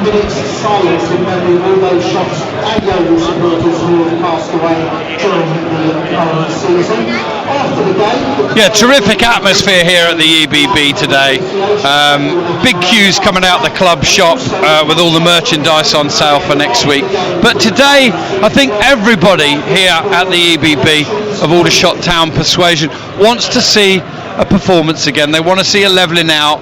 minutes silence in memory of all those shots and Yeovil supporters who have passed away during the current season. After the game... Yeah, terrific atmosphere here at the EBB today. Big queues coming out the club shop with all the merchandise on sale for next week. But today, I think everybody here at the EBB of Aldershot Town Persuasion wants to see a performance again. They want to see a levelling out.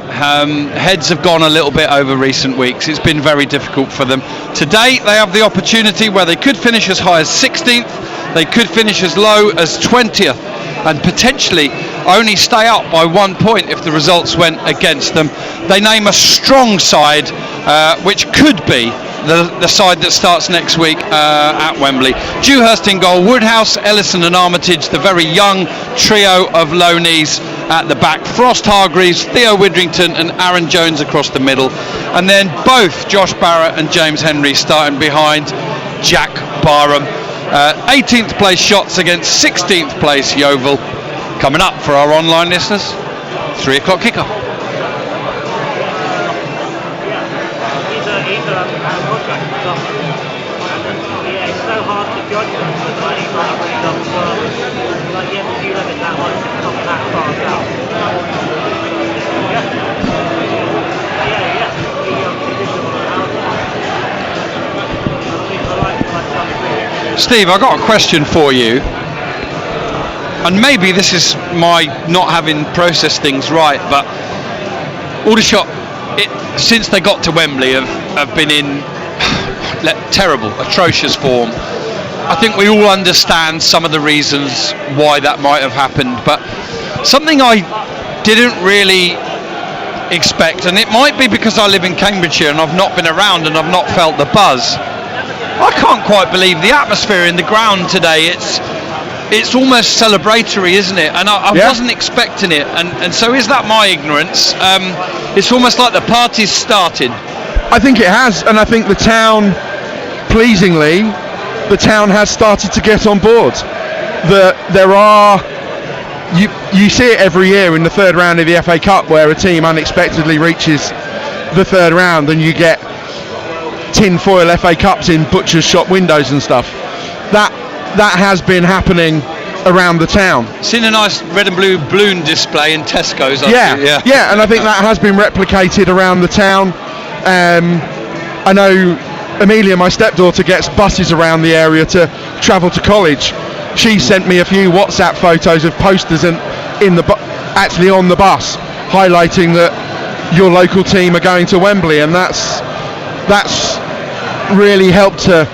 Heads have gone a little bit over recent weeks. It's been very difficult for them. Today they have the opportunity where they could finish as high as 16th, they could finish as low as 20th, and potentially only stay up by 1 point if the results went against them. They name a strong side, which could be the side that starts next week at Wembley. Dewhurst in goal, Woodhouse, Ellison and Armitage, the very young trio of Loneys at the back. Frost, Hargreaves, Theo Widrington and Aaron Jones across the middle. And then both Josh Barrett and James Henry starting behind Jack Barham. 18th place Shots against 16th place Yeovil. Coming up for our online listeners, 3 o'clock kickoff. Steve, I've got a question for you, and maybe this is my not having processed things right, but Aldershot, since they got to Wembley, have been in terrible, atrocious form. I think we all understand some of the reasons why that might have happened, but something I didn't really expect, and it might be because I live in Cambridgeshire and I've not been around and I've not felt the buzz. I can't quite believe the atmosphere in the ground today. It's almost celebratory, isn't it? And I wasn't expecting it, and so is that my ignorance? It's almost like the party's started. I think it has, and I think the town, pleasingly, the town has started to get on board. You see it every year in the third round of the FA Cup where a team unexpectedly reaches the third round and you get tin-foil FA Cups in butcher's shop windows and stuff. That has been happening around the town. Seen a nice red and blue balloon display in Tesco's. Yeah, and I think that has been replicated around the town. I know Amelia, my stepdaughter, gets buses around the area to travel to college. She sent me a few WhatsApp photos of posters actually on the bus highlighting that your local team are going to Wembley, and that's really helped to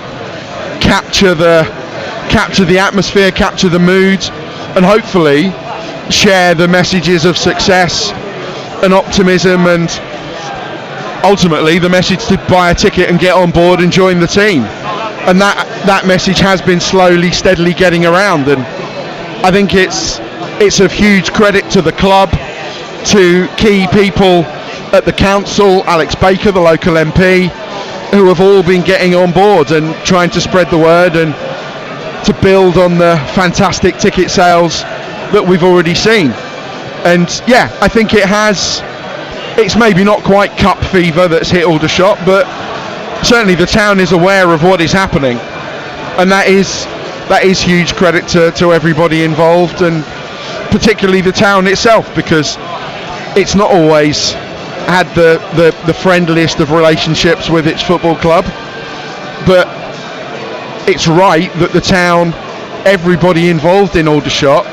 capture the atmosphere, capture the mood, and hopefully share the messages of success and optimism, and ultimately the message to buy a ticket and get on board and join the team. And that message has been slowly, steadily getting around, and I think it's of huge credit to the club, to key people at the council, Alex Baker, the local MP, who have all been getting on board and trying to spread the word and to build on the fantastic ticket sales that we've already seen. And yeah, I think it's maybe not quite cup fever that's hit Aldershot, but certainly the town is aware of what is happening, and that is huge credit to everybody involved, and particularly the town itself, because it's not always had the friendliest of relationships with its football club, but it's right that the town, everybody involved in Aldershot,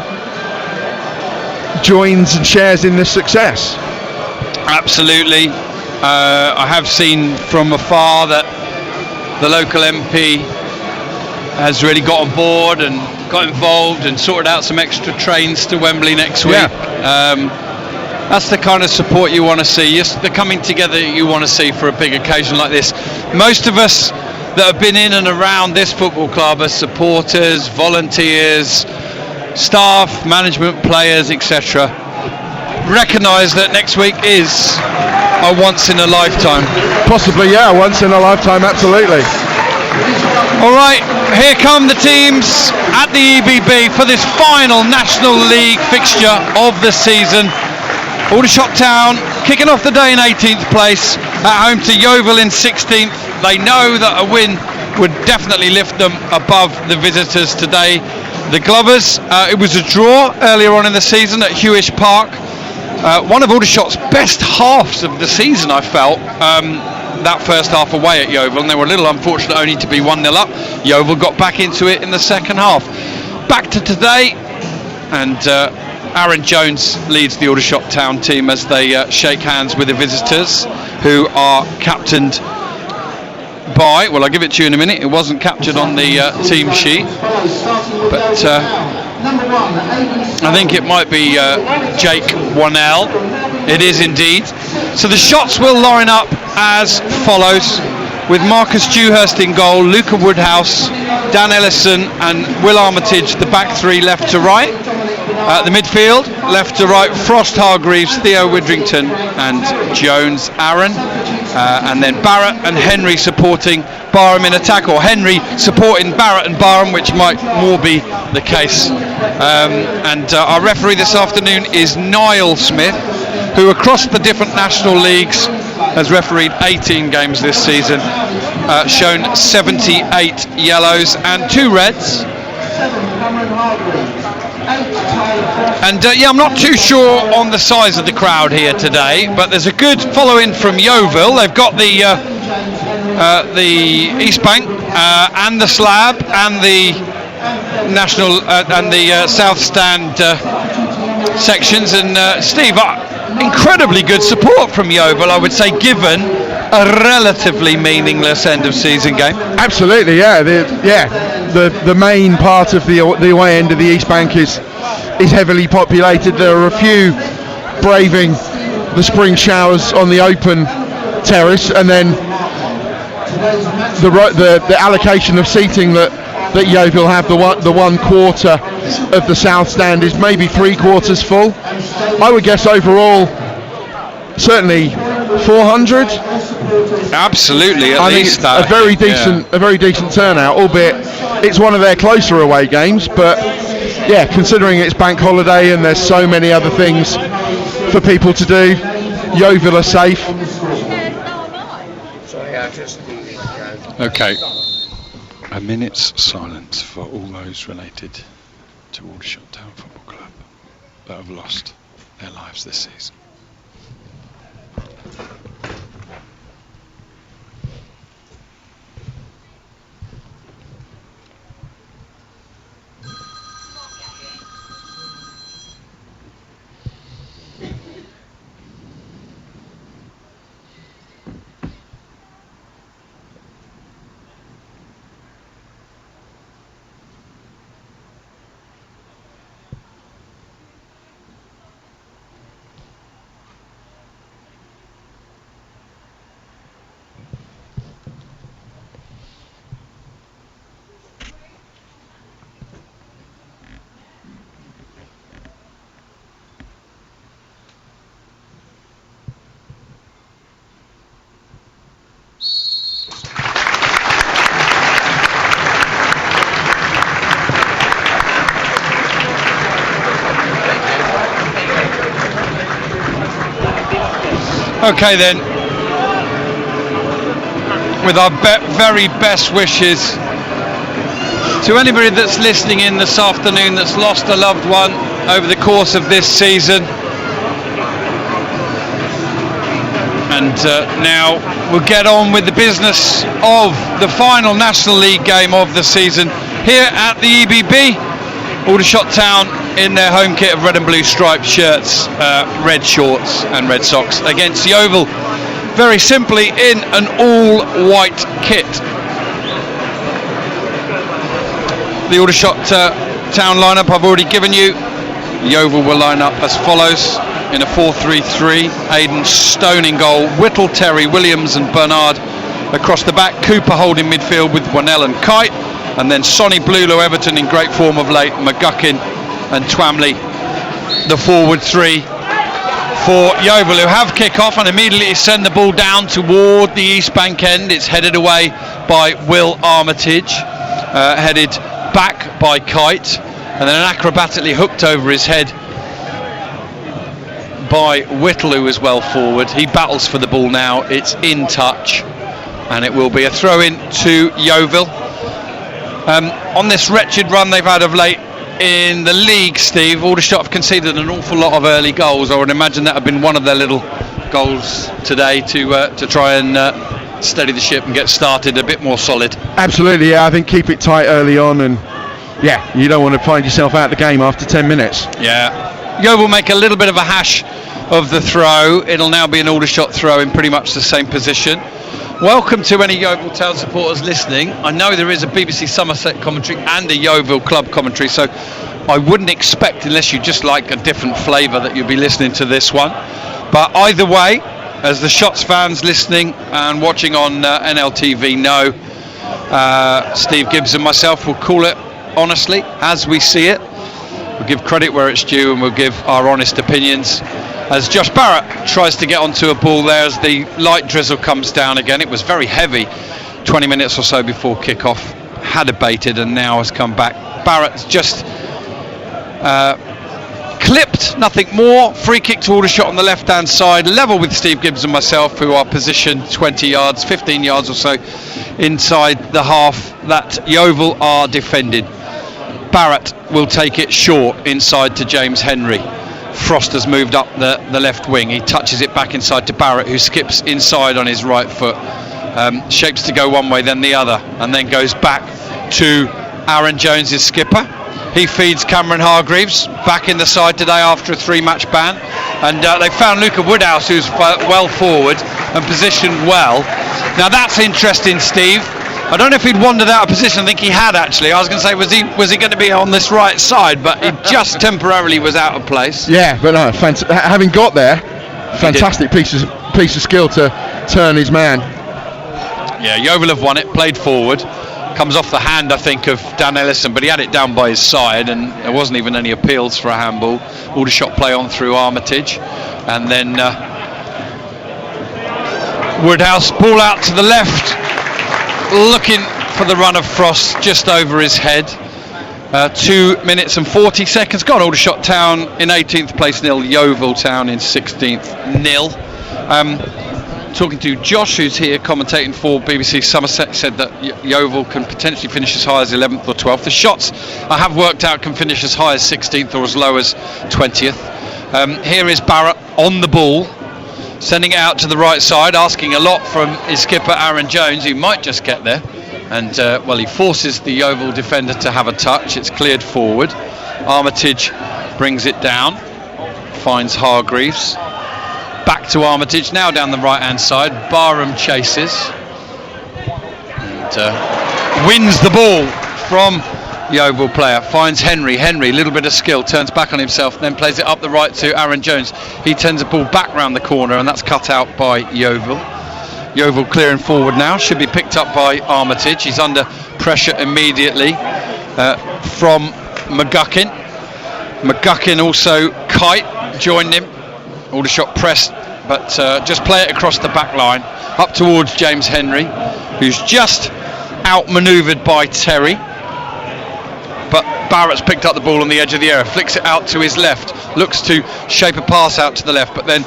joins and shares in this success. Absolutely. I have seen from afar that the local MP has really got on board and got involved and sorted out some extra trains to Wembley next week. That's the kind of support you want to see, the coming together you want to see for a big occasion like this. Most of us that have been in and around this football club as supporters, volunteers, staff, management, players, etc., recognise that next week is a once in a lifetime. Possibly, yeah, once in a lifetime, absolutely. Alright, here come the teams at the EBB for this final National League fixture of the season. Aldershot Town kicking off the day in 18th place at home to Yeovil in 16th. They know that a win would definitely lift them above the visitors today. The Glovers, it was a draw earlier on in the season at Hewish Park. One of Aldershot's best halves of the season, I felt, that first half away at Yeovil, and they were a little unfortunate only to be 1-0 up. Yeovil got back into it in the second half. Back to today, and Aaron Jones leads the Aldershot Town team as they shake hands with the visitors, who are captained by, well, I'll give it to you in a minute, it wasn't captured on the team sheet, but I think it might be Jake Wannell. It is indeed. So the shots will line up as follows, with Marcus Dewhurst in goal, Luca Woodhouse, Dan Ellison and Will Armitage, the back three left to right. The midfield, left to right, Frost Hargreaves, Theo Widrington and Jones Aaron. And then Barrett and Henry supporting Barham in attack, or Henry supporting Barrett and Barham, which might more be the case. And our referee this afternoon is Niall Smith, who across the different national leagues has refereed 18 games this season, shown 78 yellows and 2 reds. And I'm not too sure on the size of the crowd here today, but there's a good following from Yeovil. They've got the East Bank and the Slab and the National and the South Stand sections. And Steve, incredibly good support from Yeovil, I would say, given a relatively meaningless end of season game. Absolutely, yeah. The main part of the away end of the East Bank is heavily populated. There are a few braving the spring showers on the open terrace, and then the allocation of seating that Yeovil have, the one quarter of the South Stand is maybe 3/4 full. I would guess overall certainly 400. Absolutely, at least that. A very decent turnout, albeit it's one of their closer away games. But yeah, considering it's bank holiday and there's so many other things for people to do, Yeovil are safe. Okay, a minute's silence for all those related to Aldershot Town Football Club that have lost their lives this season. Okay then, with our very best wishes to anybody that's listening in this afternoon that's lost a loved one over the course of this season. And now we'll get on with the business of the final National League game of the season here at the EBB. Aldershot Town in their home kit of red and blue striped shirts, red shorts and red socks against Yeovil, very simply in an all-white kit. The Aldershot Town lineup I've already given you. Yeovil will line up as follows in a 4-3-3. Aidan Stone in goal, Whittle, Terry, Williams and Bernard across the back. Cooper holding midfield with Wannell and Kite, and then Sonny Blulow, Everton in great form of late, McGuckin and Twamley, the forward three for Yeovil, who have kick-off and immediately send the ball down toward the East Bank end. It's headed away by Will Armitage, headed back by Kite, and then acrobatically hooked over his head by Whittle, who is well forward. He battles for the ball now. It's in touch, and it will be a throw in to Yeovil. On this wretched run they've had of late in the league, Steve, Aldershot have conceded an awful lot of early goals. I would imagine that have been one of their little goals today to try and steady the ship and get started a bit more solid. Absolutely, yeah. I think keep it tight early on, and yeah, you don't want to find yourself out of the game after 10 minutes. Yeah. Yeovil make a little bit of a hash of the throw. It'll now be an Aldershot throw in pretty much the same position. Welcome to any Yeovil Town supporters listening. I know there is a BBC Somerset commentary and a Yeovil club commentary, so I wouldn't expect, unless you just like a different flavour, that you'll be listening to this one. But either way, as the Shots fans listening and watching on NLTV know, Steve Gibbs and myself will call it honestly as we see it. We'll give credit where it's due, and we'll give our honest opinions. As Josh Barrett tries to get onto a ball there as the light drizzle comes down again. It was very heavy 20 minutes or so before kick-off, had abated and now has come back. Barrett's just clipped, nothing more. Free kick to Aldershot on the left-hand side, level with Steve Gibbs and myself, who are positioned 20 yards, 15 yards or so inside the half that Yeovil are defended. Barrett will take it short inside to James Henry. Frost has moved up the left wing. He touches it back inside to Barrett, who skips inside on his right foot, shapes to go one way then the other, and then goes back to Aaron Jones, his skipper. He feeds Cameron Hargreaves back in the side today after a 3-match ban, and they found Luca Woodhouse, who's well forward and positioned well. Now that's interesting, Steve. I don't know if he'd wandered out of position. I think he had, actually. I was going to say, was he going to be on this right side, but he just temporarily was out of place. Yeah, but no, having got there, fantastic piece of skill to turn his man. Yeah, Yeovil have won it, played forward. Comes off the hand, I think, of Dan Ellison, but he had it down by his side, and there wasn't even any appeals for a handball. Aldershot play on through Armitage, and then Woodhouse, ball out to the left, looking for the run of Frost just over his head. 2 minutes and 40 seconds gone. Aldershot Town in 18th place 0, Yeovil Town in 16th 0. Talking to Josh, who's here commentating for BBC Somerset, said that Yeovil can potentially finish as high as 11th or 12th. The Shots, I have worked out, can finish as high as 16th or as low as 20th. Here is Barrett on the ball, sending it out to the right side, asking a lot from his skipper Aaron Jones, who might just get there. And he forces the Yeovil defender to have a touch. It's cleared forward. Armitage brings it down, finds Hargreaves. Back to Armitage, now down the right hand side. Barham chases and wins the ball from Yeovil player, finds Henry, a little bit of skill, turns back on himself, then plays it up the right to Aaron Jones. He turns the ball back round the corner, and that's cut out by Yeovil. Yeovil clearing forward now, should be picked up by Armitage. He's under pressure immediately from McGuckin. McGuckin also Kite joined him. Aldershot pressed, but just play it across the back line up towards James Henry, who's just outmanoeuvred by Terry. But Barrett's picked up the ball on the edge of the area, flicks it out to his left, looks to shape a pass out to the left, but then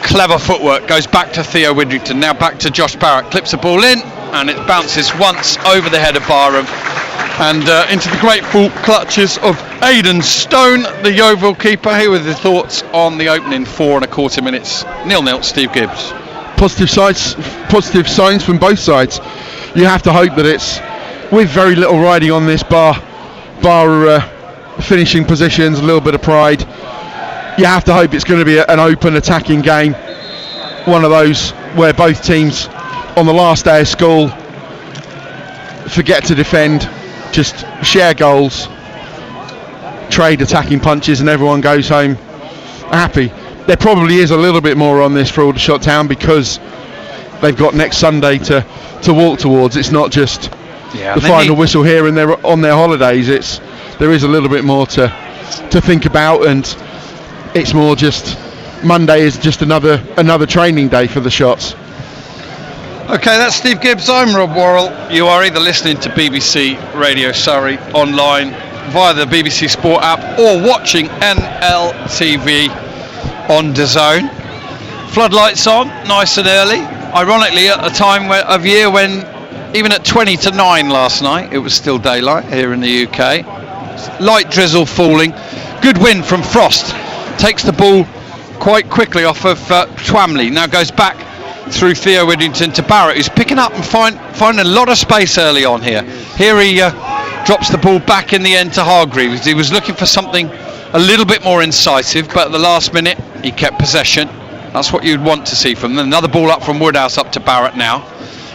clever footwork, goes back to Theo Widrington, now back to Josh Barrett, clips the ball in, and it bounces once over the head of Barham and into the grateful clutches of Aidan Stone, the Yeovil keeper. Here with his thoughts on the opening 4.25 minutes. 0-0, Steve Gibbs. Positive signs from both sides. You have to hope that it's with very little riding on this bar finishing positions, a little bit of pride. You have to hope it's going to be an open attacking game, one of those where both teams on the last day of school forget to defend, just share goals, trade attacking punches, and everyone goes home happy. There probably is a little bit more on this for Aldershot Town because they've got next Sunday to walk towards. It's not just the final whistle here and they're on their holidays. There is a little bit more to think about, and it's more just Monday is just another training day for the Shots. Okay, that's Steve Gibbs. I'm Rob Worrell. You are either listening to BBC Radio Surrey online via the BBC Sport app or watching NLTV on DAZN. Floodlights on, nice and early. Ironically, at a time of year when, even at 20 to 9 last night, it was still daylight here in the UK. Light drizzle falling. Good win from Frost. Takes the ball quite quickly off of Twamley. Now goes back through Theo Whittington to Barrett, who's picking up and finding a lot of space early on here. Here he drops the ball back in the end to Hargreaves. He was looking for something a little bit more incisive, but at the last minute he kept possession. That's what you'd want to see from them. Another ball up from Woodhouse up to Barrett now.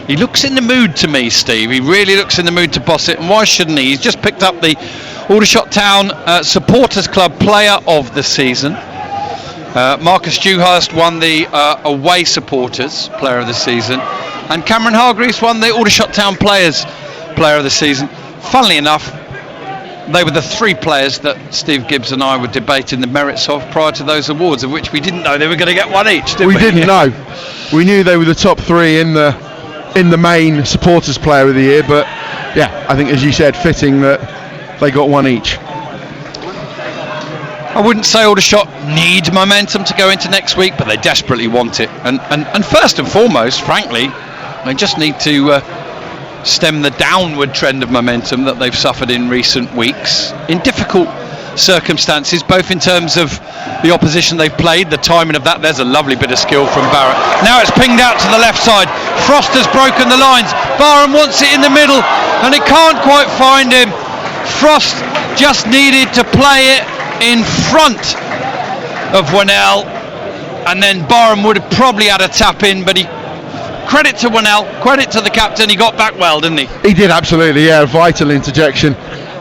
He looks in the mood to me, Steve. He really looks in the mood to boss it, and why shouldn't he? He's just picked up the Aldershot Town Supporters Club Player of the Season. Marcus Dewhurst won the Away Supporters Player of the Season, and Cameron Hargreaves won the Aldershot Town Players Player of the Season. Funnily enough, they were the three players that Steve Gibbs and I were debating the merits of prior to those awards, of which we didn't know they were going to get one each, did we? We didn't know. We knew they were the top three in the main Supporters Player of the Year, but yeah, I think, as you said, fitting that they got one each. I wouldn't say Aldershot need momentum to go into next week, but they desperately want it. And first and foremost, frankly, they just need to stem the downward trend of momentum that they've suffered in recent weeks in difficult circumstances, both in terms of the opposition they've played, the timing of that. There's a lovely bit of skill from Barrett. Now it's pinged out to the left side. Frost has broken the lines. Barham wants it in the middle, and it can't quite find him. Frost just needed to play it in front of Winnell, and then Barham would have probably had a tap in, but credit to Winnell, credit to the captain, he got back well, didn't he? He did, absolutely, yeah, vital interjection.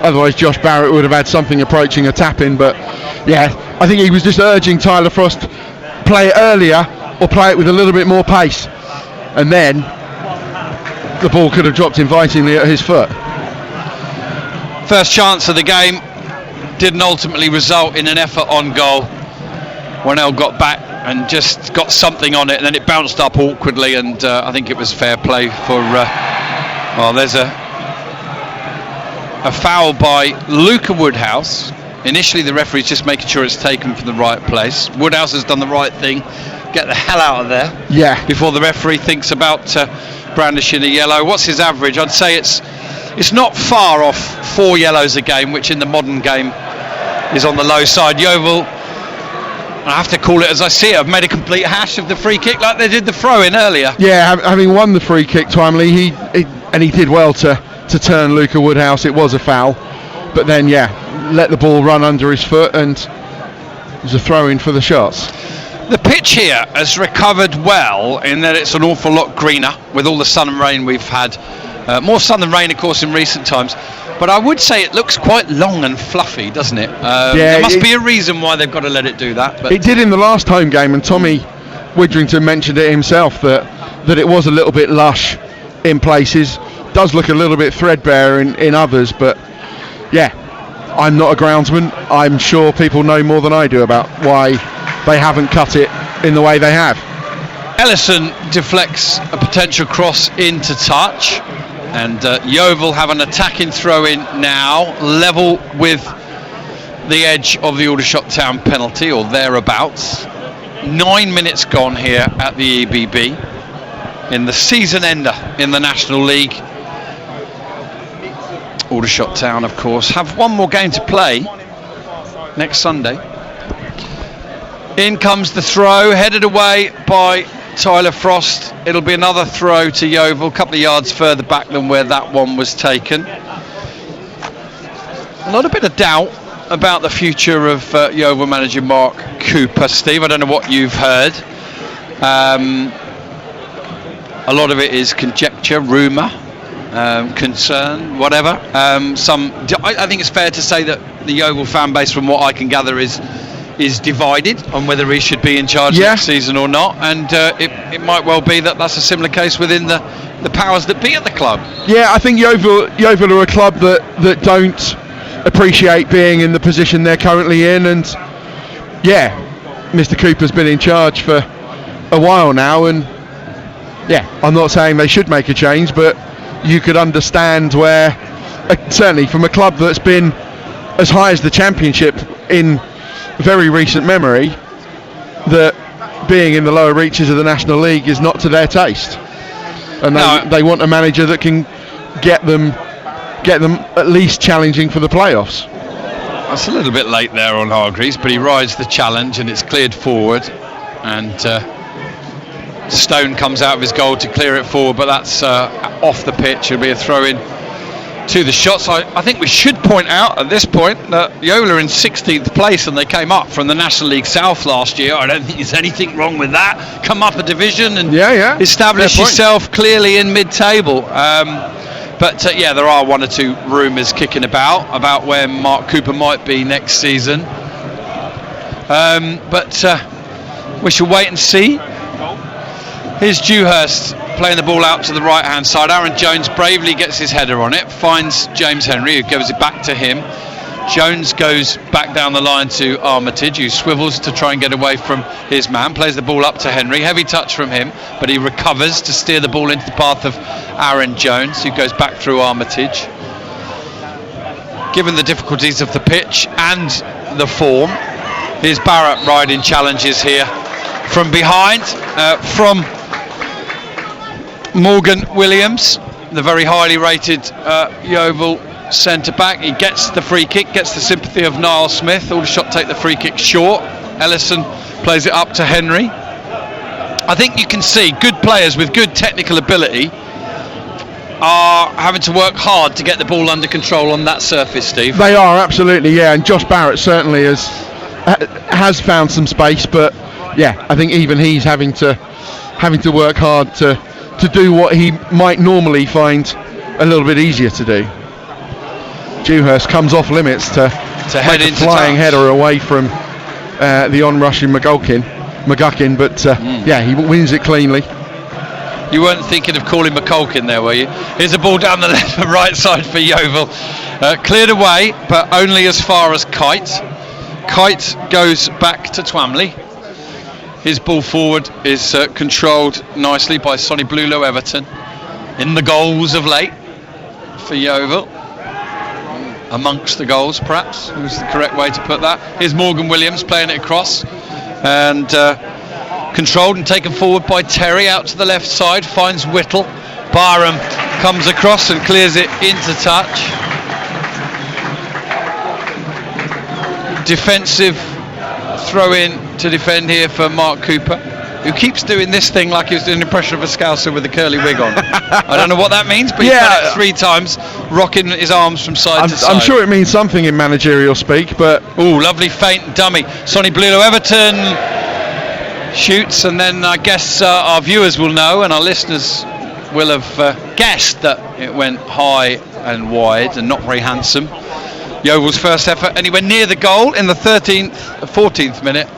Otherwise Josh Barrett would have had something approaching a tap in, but yeah, I think he was just urging Tyler Frost, play it earlier or play it with a little bit more pace, and then the ball could have dropped invitingly at his foot. First chance of the game didn't ultimately result in an effort on goal. Winnell got back and just got something on it, and then it bounced up awkwardly, and I think it was fair play for there's a foul by Luca Woodhouse. Initially the referee's just making sure it's taken from the right place. Woodhouse has done the right thing, get the hell out of there, before the referee thinks about brandishing a yellow. What's his average? I'd say it's not far off 4 yellows a game, which in the modern game is on the low side. Yeovil, I have to call it as I see it, have made a complete hash of the free kick like they did the throw-in earlier. Yeah, having won the free kick, Twamley, he did well to turn Luca Woodhouse. It was a foul, but then let the ball run under his foot, and it was a throw-in for the shots. The pitch here has recovered well in that it's an awful lot greener with all the sun and rain we've had. More sun than rain, of course, in recent times, but I would say it looks quite long and fluffy, doesn't it? There must be a reason why they've got to let it do that. But it did in the last home game, and Tommy Widrington mentioned it himself that it was a little bit lush in places. Does look a little bit threadbare in others, but I'm not a groundsman. I'm sure people know more than I do about why they haven't cut it in the way they have. Ellison deflects a potential cross into touch, and Yeovil have an attacking throw-in now, level with the edge of the Aldershot Town penalty, or thereabouts. 9 minutes gone here at the EBB in the season ender in the National League. Aldershot Town, of course, have one more game to play next Sunday. In comes the throw, headed away by Tyler Frost. It'll be another throw to Yeovil, a couple of yards further back than where that one was taken. A lot of bit of doubt about the future of Yeovil manager Mark Cooper. Steve, I don't know what you've heard. A lot of it is conjecture, rumour, concern, whatever. I think it's fair to say that the Yeovil fan base, from what I can gather, is divided on whether he should be in charge next season or not, and it might well be that that's a similar case within the powers that be at the club. Yeah, I think Yeovil are a club that don't appreciate being in the position they're currently in, and Mr. Cooper's been in charge for a while now, and I'm not saying they should make a change, but you could understand where, certainly from a club that's been as high as the Championship in very recent memory, that being in the lower reaches of the National League is not to their taste, and they want a manager that can get them at least challenging for the playoffs. That's a little bit late there on Hargreaves, but he rides the challenge and it's cleared forward, and Stone comes out of his goal to clear it forward, but that's off the pitch. It'll be a throw in to the shots. I think we should point out at this point that Yeovil are in 16th place and they came up from the National League South last year. I don't think there's anything wrong with that. Come up a division and establish yourself clearly in mid-table. But there are one or two rumours kicking about where Mark Cooper might be next season. But we shall wait and see. Here's Dewhurst playing the ball out to the right hand side. Aaron Jones bravely gets his header on it, finds James Henry, who gives it back to him. Jones goes back down the line to Armitage, who swivels to try and get away from his man, plays the ball up to Henry, heavy touch from him, but he recovers to steer the ball into the path of Aaron Jones, who goes back through Armitage. Given the difficulties of the pitch and the form, here's Barrett riding challenges here from behind, from Morgan Williams, the very highly rated Yeovil centre-back. He gets the free kick, gets the sympathy of Niall Smith. Aldershot take the free kick short. Ellison plays it up to Henry. I think you can see good players with good technical ability are having to work hard to get the ball under control on that surface, Steve. They are, absolutely, yeah, and Josh Barrett certainly has found some space, but yeah, I think even he's having to work hard to do what he might normally find a little bit easier to do. Dewhurst comes off limits to head into flying header away from the on-rushing McGuckin, but he wins it cleanly. You weren't thinking of calling McCulkin there, were you? Here's a ball down the left and right side for Yeovil. Cleared away, but only as far as Kite. Kite goes back to Twamley. His ball forward is controlled nicely by Sonny Blulow Everton. In the goals of late for Yeovil. Amongst the goals, perhaps, was the correct way to put that. Here's Morgan Williams playing it across. And controlled and taken forward by Terry out to the left side. Finds Whittle. Barham comes across and clears it into touch. Defensive throw in to defend here for Mark Cooper, who keeps doing this thing like he was doing an impression of a Scouser with a curly wig on. I don't know what that means, but he's done it 3 times, rocking his arms from side to side. I'm sure it means something in managerial speak, but... Ooh, lovely feint dummy. Sonny Blulow Everton shoots, and then I guess our viewers will know, and our listeners will have guessed that it went high and wide and not very handsome. Yeovil's first effort anywhere near the goal in the 14th minute.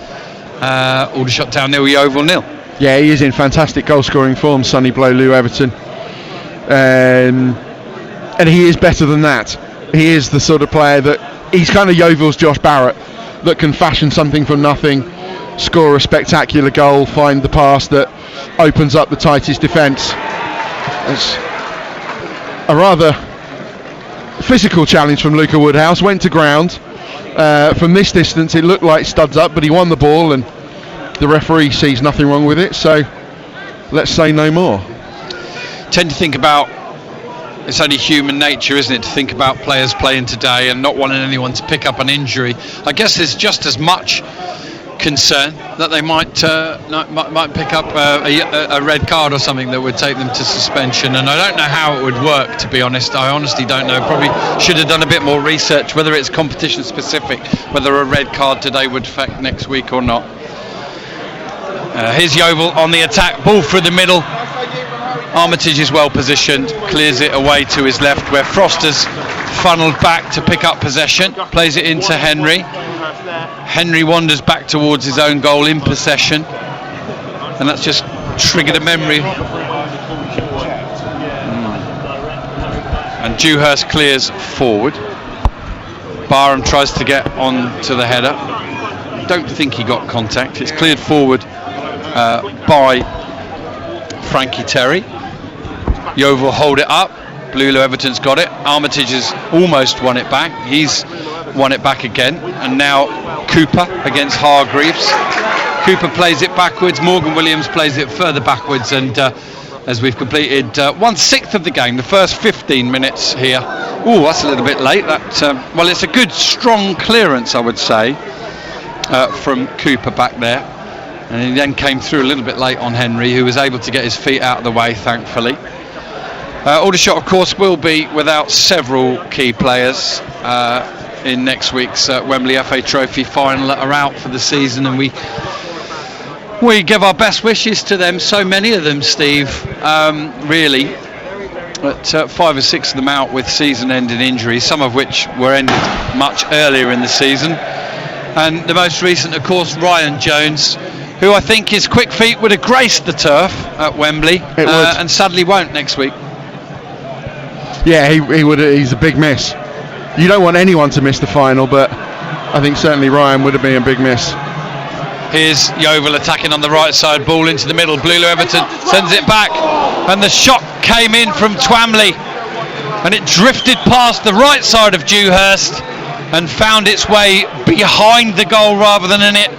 Aldershot down 0, Yeovil 0. Yeah, he is in fantastic goal scoring form, Sonny Blulow Everton, and he is better than that. He is the sort of player that he's kind of Yeovil's Josh Barrett, that can fashion something from nothing, score a spectacular goal, find the pass that opens up the tightest defence. It's a rather physical challenge from Luca Woodhouse, went to ground. From this distance it looked like studs up, but he won the ball and the referee sees nothing wrong with it, so let's say no more. Tend to think about, it's only human nature, isn't it, to think about players playing today and not wanting anyone to pick up an injury. I guess there's just as much concern that they might pick up a red card or something that would take them to suspension, and I don't know how it would work, to be honest. I honestly don't know. Probably should have done a bit more research whether it's competition specific, whether a red card today would affect next week or not. Here's Yeovil on the attack, ball through the middle. Armitage is well positioned, clears it away to his left, where Froster's funneled back to pick up possession, plays it into Henry. Henry wanders back towards his own goal in possession, and that's just triggered a memory. And Dewhurst clears forward. Barham tries to get on to the header. Don't think he got contact. It's cleared forward by Frankie Terry. Yeovil hold it up. Blulow Everton's got it. Armitage has almost won it back. He's won it back again, and now Cooper against Hargreaves. Cooper plays it backwards, Morgan Williams plays it further backwards, and as we've completed 1/6 of the game, the first 15 minutes here. Oh, that's a little bit late. Well, it's a good strong clearance, I would say, from Cooper back there, and he then came through a little bit late on Henry, who was able to get his feet out of the way, thankfully. Aldershot, of course, will be without several key players in next week's Wembley FA Trophy final that are out for the season, and we give our best wishes to them. So many of them, Steve, really, but 5 or 6 of them out with season-ending injuries, some of which were ended much earlier in the season. And the most recent, of course, Ryan Jones, who I think his quick feet would have graced the turf at Wembley, and sadly won't next week. Yeah, he would. He's a big miss. You don't want anyone to miss the final, but I think certainly Ryan would have been a big miss. Here's Yeovil attacking on the right side, ball into the middle. Blue Everton sends it back, and the shot came in from Twamley, and it drifted past the right side of Dewhurst and found its way behind the goal rather than in it.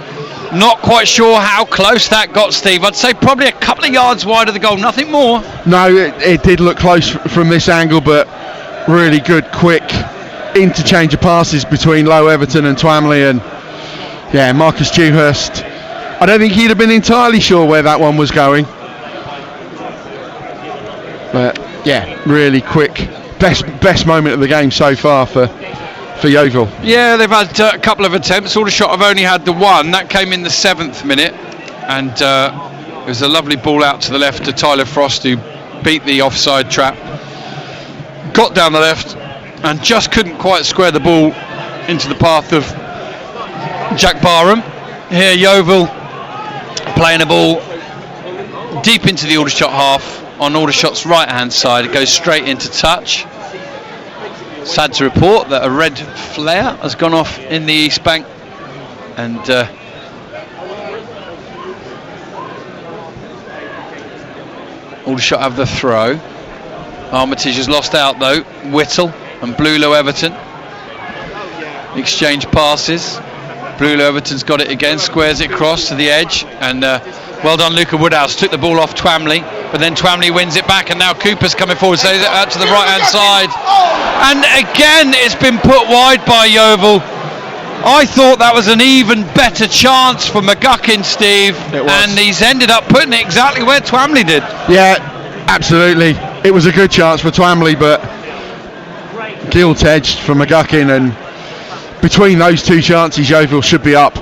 Not quite sure how close that got, Steve. I'd say probably a couple of yards wide of the goal, nothing more. No, it did look close from this angle, but really good, quick interchange of passes between Low Everton and Twamley, and yeah, Marcus Dewhurst, I don't think he'd have been entirely sure where that one was going. But yeah, really quick, best moment of the game so far for Yeovil. Yeah, they've had a couple of attempts. Aldershot have only had the one. That came in the 7th minute, and it was a lovely ball out to the left to Tyler Frost, who beat the offside trap, got down the left and just couldn't quite square the ball into the path of Jack Barham. Here Yeovil playing a ball deep into the Aldershot half on Aldershot's right hand side. It goes straight into touch. Sad to report that a red flare has gone off in the East Bank, and Aldershot have the throw. Armitage has lost out though. Whittle and Bluelow Everton exchange passes. Bluelow Everton's got it again, squares it across to the edge, and well done Luca Woodhouse, took the ball off Twamley, but then Twamley wins it back, and now Cooper's coming forward, so out to the right hand side, and again it's been put wide by Yeovil. I thought that was an even better chance for McGuckin, Steve, and he's ended up putting it exactly where Twamley did. Yeah, absolutely, it was a good chance for Twamley, but gilt-edged for McGuckin, and between those two chances Yeovil should be up.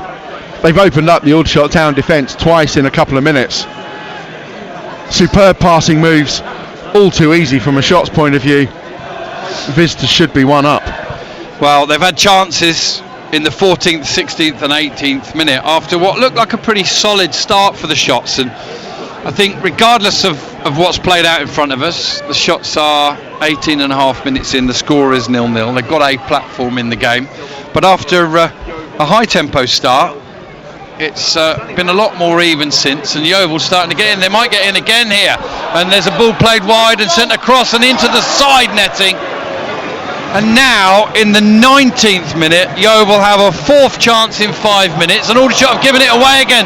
They've opened up the Aldershot Town defence twice in a couple of minutes. Superb passing moves, all too easy from a shots point of view. Visitors should be one up. Well, they've had chances in the 14th, 16th and 18th minute after what looked like a pretty solid start for the shots, and I think regardless of what's played out in front of us, the shots are 18 and a half minutes in, the score is 0-0. They've got a platform in the game, but after a high tempo start, it's been a lot more even since, and Yeovil starting to get in. They might get in again here, and there's a ball played wide and sent across and into the side netting. And now in the 19th minute, Yeovil have a 4th chance in 5 minutes, and Aldershot have given it away again.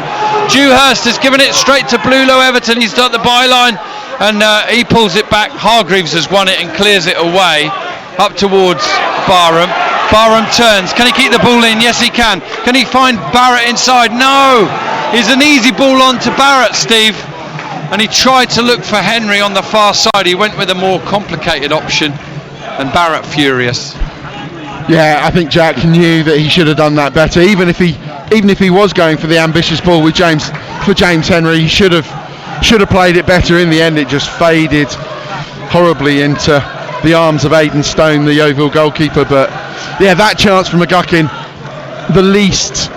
Dewhurst has given it straight to Bluelow Everton. He's done the byline, and he pulls it back. Hargreaves has won it and clears it away up towards Barham. Barham turns. Can he keep the ball in? Yes, he can. Can he find Barrett inside? No. It's an easy ball on to Barrett, Steve. And he tried to look for Henry on the far side. He went with a more complicated option, and Barrett furious. Yeah, I think Jack knew that he should have done that better. Even if he was going for the ambitious ball with James Henry, he should have played it better. In the end, it just faded horribly into the arms of Aidan Stone, the Yeovil goalkeeper. But yeah, that chance from McGuckin, the least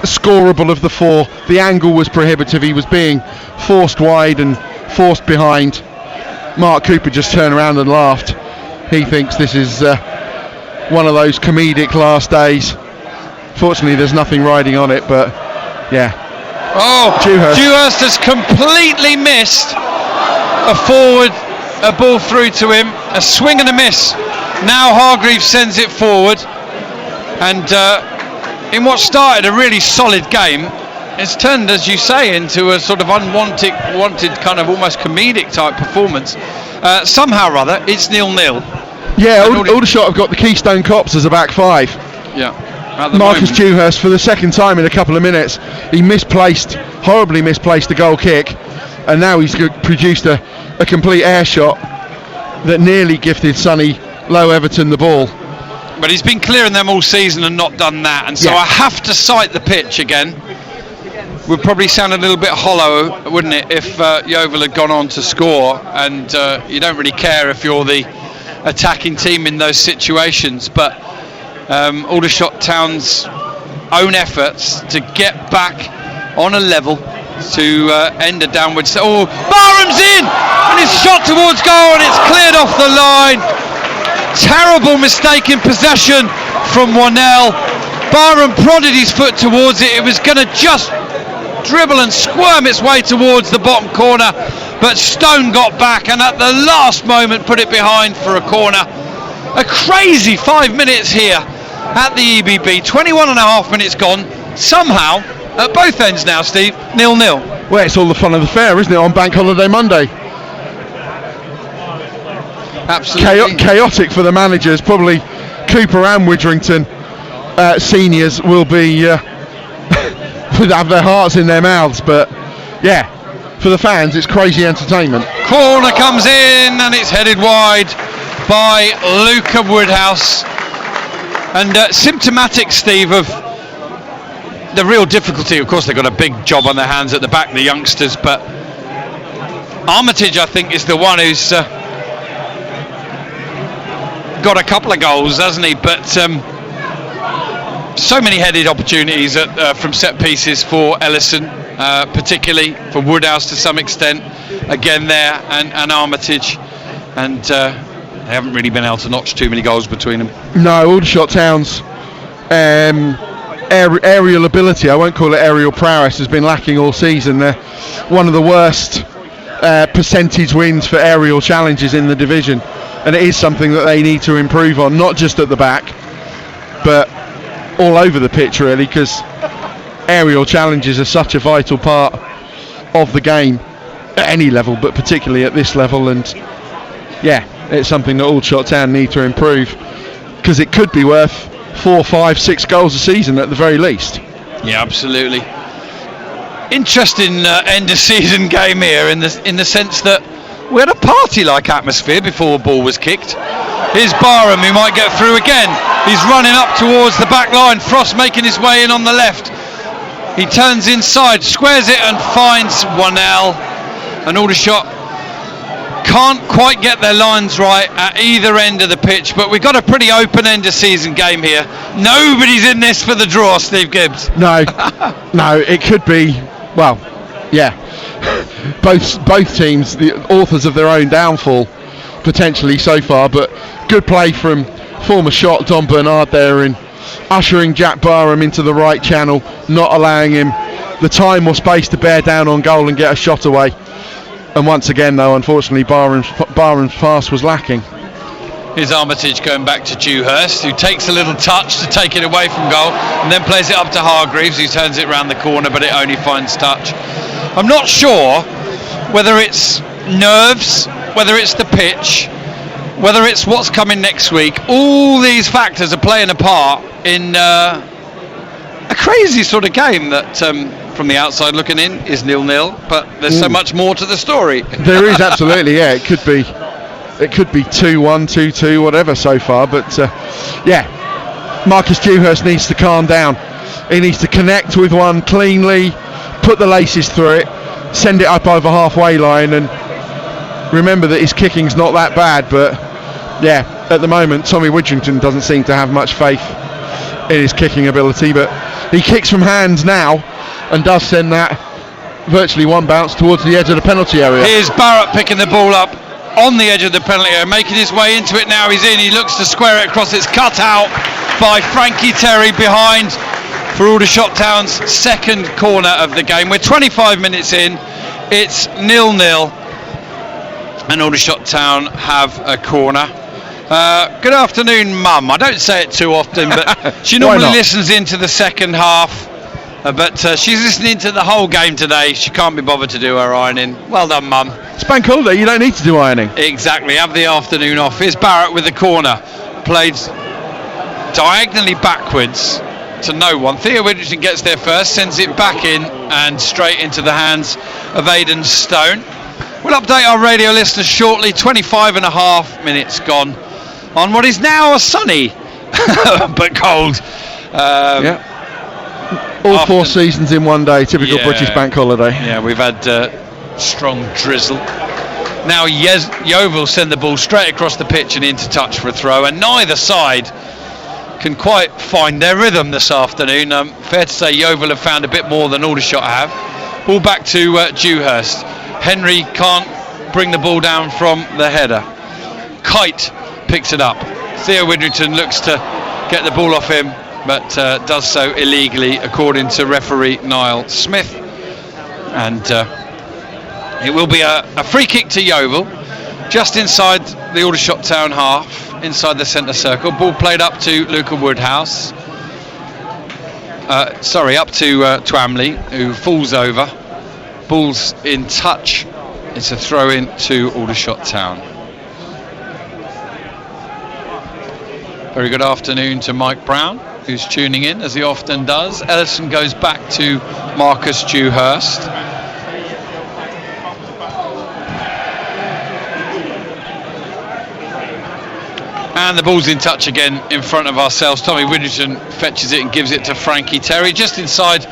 scoreable of the 4. The angle was prohibitive. He was being forced wide and forced behind. Mark Cooper just turned around and laughed. He thinks this is one of those comedic last days. Fortunately, there's nothing riding on it, but yeah. Oh, Dewhurst has completely missed a ball through to him, a swing and a miss. Now Hargreaves sends it forward, and in what started a really solid game, it's turned, as you say, into a sort of wanted kind of almost comedic type performance. Somehow or other, it's 0-0. Yeah, Aldershot have got the Keystone Cops as a back five. Yeah. Marcus Dewhurst, for the second time in a couple of minutes, he horribly misplaced the goal kick, and now he's produced a complete air shot that nearly gifted Sonny Low Everton the ball. But he's been clearing them all season and not done that, and so I have to cite the pitch again. Would probably sound a little bit hollow, wouldn't it, if Yeovil had gone on to score, and you don't really care if you're the attacking team in those situations, but Aldershot Town's own efforts to get back on a level to end a downwards. Oh, Barham's in, and it's shot towards goal, and it's cleared off the line. Terrible mistake in possession from Wanell. Barham prodded his foot towards it. It was going to just dribble and squirm its way towards the bottom corner, but Stone got back and at the last moment put it behind for a corner. A crazy 5 minutes here at the EBB. 21 and a half minutes gone. Somehow, at both ends now, Steve, 0-0. Well, it's all the fun of the fair, isn't it, on Bank Holiday Monday? Absolutely. Chaotic for the managers. Probably Cooper and Widrington seniors will be would have their hearts in their mouths, but yeah, for the fans it's crazy entertainment. Corner comes in and it's headed wide by Luca Woodhouse, and symptomatic, Steve, of the real difficulty. Of course, they've got a big job on their hands at the back, the youngsters, but Armitage, I think, is the one who's got a couple of goals, hasn't he? But so many headed opportunities from set pieces for Ellison, particularly for Woodhouse to some extent, again there, and Armitage, and they haven't really been able to notch too many goals between them. No, Aldershot Town's aerial ability, I won't call it aerial prowess, has been lacking all season. They're one of the worst percentage wins for aerial challenges in the division, and it is something that they need to improve on, not just at the back but all over the pitch, really, because aerial challenges are such a vital part of the game at any level, but particularly at this level. And yeah, it's something that Aldershot Town need to improve, because it could be worth 4, 5, 6 goals a season at the very least. Yeah, absolutely. Interesting end of season game here in the sense that we had a party-like atmosphere before the ball was kicked. Here's Barham, who might get through again. He's running up towards the back line. Frost making his way in on the left. He turns inside, squares it and finds Wanell. And Aldershot can't quite get their lines right at either end of the pitch, but we've got a pretty open end of season game here. Nobody's in this for the draw, Steve Gibbs. No, it could be, well, yeah. Both teams, the authors of their own downfall, potentially so far, but good play from former shot Don Bernard there in ushering Jack Barham into the right channel, not allowing him the time or space to bear down on goal and get a shot away. And once again, though, unfortunately, Barham's pass was lacking. Here's Armitage going back to Dewhurst, who takes a little touch to take it away from goal and then plays it up to Hargreaves, who turns it round the corner, but it only finds touch. I'm not sure whether it's nerves, whether it's the pitch, whether it's what's coming next week. All these factors are playing a part in a crazy sort of game that, from the outside looking in, is 0-0, but there's so much more to the story. There is, absolutely, yeah. It could be 2-1, 2-2, whatever so far, but yeah, Marcus Dewhurst needs to calm down. He needs to connect with one cleanly, put the laces through it, send it up over halfway line, and remember that his kicking's not that bad. But yeah, at the moment Tommy Widrington doesn't seem to have much faith in his kicking ability, but he kicks from hands now and does send that virtually one bounce towards the edge of the penalty area. Here's Barrett picking the ball up on the edge of the penalty area, making his way into it now. He's in, he looks to square it across. It's cut out by Frankie Terry behind for Aldershot Town's second corner of the game. We're 25 minutes in, it's 0-0, and Aldershot Town have a corner. Good afternoon, Mum. I don't say it too often, but she normally listens into the second half. But she's listening to the whole game today. She can't be bothered to do her ironing. Well done, Mum. It's bank holiday, you don't need to do ironing. Exactly, have the afternoon off. Here's Barrett with the corner. Played diagonally backwards to no one. Theo Widrington gets there first, sends it back in and straight into the hands of Aidan Stone. We'll update our radio listeners shortly. 25 and a half minutes gone on what is now a sunny but cold. All 4 seasons in one day, typical British bank holiday. Yeah, we've had strong drizzle. Now Yeovil send the ball straight across the pitch and into touch for a throw, and neither side can quite find their rhythm this afternoon. Fair to say Yeovil have found a bit more than Aldershot have. Ball back to Dewhurst. Henry can't bring the ball down from the header. Kite picks it up. Theo Widrington looks to get the ball off him, but does so illegally according to referee Niall Smith. And it will be a free kick to Yeovil, just inside the Aldershot town half, inside the centre circle. Ball played up to Luca Woodhouse. Up to Twamley, who falls over. Ball's in touch. It's a throw in to Aldershot town. Very good afternoon to Mike Brown, who's tuning in, as he often does. Ellison goes back to Marcus Dewhurst. And the ball's in touch again in front of ourselves. Tommy Widrington fetches it and gives it to Frankie Terry, just inside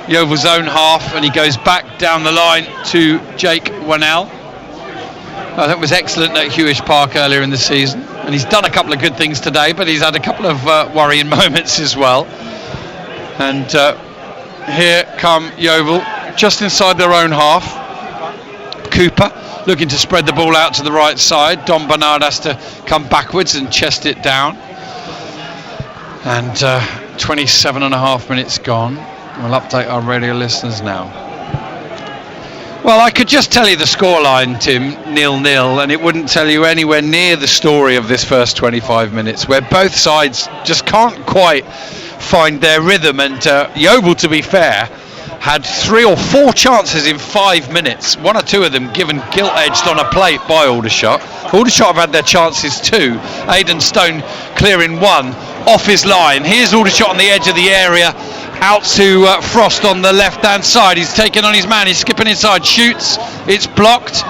Yeovil's own half, and he goes back down the line to Jake Wannell. I think was excellent at Hewish Park earlier in the season, and he's done a couple of good things today, but he's had a couple of worrying moments as well. And here come Yeovil, just inside their own half. Cooper looking to spread the ball out to the right side. Don Bernard has to come backwards and chest it down. And 27 and a half minutes gone. We'll update our radio listeners now. Well, I could just tell you the scoreline, Tim, 0-0, and it wouldn't tell you anywhere near the story of this first 25 minutes, where both sides just can't quite find their rhythm. And Yeovil, to be fair, had 3 or 4 chances in 5 minutes, 1 or 2 of them given gilt-edged on a plate by Aldershot. Aldershot have had their chances too. Aidan Stone clearing 1 off his line. Here's Aldershot on the edge of the area, out to Frost on the left-hand side. He's taken on his man, he's skipping inside, shoots, it's blocked.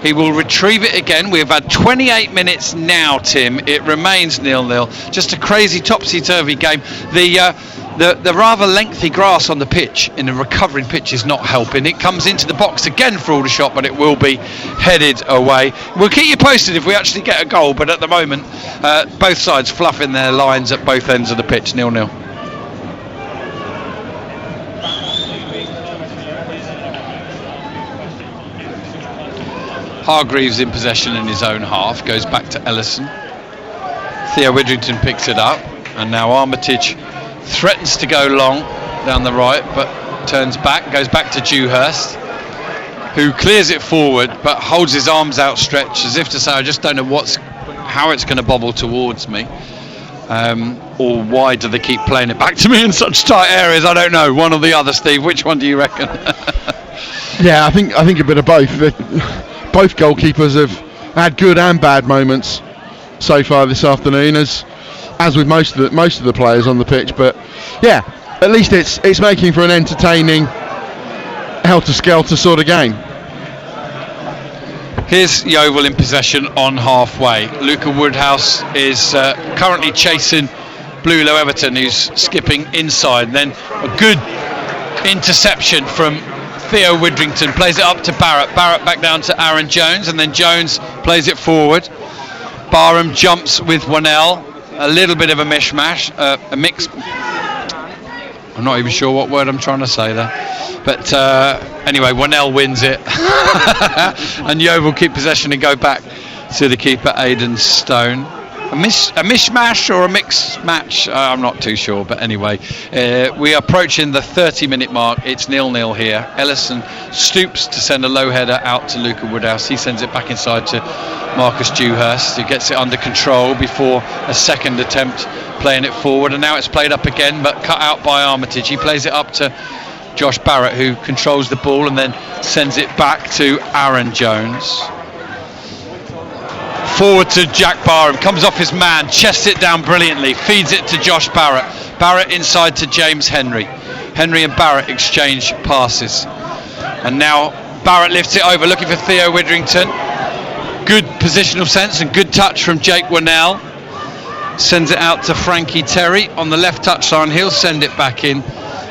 He will retrieve it again. We've had 28 minutes now, Tim. It remains 0-0. Just a crazy topsy-turvy game. The rather lengthy grass on the pitch in a recovering pitch is not helping. It comes into the box again for Aldershot, but it will be headed away. We'll keep you posted if we actually get a goal, but at the moment both sides fluffing their lines at both ends of the pitch. 0-0. Hargreaves in possession in his own half, goes back to Ellison. Theo Widrington picks it up, and now Armitage threatens to go long down the right, but turns back, goes back to Dewhurst, who clears it forward but holds his arms outstretched as if to say, I just don't know how it's going to bobble towards me, or why do they keep playing it back to me in such tight areas? I don't know, one or the other. Steve, which one do you reckon? Yeah, I think a bit of both. Both goalkeepers have had good and bad moments so far this afternoon, as with most of the players on the pitch. But yeah, at least it's making for an entertaining helter-skelter sort of game. Here's Yeovil in possession on halfway. Luca Woodhouse is currently chasing Bluelo Everton, who's skipping inside. Then a good interception from Theo Widrington, plays it up to Barrett. Barrett back down to Aaron Jones, and then Jones plays it forward. Barham jumps with Wannell. A little bit of a mishmash, a mix. I'm not even sure what word I'm trying to say there. But anyway, Wannell wins it. And Yeovil keep possession and go back to the keeper, Aidan Stone. mishmash or a mixed match. I'm not too sure, but anyway, we are approaching the 30-minute mark. It's 0-0 here. Ellison stoops to send a low header out to Luca Woodhouse. He sends it back inside to Marcus Dewhurst, who gets it under control before a second attempt playing it forward, and now it's played up again but cut out by Armitage. He plays it up to Josh Barrett, who controls the ball and then sends it back to Aaron Jones. Forward to Jack Barham, comes off his man, chests it down brilliantly, feeds it to Josh Barrett. Barrett inside to James Henry. Henry and Barrett exchange passes. And now Barrett lifts it over, looking for Theo Widdrington. Good positional sense and good touch from Jake Winnell. Sends it out to Frankie Terry on the left touchline. He'll send it back in.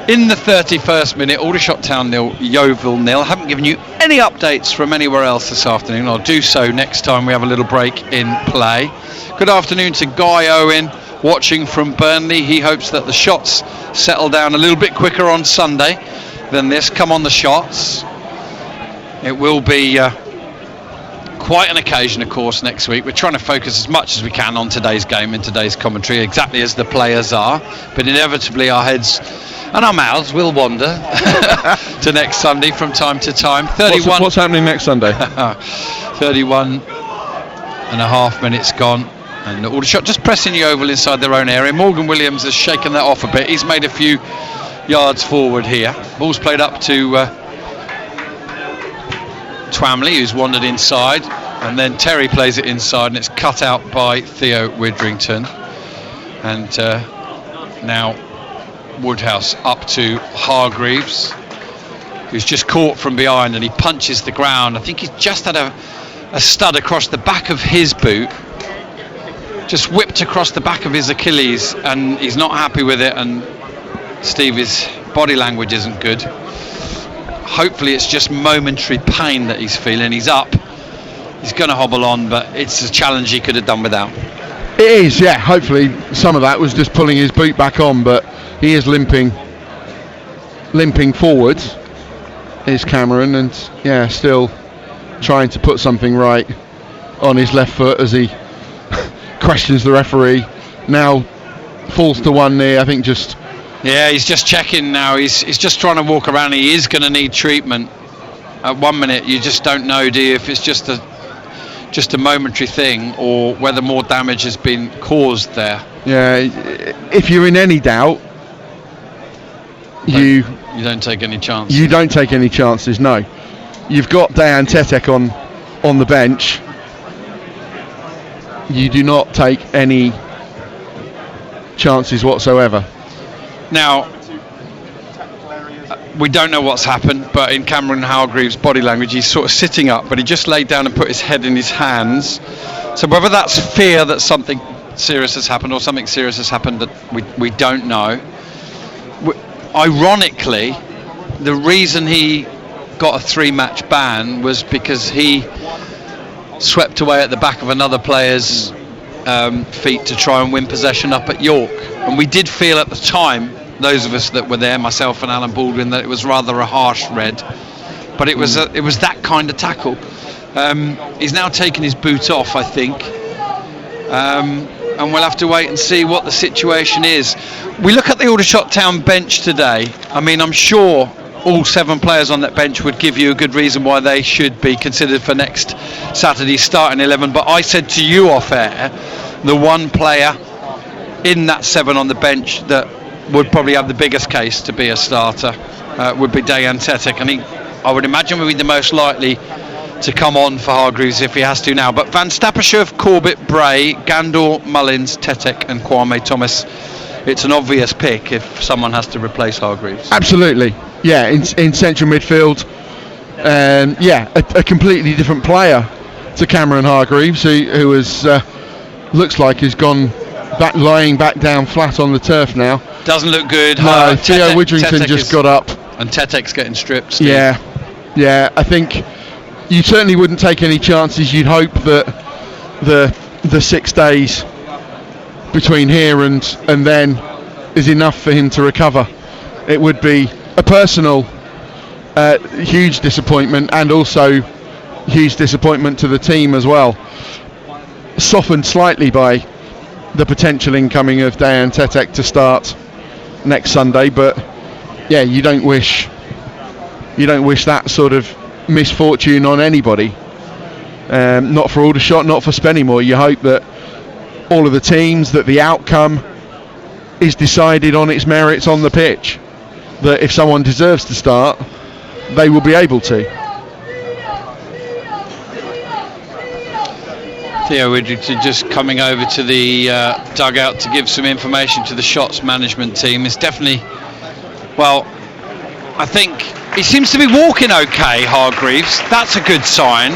In the 31st minute, Aldershot Town 0, Yeovil 0. I haven't given you any updates from anywhere else this afternoon. I'll do so next time we have a little break in play. Good afternoon to Guy Owen, watching from Burnley. He hopes that the shots settle down a little bit quicker on Sunday than this. Come on the shots. It will be quite an occasion, of course, next week. We're trying to focus as much as we can on today's game and today's commentary, exactly as the players are. But inevitably our heads and our mouths will wander to next Sunday from time to time. 31. What's happening next Sunday? 31 and a half minutes gone. And Aldershot just pressing Yeovil inside their own area. Morgan Williams has shaken that off a bit. He's made a few yards forward here. Ball's played up to Twamley, who's wandered inside. And then Terry plays it inside and it's cut out by Theo Widdrington. And now Woodhouse up to Hargreaves, who's just caught from behind and he punches the ground. I think he's just had a stud across the back of his boot, just whipped across the back of his Achilles, and he's not happy with it. And Stevie's body language isn't good. Hopefully it's just momentary pain that he's feeling. He's up, he's going to hobble on, but it's a challenge he could have done without. It is, yeah. Hopefully some of that was just pulling his boot back on, but he is limping forward, is Cameron, and yeah, still trying to put something right on his left foot as he questions the referee. Now falls to one knee, I think just... Yeah, he's just checking now. He's just trying to walk around. He is going to need treatment. At 1 minute, you just don't know, do you, if it's just a momentary thing or whether more damage has been caused there. Yeah, if you're in any doubt, you don't take any chances. You don't take any chances, no. You've got Dejan Tetek on the bench. You do not take any chances whatsoever. Now, we don't know what's happened, but in Cameron Hargreaves' body language, he's sort of sitting up, but he just laid down and put his head in his hands. So whether that's fear that something serious has happened or something serious has happened that we don't know. Ironically, the reason he got a 3-match ban was because he swept away at the back of another player's feet to try and win possession up at York. And we did feel at the time, those of us that were there, myself and Alan Baldwin, that it was rather a harsh red, but it was that kind of tackle. He's now taken his boot off, I think, and we'll have to wait and see what the situation is. We look at the Aldershot Town bench today. I mean, I'm sure all 7 players on that bench would give you a good reason why they should be considered for next Saturday's starting 11, but I said to you off air, the one player in that 7 on the bench that would probably have the biggest case to be a starter would be Dejan Tetek, and I would imagine would be the most likely to come on for Hargreaves if he has to now. But Van Stappershoef, Corbett, Bray, Gandor, Mullins, Tetek and Kwame Thomas, it's an obvious pick if someone has to replace Hargreaves. Absolutely, yeah, in central midfield, a completely different player to Cameron Hargreaves, who is looks like he's gone back, lying back down flat on the turf now. Doesn't look good. No, Theo Widdrington just got up. And Tetek's getting stripped. Steve. Yeah, I think you certainly wouldn't take any chances. You'd hope that the 6 days between here and then is enough for him to recover. It would be a personal huge disappointment, and also huge disappointment to the team as well. Softened slightly by the potential incoming of Dejan Tetek to start next Sunday. But yeah, you don't wish that sort of misfortune on anybody. Not for Aldershot, not for Spennymoor. You hope that all of the teams, that the outcome is decided on its merits on the pitch. That if someone deserves to start, they will be able to. Theo Widrington just coming over to the dugout to give some information to the Shots management team. It's definitely, well, I think he seems to be walking okay, Hargreaves. That's a good sign.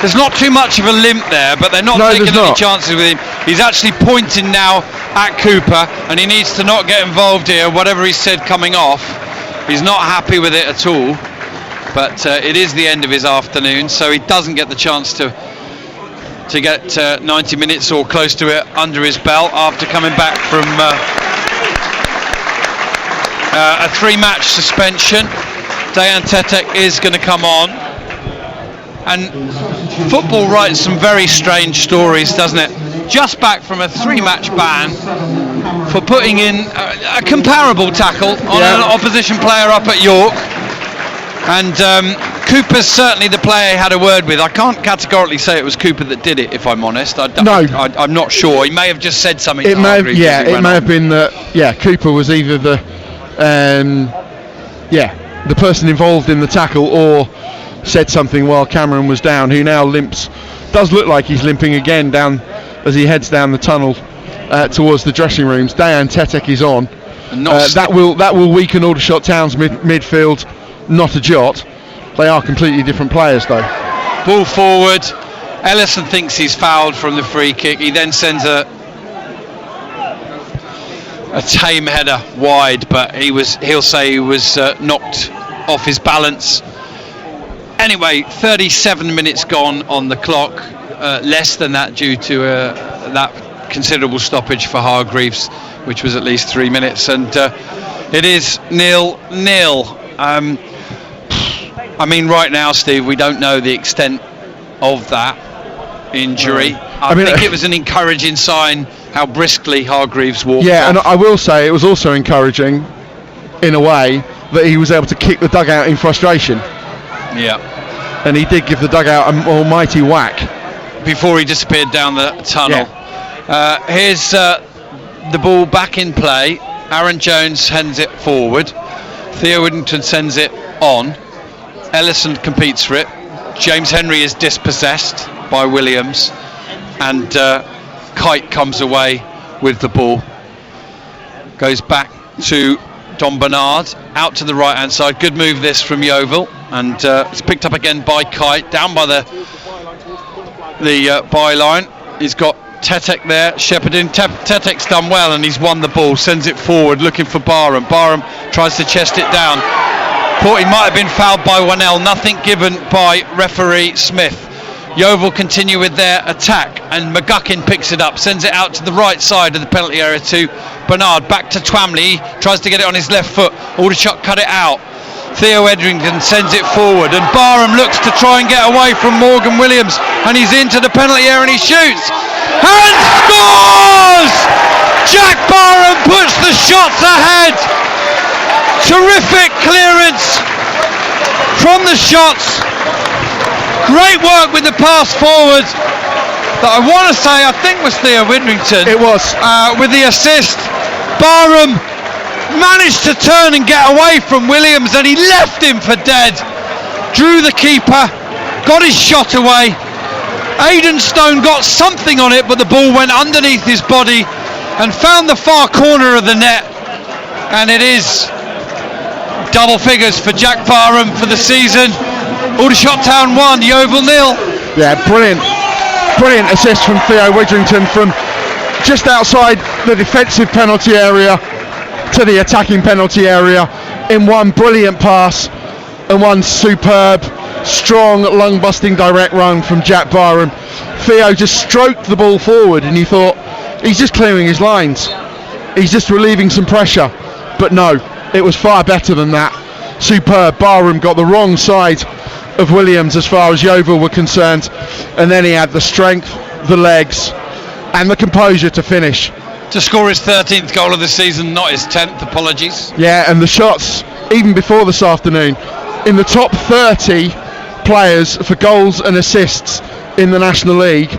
There's not too much of a limp there, but they're not taking any chances with him. He's actually pointing now at Cooper, and he needs to not get involved here. Whatever he said coming off, he's not happy with it at all. But it is the end of his afternoon, so he doesn't get the chance to get 90 minutes or close to it under his belt after coming back from a 3-match suspension. Dejan Tetek is going to come on. And football writes some very strange stories, doesn't it? Just back from a 3-match ban for putting in a comparable tackle on an opposition player up at York. And Cooper's certainly the player he had a word with. I can't categorically say it was Cooper that did it, if I'm honest. I'm not sure. He may have just said something. It may have been that. Cooper was either the person involved in the tackle, or said something while Cameron was down, who now limps. Does look like he's limping again down as he heads down the tunnel towards the dressing rooms. Dejan Tetek is on. That will weaken Aldershot Town's midfield. Not a jot. They are completely different players though. Ball forward. Ellison thinks he's fouled from the free kick. He then sends a tame header wide, but he'll say he was knocked off his balance. Anyway, 37 minutes gone on the clock, less than that due to that considerable stoppage for Hargreaves, which was at least 3 minutes, and it is 0-0. I mean, right now, Steve, we don't know the extent of that injury. I think it was an encouraging sign how briskly Hargreaves walked off. And I will say it was also encouraging, in a way, that he was able to kick the dugout in frustration. Yeah. And he did give the dugout an almighty whack before he disappeared down the tunnel. Yeah. Here's the ball back in play. Aaron Jones sends it forward. Theo Widrington sends it on. Ellison competes for it. James Henry is dispossessed by Williams, and Kite comes away with the ball. Goes back to Don Bernard, out to the right hand side. Good move this from Yeovil, and it's picked up again by Kite, down by the byline. He's got Tetek there shepherding. Tetek's done well, and he's won the ball, sends it forward looking for Barham. Barham tries to chest it down. Thought he might have been fouled by Wanell. Nothing given by referee Smith. Yeovil continue with their attack, and McGuckin picks it up, sends it out to the right side of the penalty area to Bernard. Back to Twamley. He tries to get it on his left foot. Aldershot cut it out. Theo Edrington sends it forward, and Barham looks to try and get away from Morgan Williams, and he's into the penalty area and he shoots and scores! Jack Barham puts the Shots ahead. Terrific clearance from the Shots. Great work with the pass forward that I want to say I think was Theo Widrington. It was. With the assist, Barham managed to turn and get away from Williams, and he left him for dead. Drew the keeper, got his shot away. Aidan Stone got something on it, but the ball went underneath his body and found the far corner of the net, and it is double figures for Jack Barham for the season. Aldershot Town 1, Yeovil 0. Yeah, brilliant assist from Theo Widrington from just outside the defensive penalty area to the attacking penalty area in one brilliant pass and one superb, strong, lung-busting direct run from Jack Barham. Theo just stroked the ball forward, and you thought, he's just clearing his lines, he's just relieving some pressure, but no, it was far better than that. Superb. Barham got the wrong side of Williams as far as Yeovil were concerned, and then he had the strength, the legs, and the composure to finish. To score his 13th goal of the season, not his 10th, apologies. Yeah, and the shots, even before this afternoon, in the top 30 players for goals and assists in the National League,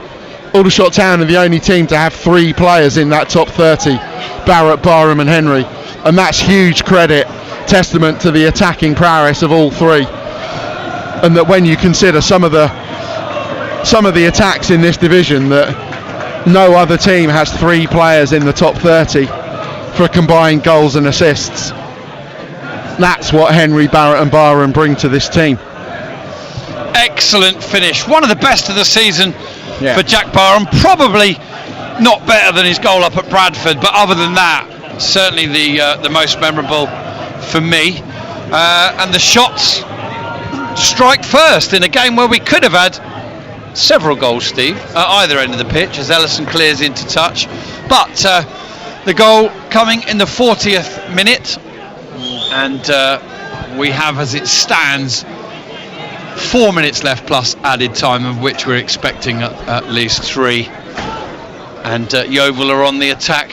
Aldershot Town are the only team to have 3 players in that top 30, Barrett, Barham and Henry, and that's huge credit, testament to the attacking prowess of all 3. And that when you consider some of the attacks in this division, that no other team has 3 players in the top 30 for combined goals and assists. That's what Henry, Barrett and Barham bring to this team. Excellent finish, one of the best of the season for Jack Barham. Probably not better than his goal up at Bradford, but other than that, certainly the most memorable for me. And the shots strike first in a game where we could have had several goals, Steve, at either end of the pitch as Ellison clears into touch. But the goal coming in the 40th minute, and we have, as it stands, 4 minutes left plus added time, of which we're expecting at least 3. And Yeovil are on the attack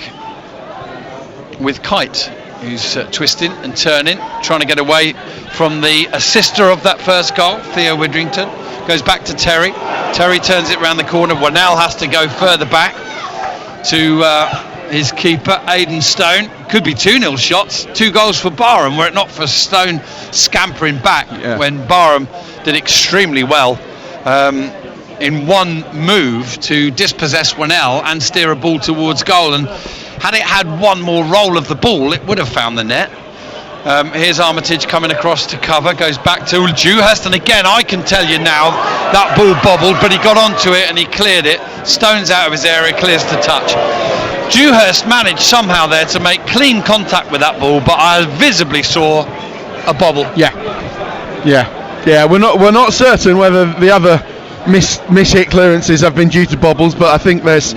with Kite, who's twisting and turning, trying to get away from the assister of that first goal, Theo Widrington. Goes back to Terry. Terry turns it round the corner. Wannell has to go further back to his keeper, Aidan Stone. Could be 2-0 shots. 2 goals for Barham, were it not for Stone scampering back when Barham did extremely well in one move to dispossess Wannell and steer a ball towards goal. And had it had one more roll of the ball, it would have found the net. Here's Armitage coming across to cover, goes back to Dewhurst, and again I can tell you now that ball bobbled, but he got onto it and he cleared it. Stone's out of his area, clears to touch. Dewhurst managed somehow there to make clean contact with that ball, but I visibly saw a bobble. Yeah. We're not certain whether the other miss-hit clearances have been due to bobbles, but I think there's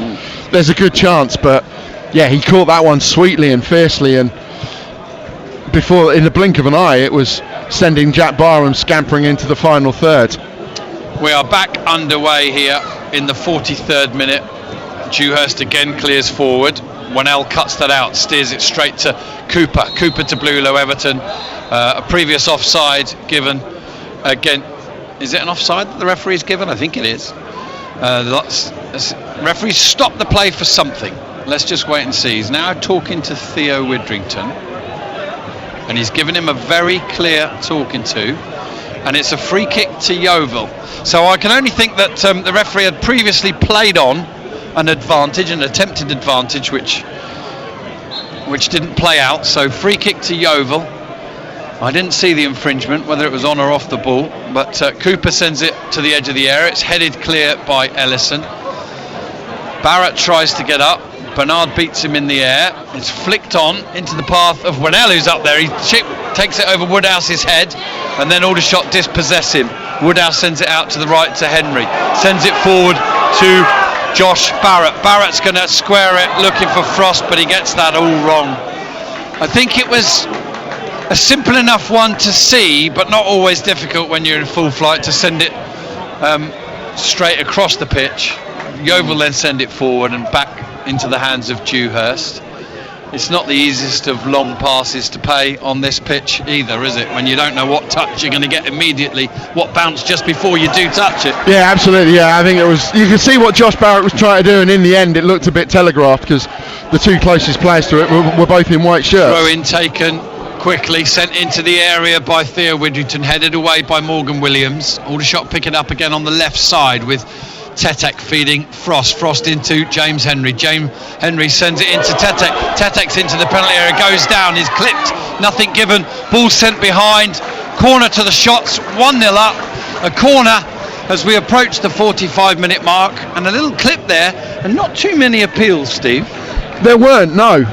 a good chance. But yeah, he caught that one sweetly and fiercely, and before, in the blink of an eye, it was sending Jack Barham scampering into the final third. We are back underway here in the 43rd minute. Dewhurst again clears forward. Wannell cuts that out, steers it straight to Cooper. Cooper to Bluelow Everton. A previous offside given again. Is it an offside that the referee's given? I think it is. Referees stopped the play for something. Let's just wait and see. He's now talking to Theo Widrington, and he's given him a very clear talking to, and it's a free kick to Yeovil. So I can only think that the referee had previously played on an advantage, an attempted advantage, which didn't play out. So free kick to Yeovil. I didn't see the infringement, whether it was on or off the ball, but Cooper sends it to the edge of the area. It's headed clear by Ellison. Barrett tries to get up. Bernard beats him in the air. It's flicked on into the path of Wannell, who's up there. He takes it over Woodhouse's head, and then Aldershot dispossess him. Woodhouse sends it out to the right to Henry. Sends it forward to Josh Barrett. Barrett's going to square it, looking for Frost, but he gets that all wrong. I think it was a simple enough one to see, but not always difficult when you're in full flight, to send it straight across the pitch. Yeovil then send it forward and back into the hands of Dewhurst. It's not the easiest of long passes to pay on this pitch either, is it? When you don't know what touch you're going to get immediately, what bounce just before you do touch it. Yeah, absolutely. Yeah, I think it was. You could see what Josh Barrett was trying to do, and in the end, it looked a bit telegraphed because the 2 closest players to it were both in white shirts. Throw in taken quickly, sent into the area by Theo Widrington, headed away by Morgan Williams. Aldershot pick it up again on the left side with Tetek feeding Frost into James Henry. James Henry sends it into Tetek. Tetek's into the penalty area, goes down, is clipped, nothing given, ball sent behind, corner to the shots, 1-0 up, a corner as we approach the 45-minute mark, and a little clip there, and not too many appeals, Steve. There weren't, no.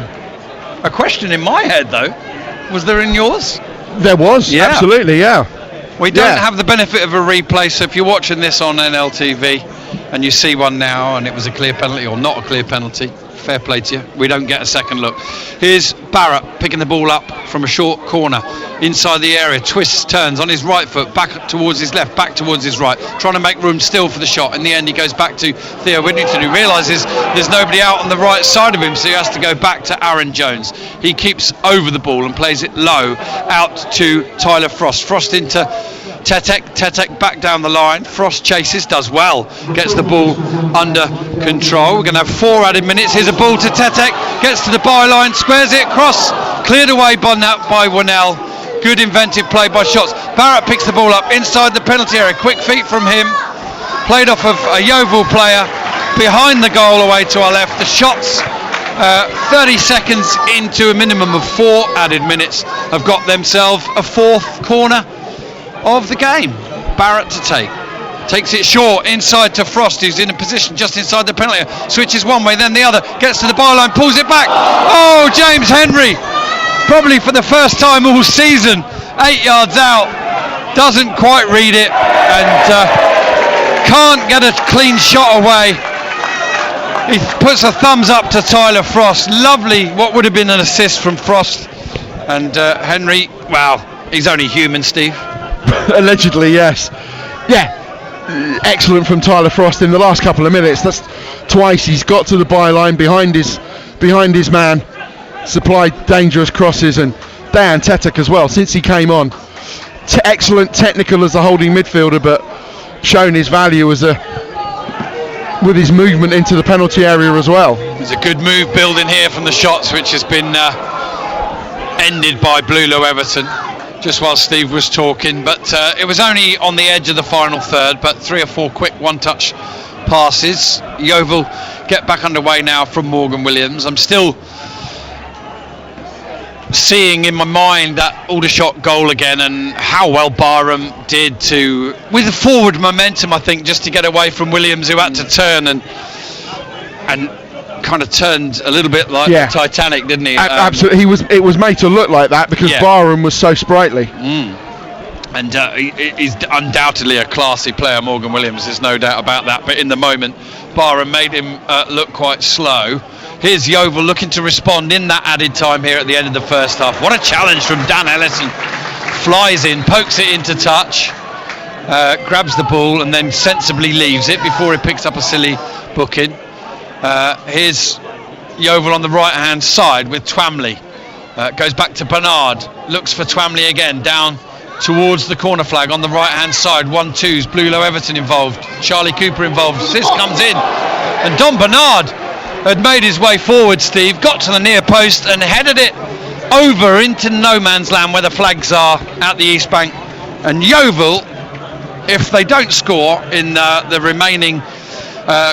A question in my head though, was there in yours? There was, absolutely, yeah. We don't have the benefit of a replay, so if you're watching this on NLTV and you see one now and it was a clear penalty or not a clear penalty, fair play to you. We don't get a second look. Here's Barrett picking the ball up from a short corner inside the area, twists, turns on his right foot, back towards his left, back towards his right, trying to make room still for the shot. In the end, he goes back to Theo Whittington, who realises there's nobody out on the right side of him, so he has to go back to Aaron Jones. He keeps over the ball and plays it low out to Tyler Frost. Frost into Tetek back down the line. Frost chases, does well, gets the ball under control. We're going to have 4 added minutes. Here's a ball to Tetek, gets to the byline, squares it across, cleared away by Winnell. Good inventive play by Shots. Barrett picks the ball up inside the penalty area. Quick feet from him, played off of a Yeovil player behind the goal away to our left. The Shots 30 seconds into a minimum of 4 added minutes have got themselves a 4th corner of the game. Barrett to take, takes it short inside to Frost, who's in a position just inside the penalty area. Switches one way then the other, gets to the byline, pulls it back. Oh, James Henry, probably for the first time all season, 8 yards out, doesn't quite read it and can't get a clean shot away. He puts a thumbs up to Tyler Frost. Lovely, what would have been an assist from Frost. And Henry, well, he's only human, Steve. Allegedly, yes. Yeah, excellent from Tyler Frost in the last couple of minutes. That's twice he's got to the byline behind his man, supplied dangerous crosses, and Dan Tetek as well since he came on. Excellent technical as a holding midfielder, but shown his value as with his movement into the penalty area as well. There's a good move building here from the Shots, which has been ended by Blulo Everton just while Steve was talking, but it was only on the edge of the final third, but 3 or 4 quick one-touch passes. Yeovil get back underway now from Morgan Williams. I'm still seeing in my mind that Aldershot goal again, and how well Barham did with the forward momentum, I think, just to get away from Williams, who had to turn and kind of turned a little bit like the Titanic, didn't he? Absolutely, it was made to look like that because Barham was so sprightly. And he's undoubtedly a classy player, Morgan Williams, there's no doubt about that, but in the moment Barham made him look quite slow. Here's Yeovil looking to respond in that added time here at the end of the first half. What a challenge from Dan Ellison. Flies in, pokes it into touch, grabs the ball and then sensibly leaves it before he picks up a silly booking. Here's Yeovil on the right hand side with Twamley. Goes back to Bernard, looks for Twamley again, down towards the corner flag on the right hand side. 1-2's Blulo Everton involved, Charlie Cooper involved. This comes in and Don Bernard had made his way forward, Steve, got to the near post and headed it over into no man's land where the flags are at the East Bank. And Yeovil, if they don't score in the remaining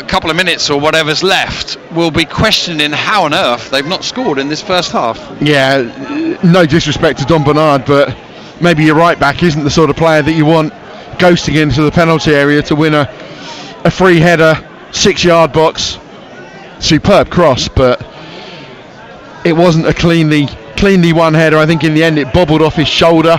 couple of minutes or whatever's left, will be questioning how on earth they've not scored in this first half. Yeah, no disrespect to Don Bernard, but maybe your right back isn't the sort of player that you want ghosting into the penalty area to win a free header, 6-yard box. Superb cross, but it wasn't a cleanly won header. I think in the end it bobbled off his shoulder.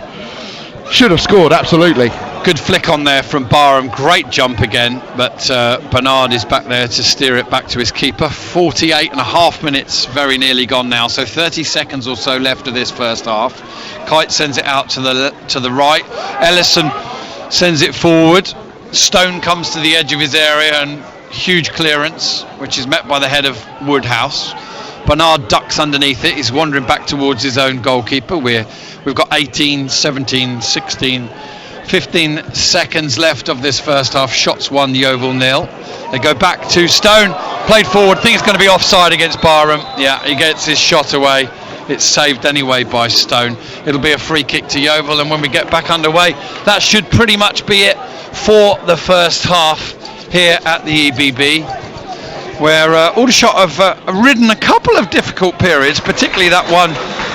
Should have scored, absolutely. Good flick on there from Barham, great jump again, but Bernard is back there to steer it back to his keeper. 48 and a half minutes, very nearly gone now, so 30 seconds or so left of this first half. Kite sends it out to the right, Ellison sends it forward, Stone comes to the edge of his area and huge clearance, which is met by the head of Woodhouse. Bernard ducks underneath it, he's wandering back towards his own goalkeeper. We've got 18, 17, 16, 15 seconds left of this first half. Shots 1, Yeovil 0. They go back to Stone, played forward, think it's going to be offside against Barham. Yeah, he gets his shot away. It's saved anyway by Stone. It'll be a free kick to Yeovil, and when we get back underway, that should pretty much be it for the first half here at the EBB, where Aldershot have ridden a couple of difficult periods, particularly that one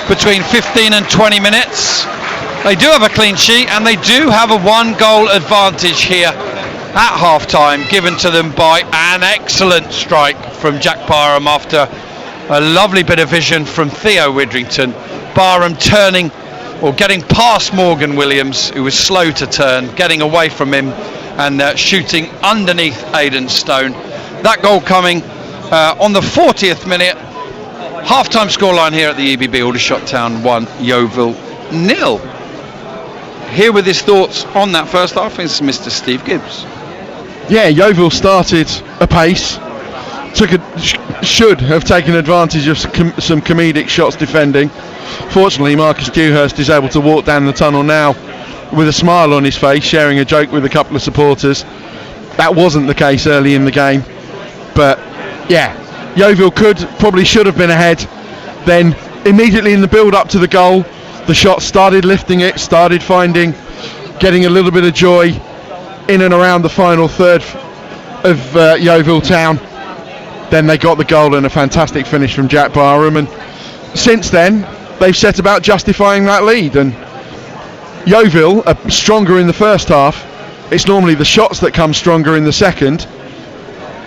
between 15 and 20 minutes. They do have a clean sheet and they do have a 1-goal advantage here at half time, given to them by an excellent strike from Jack Barham after a lovely bit of vision from Theo Widrington. Barham turning or getting past Morgan Williams, who was slow to turn, getting away from him and shooting underneath Aidan Stone. That goal coming On the 40th minute, half-time scoreline here at the EBB, Aldershot Town 1, Yeovil 0. Here with his thoughts on that first half is Mr. Steve Gibbs. Yeah, Yeovil started apace. Should have taken advantage of some comedic shots defending. Fortunately, Marcus Dewhurst is able to walk down the tunnel now with a smile on his face, sharing a joke with a couple of supporters. That wasn't the case early in the game, but yeah, Yeovil probably should have been ahead. Then immediately in the build-up to the goal, the shots started lifting it, getting a little bit of joy in and around the final third of Yeovil Town. Then they got the goal and a fantastic finish from Jack Barham, and since then they've set about justifying that lead. And Yeovil are stronger in the first half. It's normally the shots that come stronger in the second.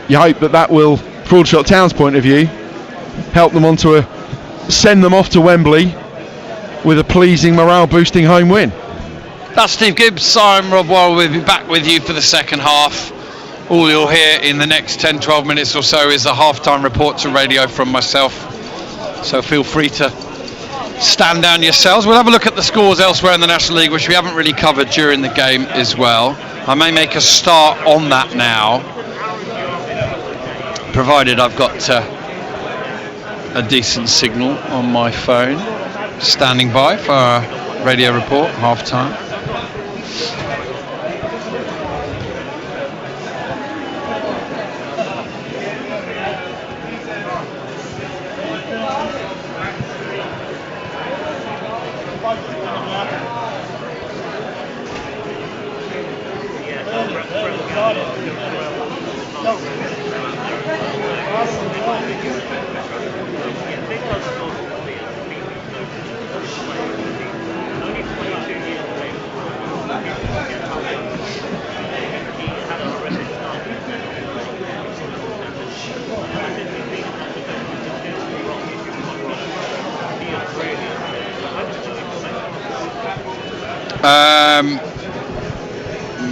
You hope that will, from Aldershot Town's point of view, help them send them off to Wembley with a pleasing morale-boosting home win. That's Steve Gibbs. I'm Rob Wall. We'll be back with you for the second half. All you'll hear in the next 10-12 minutes or so is a half-time report to radio from myself. So feel free to stand down yourselves. We'll have a look at the scores elsewhere in the National League, which we haven't really covered during the game as well. I may make a start on that now, provided I've got a decent signal on my phone. Standing by for our radio report, half-time.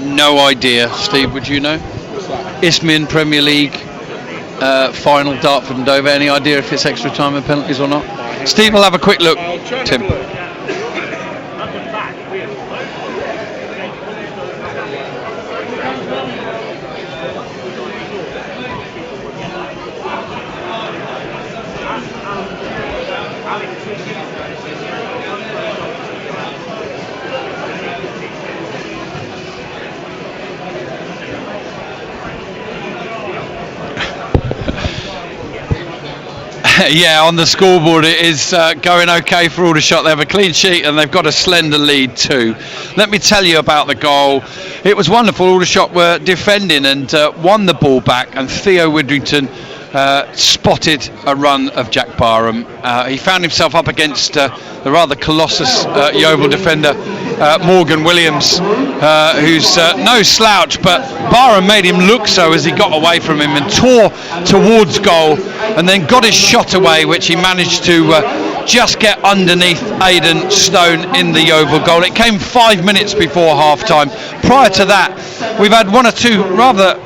No idea. Steve, would you know? Isthmian Premier League final, Dartford and Dover. Any idea if it's extra time and penalties or not? Steve will have a quick look. Tim. Yeah, on the scoreboard it is going okay for Aldershot. They have a clean sheet and they've got a slender lead too. Let me tell you about the goal. It was wonderful. Aldershot were defending and won the ball back, and Theo Widdrington spotted a run of Jack Barham. He found himself up against the rather colossus Yeovil defender Morgan Williams, who's no slouch, but Barham made him look so as he got away from him and tore towards goal, and then got his shot away, which he managed to just get underneath Aidan Stone in the Yeovil goal. It came 5 minutes before half-time. Prior to that, we've had one or two rather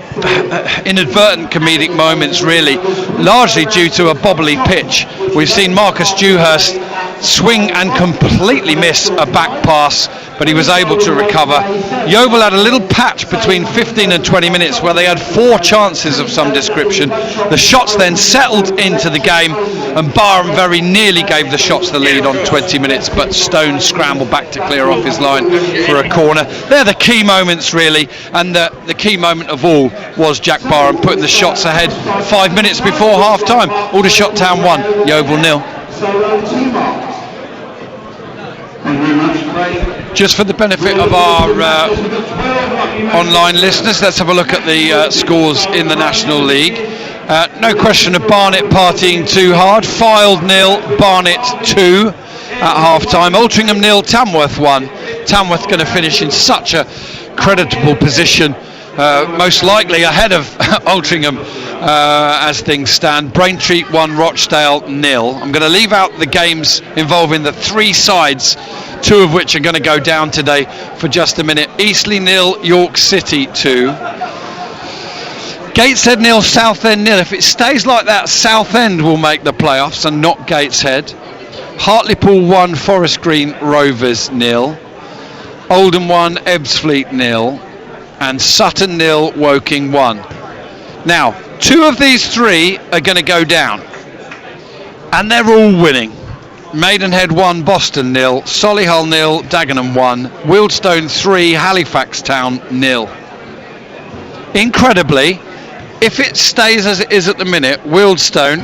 inadvertent comedic moments, really, largely due to a bobbly pitch. We've seen Marcus Dewhurst swing and completely miss a back pass, but he was able to recover. Yeovil had a little patch between 15 and 20 minutes where they had 4 chances of some description. The shots then settled into the game, and Barham very nearly gave the shots the lead on 20 minutes, but Stone scrambled back to clear off his line for a corner. They're the key moments, really, and the key moment of all was Jack Barham putting the shots ahead 5 minutes before half-time. Aldershot Town 1, Yeovil 0. Just for the benefit of our online listeners, let's have a look at the scores in the National League. No question of Barnet partying too hard. Fylde 0, Barnet 2 at half-time. Altrincham 0, Tamworth 1. Tamworth going to finish in such a creditable position, most likely ahead of Altrincham as things stand. Braintree 1, Rochdale 0. I'm going to leave out the games involving the 3 sides, 2 of which are going to go down today, for just a minute. Eastleigh 0, York City 2. Gateshead 0, Southend 0. If it stays like that, Southend will make the playoffs and not Gateshead. Hartlepool 1, Forest Green Rovers 0. Oldham 1, Ebbsfleet 0. And Sutton 0, Woking 1. Now, 2 of these 3 are going to go down. And they're all winning. Maidenhead 1, Boston 0. Solihull 0, Dagenham 1. Wealdstone 3, Halifax Town 0. Incredibly, if it stays as it is at the minute, Wealdstone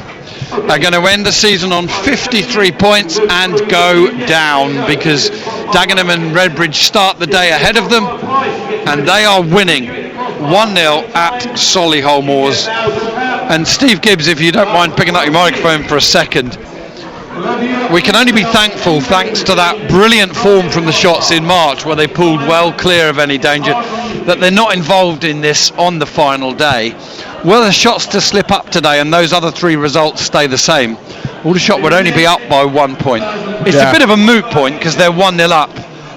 are going to end the season on 53 points and go down, because Dagenham and Redbridge start the day ahead of them, and they are winning 1-0 at Solihull Moors. And Steve Gibbs, if you don't mind picking up your microphone for a second, we can only be thankful, thanks to that brilliant form from the Shots in March, where they pulled well clear of any danger, that they're not involved in this on the final day. Were the Shots to slip up today and those other 3 results stay the same, Aldershot would only be up by 1 point. It's a bit of a moot point, because they're 1-0 up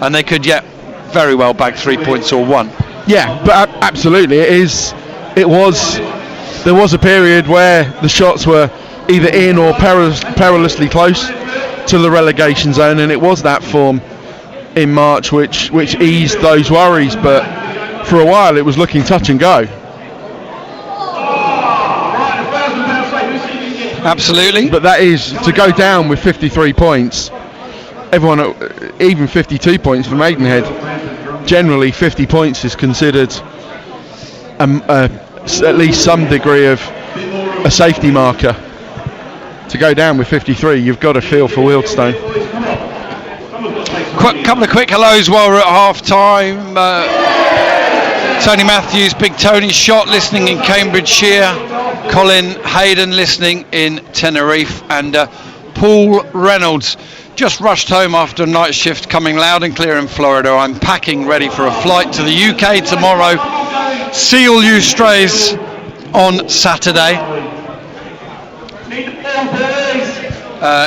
and they could yet very well bag 3 points or 1. Yeah, but absolutely, there was a period where the Shots were either in or perilously close to the relegation zone, and it was that form in March which eased those worries, but for a while it was looking touch and go. Absolutely. But that is, to go down with 53 points, everyone, even 52 points for Maidenhead, generally 50 points is considered at least some degree of a safety marker. To go down with 53, you've got to feel for Wealdstone. Couple of quick hellos while we're at half time. Tony Matthews, Big Tony Shot listening in Cambridgeshire. Colin Hayden listening in Tenerife. And Paul Reynolds just rushed home after a night shift, coming loud and clear in Florida. I'm packing ready for a flight to the UK tomorrow. See all you strays on Saturday.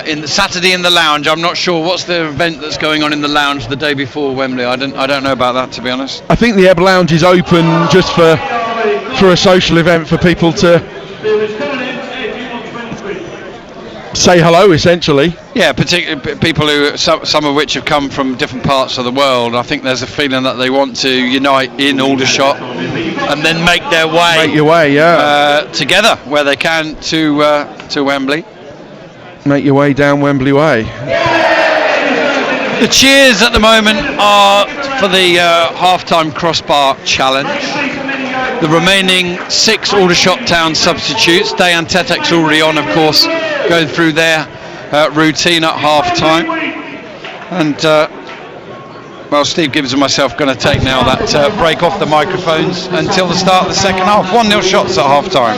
In the Saturday in the lounge. I'm not sure what's the event that's going on in the lounge the day before Wembley. I don't know about that, to be honest. I think the Ebb Lounge is open just for a social event for people to say hello, essentially. Yeah, particularly people who some of which have come from different parts of the world. I think there's a feeling that they want to unite in Aldershot and then make their way together where they can to Wembley. Make your way down Wembley Way. The cheers at the moment are for the half-time crossbar challenge. The remaining 6 Aldershot Town substitutes, Dayan Tetek's already on, of course, going through their routine at half-time. And, Steve Gibbs and myself going to take now that break off the microphones until the start of the second half. 1-0 Shots at half-time.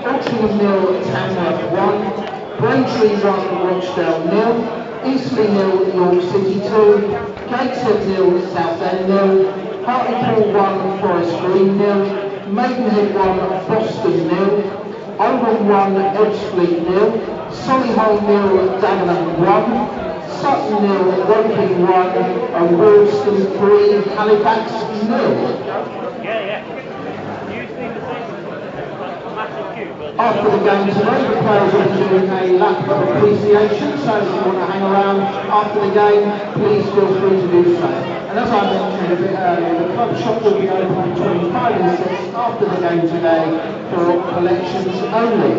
Oxford 0, Tamworth 1, Braintree 1, Rochdale 0, Eastleigh 0, York City 2, Gateshead 0, Southend 0, Hartlepool 1, Forest Green 0, Maidenhead 1, Boston 0, Oldham 1, Ebbsfleet 0, Solihull 0, Dagenham 1, Sutton 0, Woking 1, and Wealdstone 3, Halifax 0. After the game today, the players will be doing a lap of appreciation, so if you want to hang around after the game, please feel free to do so. And as I mentioned a bit earlier, the club shop will be open between 5 and 6 after the game today for collections only.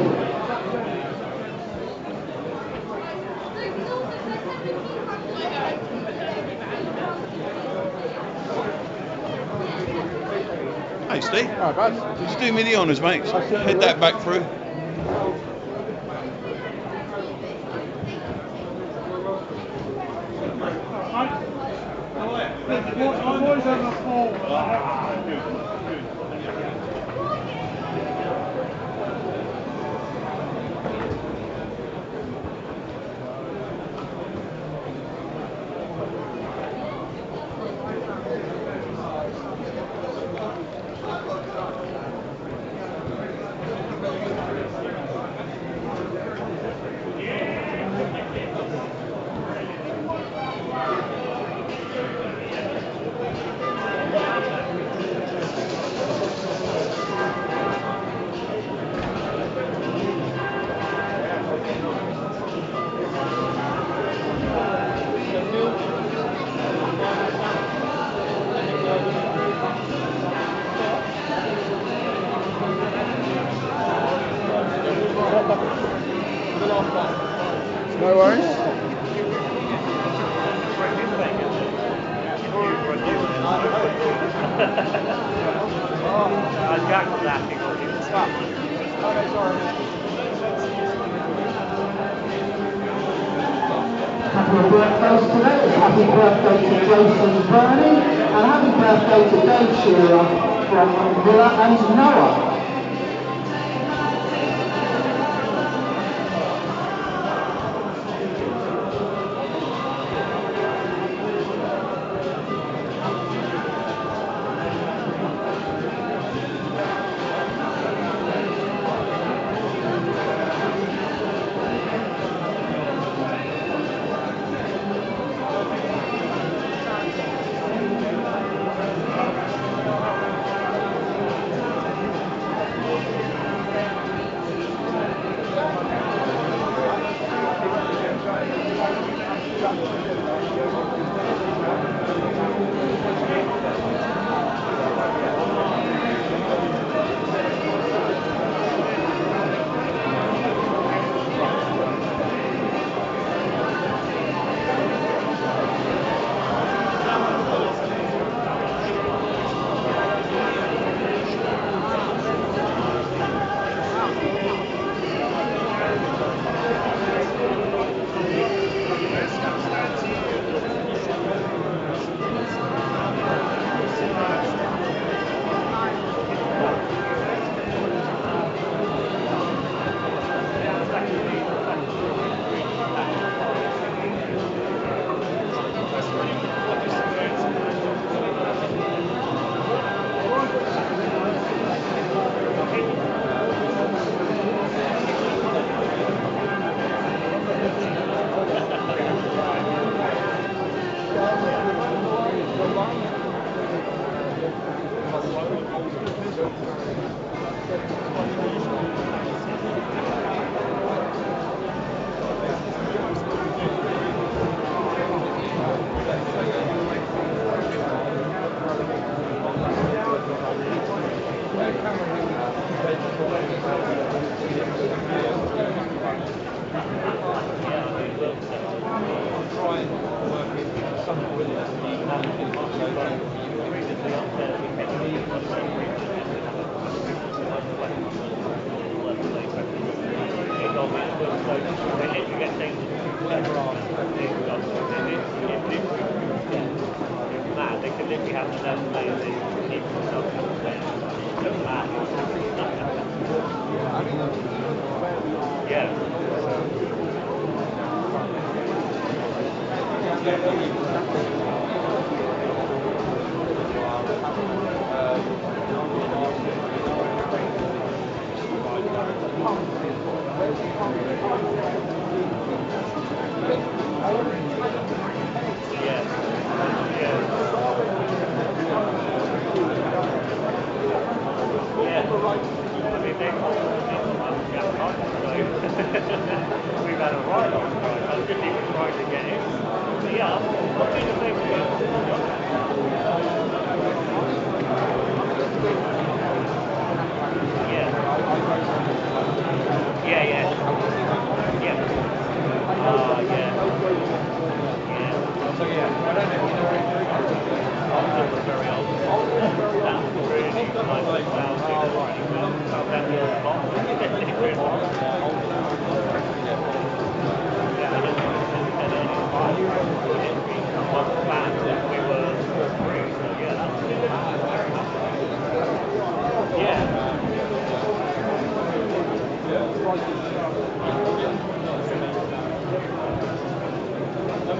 Hey Steve, just do me the honours, mate. Head that back through. No worries. Happy birthdays today. Happy birthday to Jason Burney and happy birthday to Dave Shearer from Villa and Noah.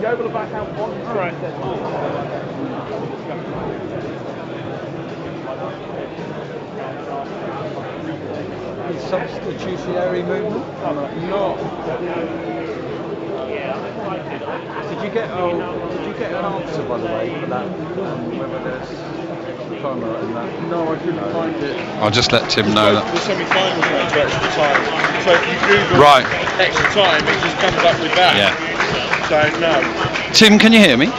Yeovil are back out one. All right. Substitutionary movement? No. Did you get an answer, by the way, for that? Whether there's timer and that? No, I couldn't find it. I'll just let Tim know that. The semi-finals went to extra time. So if you Google Right. extra time, it just comes up with that. Yeah. So no. Tim, can you hear me?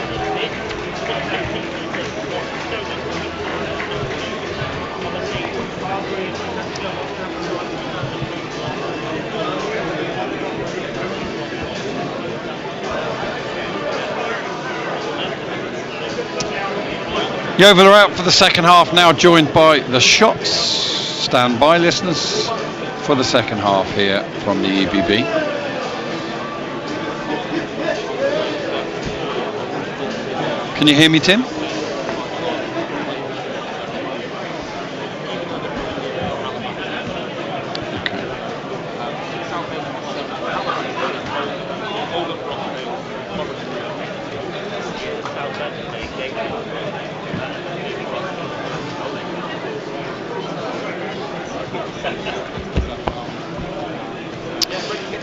Yeovil are out for the second half now, joined by the Shots. Stand by, listeners, for the second half here from the EBB. Can you hear me, Tim?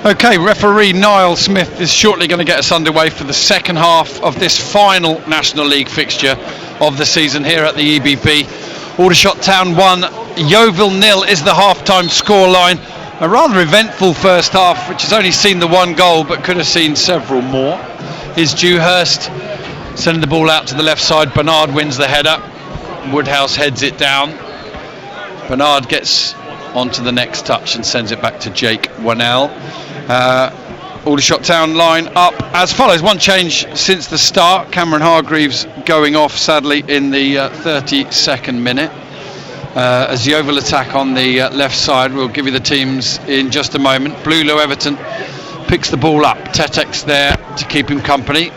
Okay, referee Niall Smith is shortly going to get us underway for the second half of this final National League fixture of the season here at the EBB. Aldershot Town 1, Yeovil 0 is the half-time scoreline. A rather eventful first half, which has only seen the one goal but could have seen several more. Is Dewhurst sending the ball out to the left side. Bernard wins the header. Woodhouse heads it down. Bernard gets onto the next touch and sends it back to Jake Wannell. Aldershot Town line up as follows. One change since the start. Cameron Hargreaves going off sadly in the 32nd minute. As Yeovil attack on the left side, we'll give you the teams in just a moment. Bluelow Everton picks the ball up. Tetek's there to keep him company.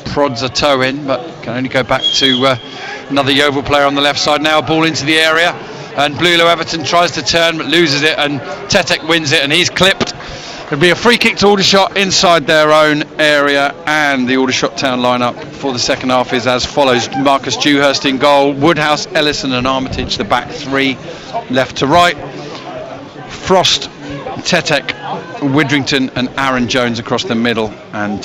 Prods a toe in, but can only go back to another Yeovil player on the left side now. Ball into the area, and Bluelow Everton tries to turn but loses it, and Tetek wins it, and he's clipped. It'll be a free kick to Aldershot inside their own area, and the Aldershot Town lineup for the second half is as follows. Marcus Dewhurst in goal, Woodhouse, Ellison and Armitage the back three, left to right. Frost, Tetek, Widrington and Aaron Jones across the middle, and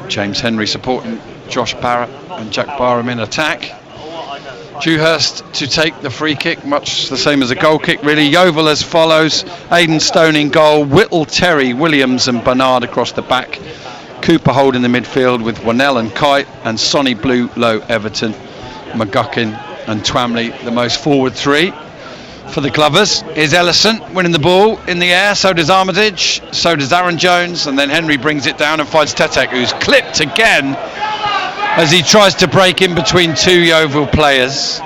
James Henry supporting Josh Barrett and Jack Barham in attack. Dewhurst to take the free kick, much the same as a goal kick really. Yeovil as follows. Aidan Stone in goal, Whittle, Terry, Williams and Bernard across the back. Cooper holding the midfield with Wannell and Kite, and Sonny Bluelow Everton, McGuckin and Twamley the most forward three. For the Glovers is Ellison winning the ball in the air, so does Armitage, so does Aaron Jones, and then Henry brings it down and finds Tetek, who's clipped again as he tries to break in between two Yeovil players.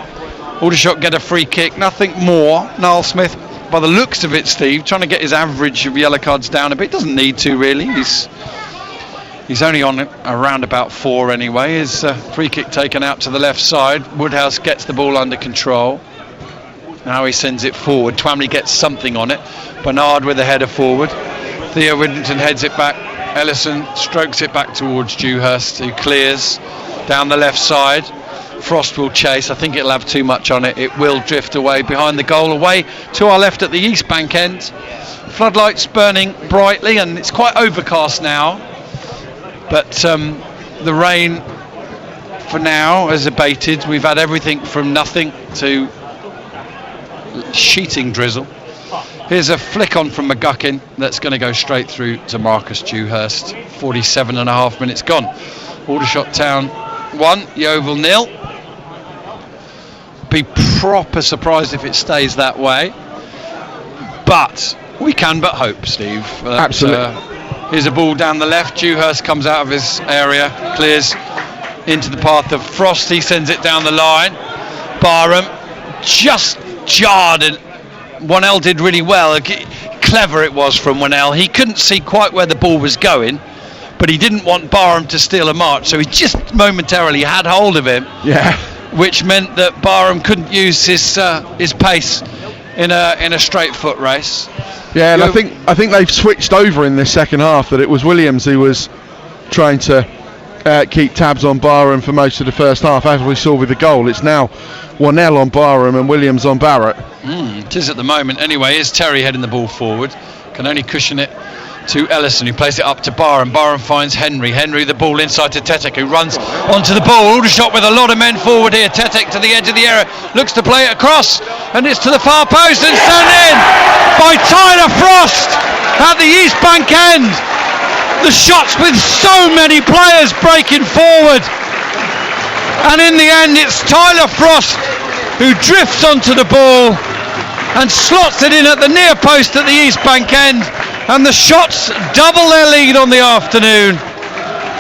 Aldershot get a free kick, nothing more. Niall Smith, by the looks of it, Steve, trying to get his average of yellow cards down a bit. Doesn't need to really. He's only on around about 4 anyway. His free kick taken out to the left side. Woodhouse gets the ball under control. Now he sends it forward. Twamley gets something on it. Bernard with a header forward. Theo Widrington heads it back. Ellison strokes it back towards Dewhurst, who clears down the left side. Frost will chase. I think it'll have too much on it. It will drift away behind the goal, away to our left at the East Bank end. Floodlights burning brightly, and it's quite overcast now. But the rain for now has abated. We've had everything from nothing to sheeting drizzle. Here's a flick on from McGuckin that's going to go straight through to Marcus Dewhurst. 47.5 minutes gone. Aldershot Town 1, Yeovil 0. Be proper surprised if it stays that way, but we can but hope, Steve. Absolutely. Here's a ball down the left. Dewhurst comes out of his area, clears into the path of Frost. He sends it down the line. Barham just jarred, and Wannell did really well. Clever it was from Wannell. He couldn't see quite where the ball was going, but he didn't want Barham to steal a march, so he just momentarily had hold of him. Yeah. Which meant that Barham couldn't use his pace in a straight foot race. Yeah, and I think they've switched over in this second half. That it was Williams who was trying to keep tabs on Barham for most of the first half, as we saw with the goal. It's now Wannell on Barham and Williams on Barrett. It is at the moment. Anyway, here's Terry heading the ball forward. Can only cushion it to Ellison, who plays it up to Barham. Barham finds Henry. Henry the ball inside to Tetek, who runs onto the ball. Aldershot with a lot of men forward here. Tetek to the edge of the area, looks to play it across, and it's to the far post and sent in by Tyler Frost at the East Bank end. The shots with so many players breaking forward, and in the end it's Tyler Frost who drifts onto the ball and slots it in at the near post at the East Bank end, and the Shots double their lead on the afternoon.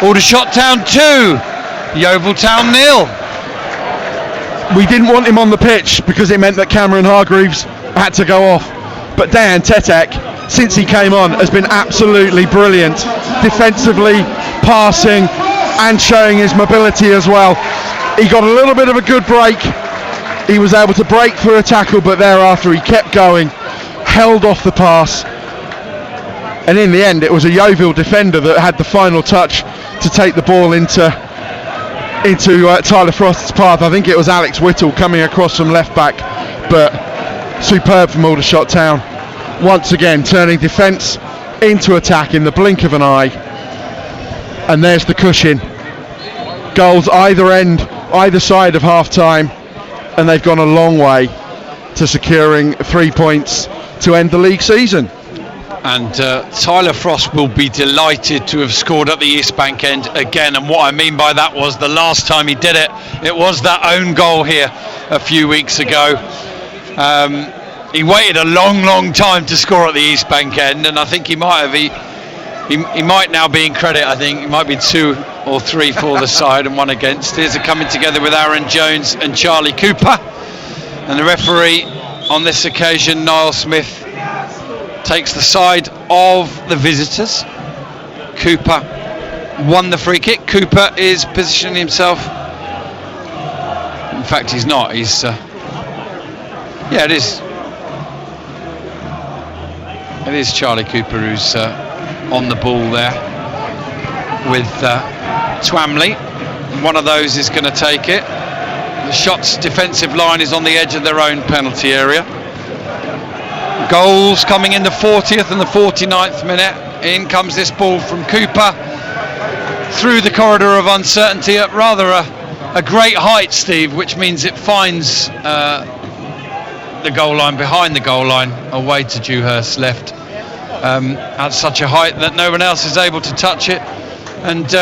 Aldershot Town 2, Yeovil Town 0. we didn't want him on the pitch because it meant that Cameron Hargreaves had to go off. But Dan Tetek, since he came on, has been absolutely brilliant, defensively, passing, and showing his mobility as well. He got a little bit of a good break. He was able to break through a tackle, but thereafter he kept going, held off the pass, and in the end it was a Yeovil defender that had the final touch to take the ball into Tyler Frost's path. I think it was Alex Whittle coming across from left back, but superb from Aldershot Town. Once again turning defence into attack in the blink of an eye, and there's the cushion. Goals either side of half time, and they've gone a long way to securing 3 points to end the league season. And Tyler Frost will be delighted to have scored at the East Bank end again, and what I mean by that was the last time he did it, it was that own goal here a few weeks ago. He waited a long time to score at the East Bank end, and I think he might now be in credit. I think he might be 2 or 3 for the side and 1 against. Here's a coming together with Aaron Jones and Charlie Cooper, and the referee on this occasion, Niall Smith, takes the side of the visitors. Cooper won the free kick. Cooper is positioning himself. In fact, he's not. He's yeah, it is. It is Charlie Cooper who's on the ball there with Twamley. One of those is going to take it. The Shot's defensive line is on the edge of their own penalty area. Goals coming in the 40th and the 49th minute. In comes this ball from Cooper through the corridor of uncertainty at rather a great height, Steve, which means it finds the goal line, behind the goal line, away to Dewhurst's left, at such a height that no one else is able to touch it. And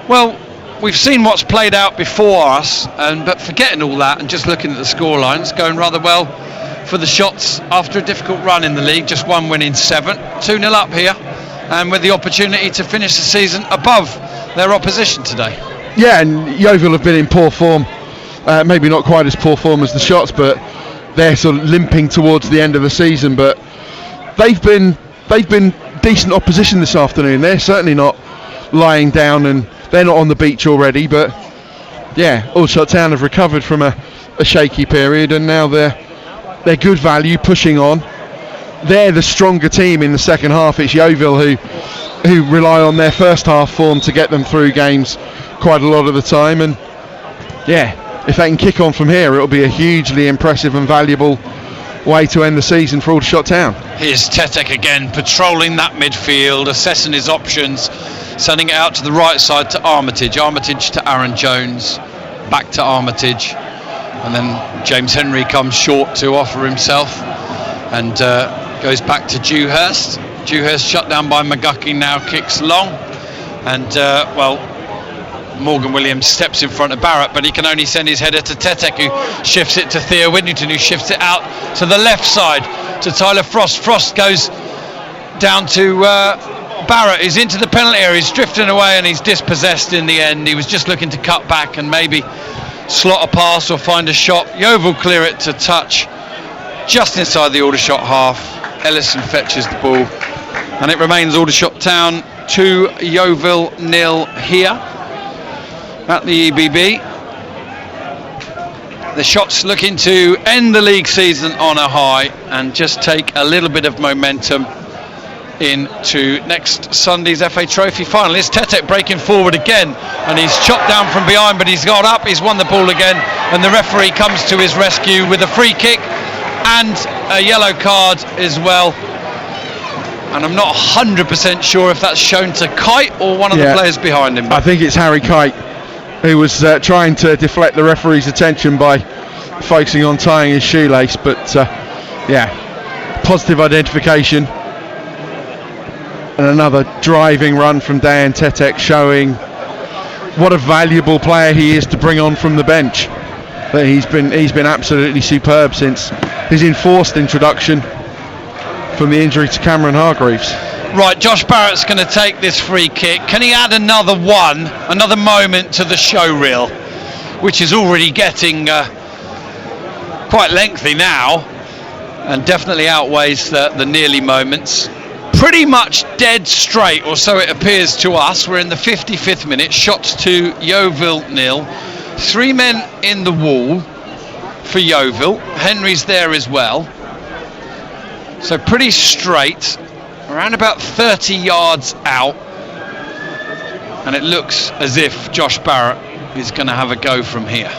well, we've seen what's played out before us, but forgetting all that and just looking at the scoreline, it's going rather well for the Shots after a difficult run in the league. Just 1 win in 7, 2-0 up here, and with the opportunity to finish the season above their opposition today. Yeah, and Yeovil have been in poor form, maybe not quite as poor form as the Shots, but they're sort of limping towards the end of the season. But they've been decent opposition this afternoon. They're certainly not lying down, and they're not on the beach already. But yeah, Aldershot Town have recovered from a shaky period, and now they're good value, pushing on. They're the stronger team in the second half. It's Yeovil who rely on their first half form to get them through games quite a lot of the time. And yeah, if they can kick on from here, it'll be a hugely impressive and valuable way to end the season for Aldershot Town. Here's Tetek again, patrolling that midfield, assessing his options, sending it out to the right side to Armitage. Armitage to Aaron Jones, back to Armitage, and then James Henry comes short to offer himself, and goes back to Dewhurst. Dewhurst shut down by McGuckie, now kicks long, and well, Morgan Williams steps in front of Barrett, but he can only send his header to Tetek, who shifts it to Theo Whittington, who shifts it out to the left side to Tyler Frost. Frost goes down to Barrett, who's into the penalty area. He's drifting away and he's dispossessed in the end. He was just looking to cut back and maybe slot a pass or find a shot. Yeovil clear it to touch just inside the Aldershot half. Ellison fetches the ball, and it remains Aldershot Town 2, Yeovil 0 here at the EBB. The Shots looking to end the league season on a high and just take a little bit of momentum into next Sunday's FA Trophy final. It's Tetek breaking forward again, and he's chopped down from behind, but he's got up, he's won the ball again, and the referee comes to his rescue with a free kick and a yellow card as well. And I'm not 100% sure if that's shown to Kite or one of the players behind him. I think it's Harry Kite, who was trying to deflect the referee's attention by focusing on tying his shoelace. But yeah, positive identification. And another driving run from Dan Tetek, showing what a valuable player he is to bring on from the bench. But he's been absolutely superb since his enforced introduction from the injury to Cameron Hargreaves. Right, Josh Barrett's going to take this free kick. Can he add another moment to the show reel, which is already getting quite lengthy now, and definitely outweighs the nearly moments. Pretty much dead straight, or so it appears to us. We're in the 55th minute. Shots to Yeovil 0. 3 men in the wall for Yeovil. Henry's there as well. So pretty straight, around about 30 yards out. And it looks as if Josh Barrett is going to have a go from here.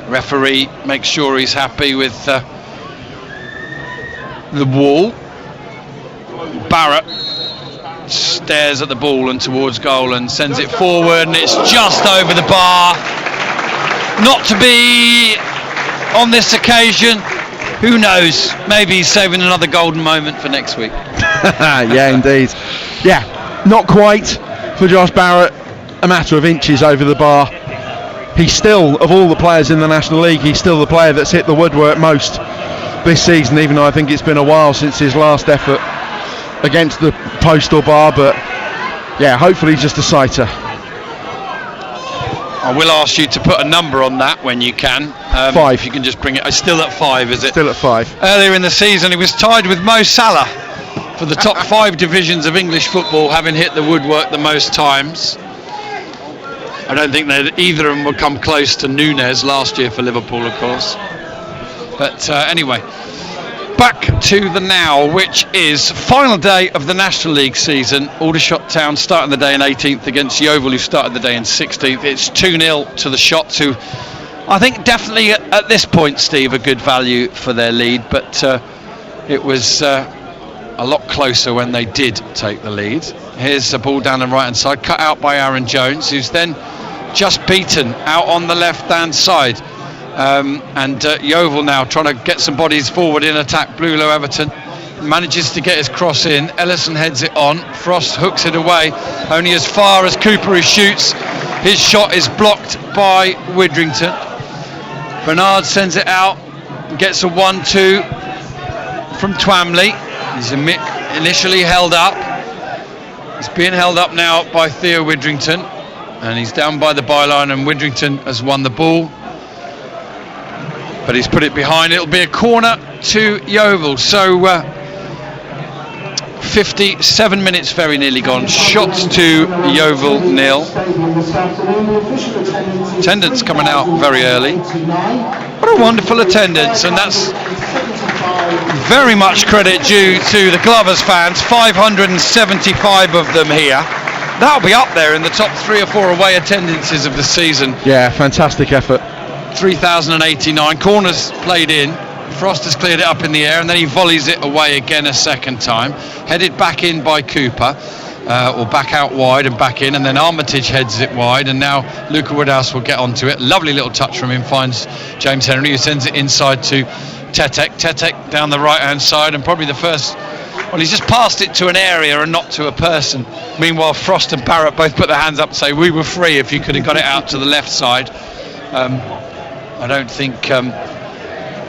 Referee makes sure he's happy with the wall. Barrett stares at the ball and towards goal and sends it forward, and it's just over the bar. Not to be on this occasion. Who knows? Maybe he's saving another golden moment for next week. Yeah, indeed. Yeah, not quite for Josh Barrett. A matter of inches over the bar. He's still, of all the players in the National League, he's still the player that's hit the woodwork most this season, even though I think it's been a while since his last effort against the post or bar. But yeah, hopefully just a sighter. I will ask you to put a number on that when you can. 5. If you can just bring it. Still at 5, is it? Still at 5. Earlier in the season, he was tied with Mo Salah for the top 5 divisions of English football, having hit the woodwork the most times. I don't think that either of them would come close to Núñez last year for Liverpool, of course. But anyway, back to the now, which is final day of the National League season. Aldershot Town starting the day in 18th against Yeovil, who started the day in 16th. It's 2-0 to the Shots, who I think definitely at this point, Steve, a good value for their lead. But it was a lot closer when they did take the lead. Here's the ball down the right hand side, cut out by Aaron Jones, who's then just beaten out on the left hand side. And Yeovil now trying to get some bodies forward in attack. Bluelo Everton manages to get his cross in. Ellison heads it on. Frost hooks it away only as far as Cooper, who shoots. His shot is blocked by Widrington. Bernard sends it out, gets a 1-2 from Twamley. He's initially held up. He's being held up now by Theo Widrington, and he's down by the byline, and Widrington has won the ball, but he's put it behind. It'll be a corner to Yeovil. So 57 minutes very nearly gone. Shots to Yeovil 0. Attendance coming out very early. What a wonderful attendance, and that's very much credit due to the Glovers fans. 575 of them here. That'll be up there in the top 3 or 4 away attendances of the season. Yeah, fantastic effort. 3,089 corners played in. Frost has cleared it up in the air, and then he volleys it away again a second time. Headed back in by Cooper, or back out wide and back in, and then Armitage heads it wide, and now Luca Woodhouse will get onto it. Lovely little touch from him, finds James Henry, who sends it inside to Tetek. Tetek down the right hand side, and probably the first, well, he's just passed it to an area and not to a person. Meanwhile, Frost and Barrett both put their hands up and say, we were free if you could have got it out to the left side. I don't think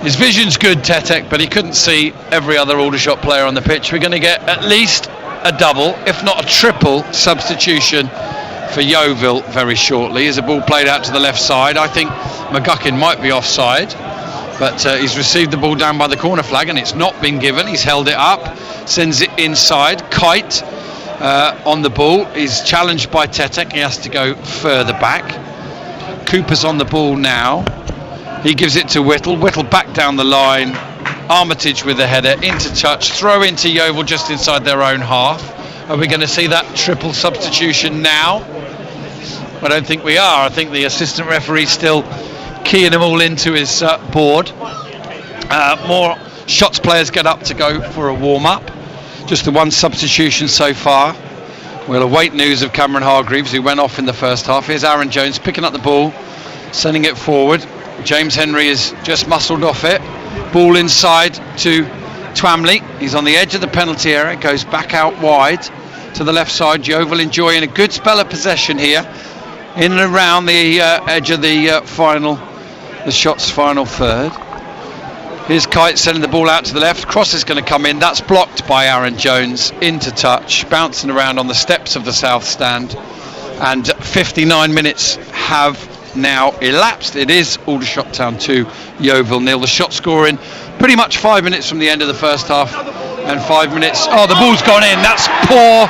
his vision's good, Tetek, but he couldn't see every other Aldershot player on the pitch. We're going to get at least a double, if not a triple substitution for Yeovil very shortly. As the ball played out to the left side, I think McGuckin might be offside, but he's received the ball down by the corner flag, and it's not been given. He's held it up, sends it inside. Kite on the ball. He's challenged by Tetek. He has to go further back. Cooper's on the ball now. He gives it to Whittle. Whittle back down the line. Armitage with the header into touch. Throw into Yeovil just inside their own half. Are we going to see that triple substitution now? I don't think we are. I think the assistant referee still keying them all into his board. More Shots players get up to go for a warm-up. Just the one substitution so far. We'll await news of Cameron Hargreaves, who went off in the first half. Here's Aaron Jones picking up the ball, sending it forward. James Henry has just muscled off it. Ball inside to Twamley. He's on the edge of the penalty area. Goes back out wide to the left side. Yeovil enjoying a good spell of possession here, in and around the edge of the Shots' final third. Here's Kite sending the ball out to the left. Cross is going to come in. That's blocked by Aaron Jones. Into touch, bouncing around on the steps of the south stand. And 59 minutes have now elapsed. It is Aldershot Town 2, Yeovil 0. The shot scoring pretty much 5 minutes from the end of the first half, and 5 minutes. Oh, the ball's gone in. That's poor.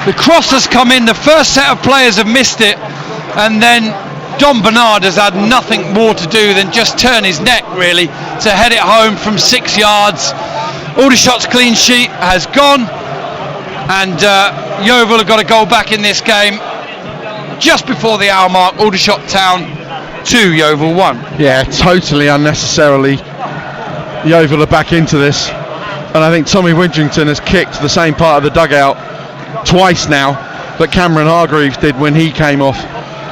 The cross has come in. The first set of players have missed it, and then Don Bernard has had nothing more to do than just turn his neck, really, to head it home from 6 yards. Aldershot's clean sheet has gone, and Yeovil have got a goal back in this game just before the hour mark. Aldershot Town 2, Yeovil 1. Yeah, totally unnecessarily. Yeovil are back into this, and I think Tommy Widrington has kicked the same part of the dugout twice now that Cameron Hargreaves did when he came off.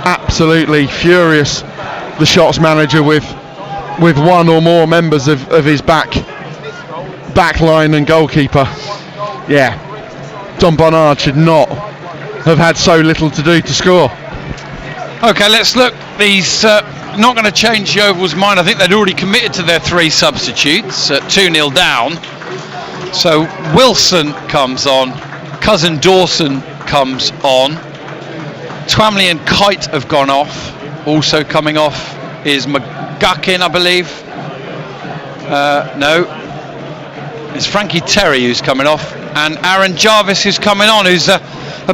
Absolutely furious, the Shots manager, with one or more members of his back line and goalkeeper. Yeah, Don Bernard should not have had so little to do to score. Okay, let's look. These not going to change Yeovil's mind. I think they'd already committed to their 3 substitutes at 2-0 down. So Wilson comes on, Cousin Dawson comes on, Twamley and Kite have gone off. Also coming off is McGuckin, I believe. No, it's Frankie Terry who's coming off, and Aaron Jarvis who's coming on, who's a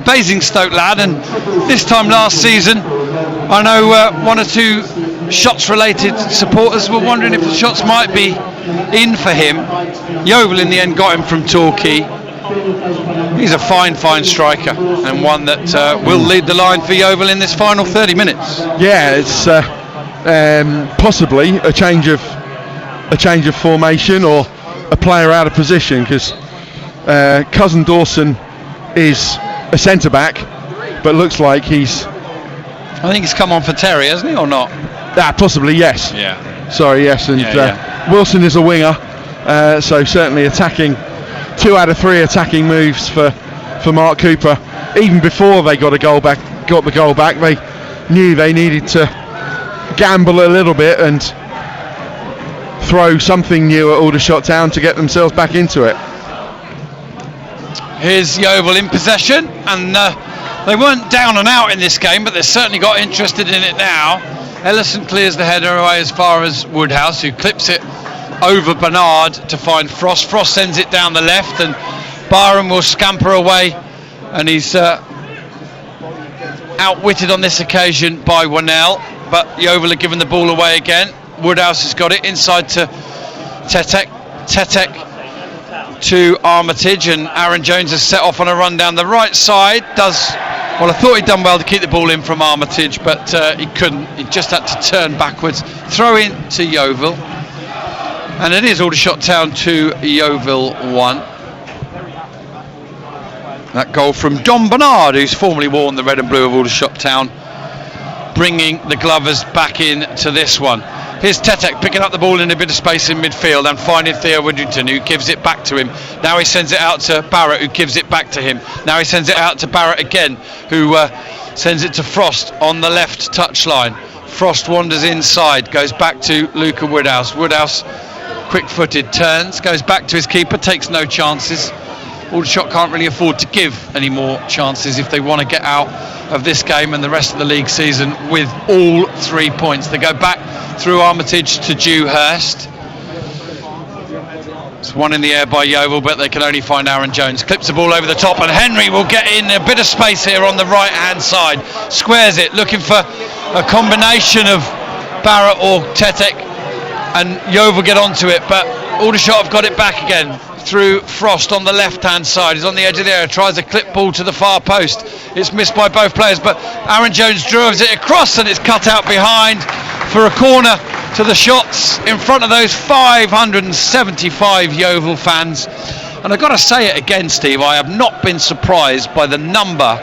Basingstoke lad, and this time last season I know 1 or 2 Shots related supporters were wondering if the Shots might be in for him. Yeovil in the end got him from Torquay. He's a fine striker, and one that will lead the line for Yeovil in this final 30 minutes. Yeah, it's possibly a change of formation or a player out of position, because Cousin Dawson is a centre back, but looks like I think he's come on for Terry, hasn't he, or not? Possibly, yes. Yeah. Sorry, yes, and Wilson is a winger, so certainly attacking. 2 out of 3 attacking moves for Mark Cooper. Even before they got the goal back, they knew they needed to gamble a little bit and throw something new at Aldershot Town to get themselves back into it. Here's Yeovil in possession, and they weren't down and out in this game, but they've certainly got interested in it now. Ellison clears the header away as far as Woodhouse, who clips it over Bernard to find Frost. Frost sends it down the left, and Byron will scamper away, and he's outwitted on this occasion by Winnell, but Yeovil are given the ball away again. Woodhouse has got it inside to Tetek to Armitage, and Aaron Jones has set off on a run down the right side. I thought he'd done well to keep the ball in from Armitage, but he couldn't. He just had to turn backwards. Throw in to Yeovil, and it is Aldershot Town 2, Yeovil 1. That goal from Don Bernard, who's formerly worn the red and blue of Aldershot Town, bringing the Glovers back into this one. Here's Tetek picking up the ball in a bit of space in midfield and finding Theo Widrington, who gives it back to him. Now he sends it out to Barrett, who gives it back to him. Now he sends it out to Barrett again, who sends it to Frost on the left touchline. Frost wanders inside, goes back to Luca Woodhouse. Woodhouse, quick-footed, turns, goes back to his keeper, takes no chances. Aldershot can't really afford to give any more chances if they want to get out of this game and the rest of the league season with all 3 points. They go back through Armitage to Dewhurst. It's one in the air by Yeovil, but they can only find Aaron Jones. Clips the ball over the top, and Henry will get in a bit of space here on the right hand side. Squares it, looking for a combination of Barrett or Tetek, and Yeovil get onto it, but Aldershot have got it back again through Frost on the left hand side. He's on the edge of the area, tries a clip ball to the far post. It's missed by both players, but Aaron Jones drives it across, and it's cut out behind for a corner to the Shots in front of those 575 Yeovil fans. And I've got to say it again, Steve, I have not been surprised by the number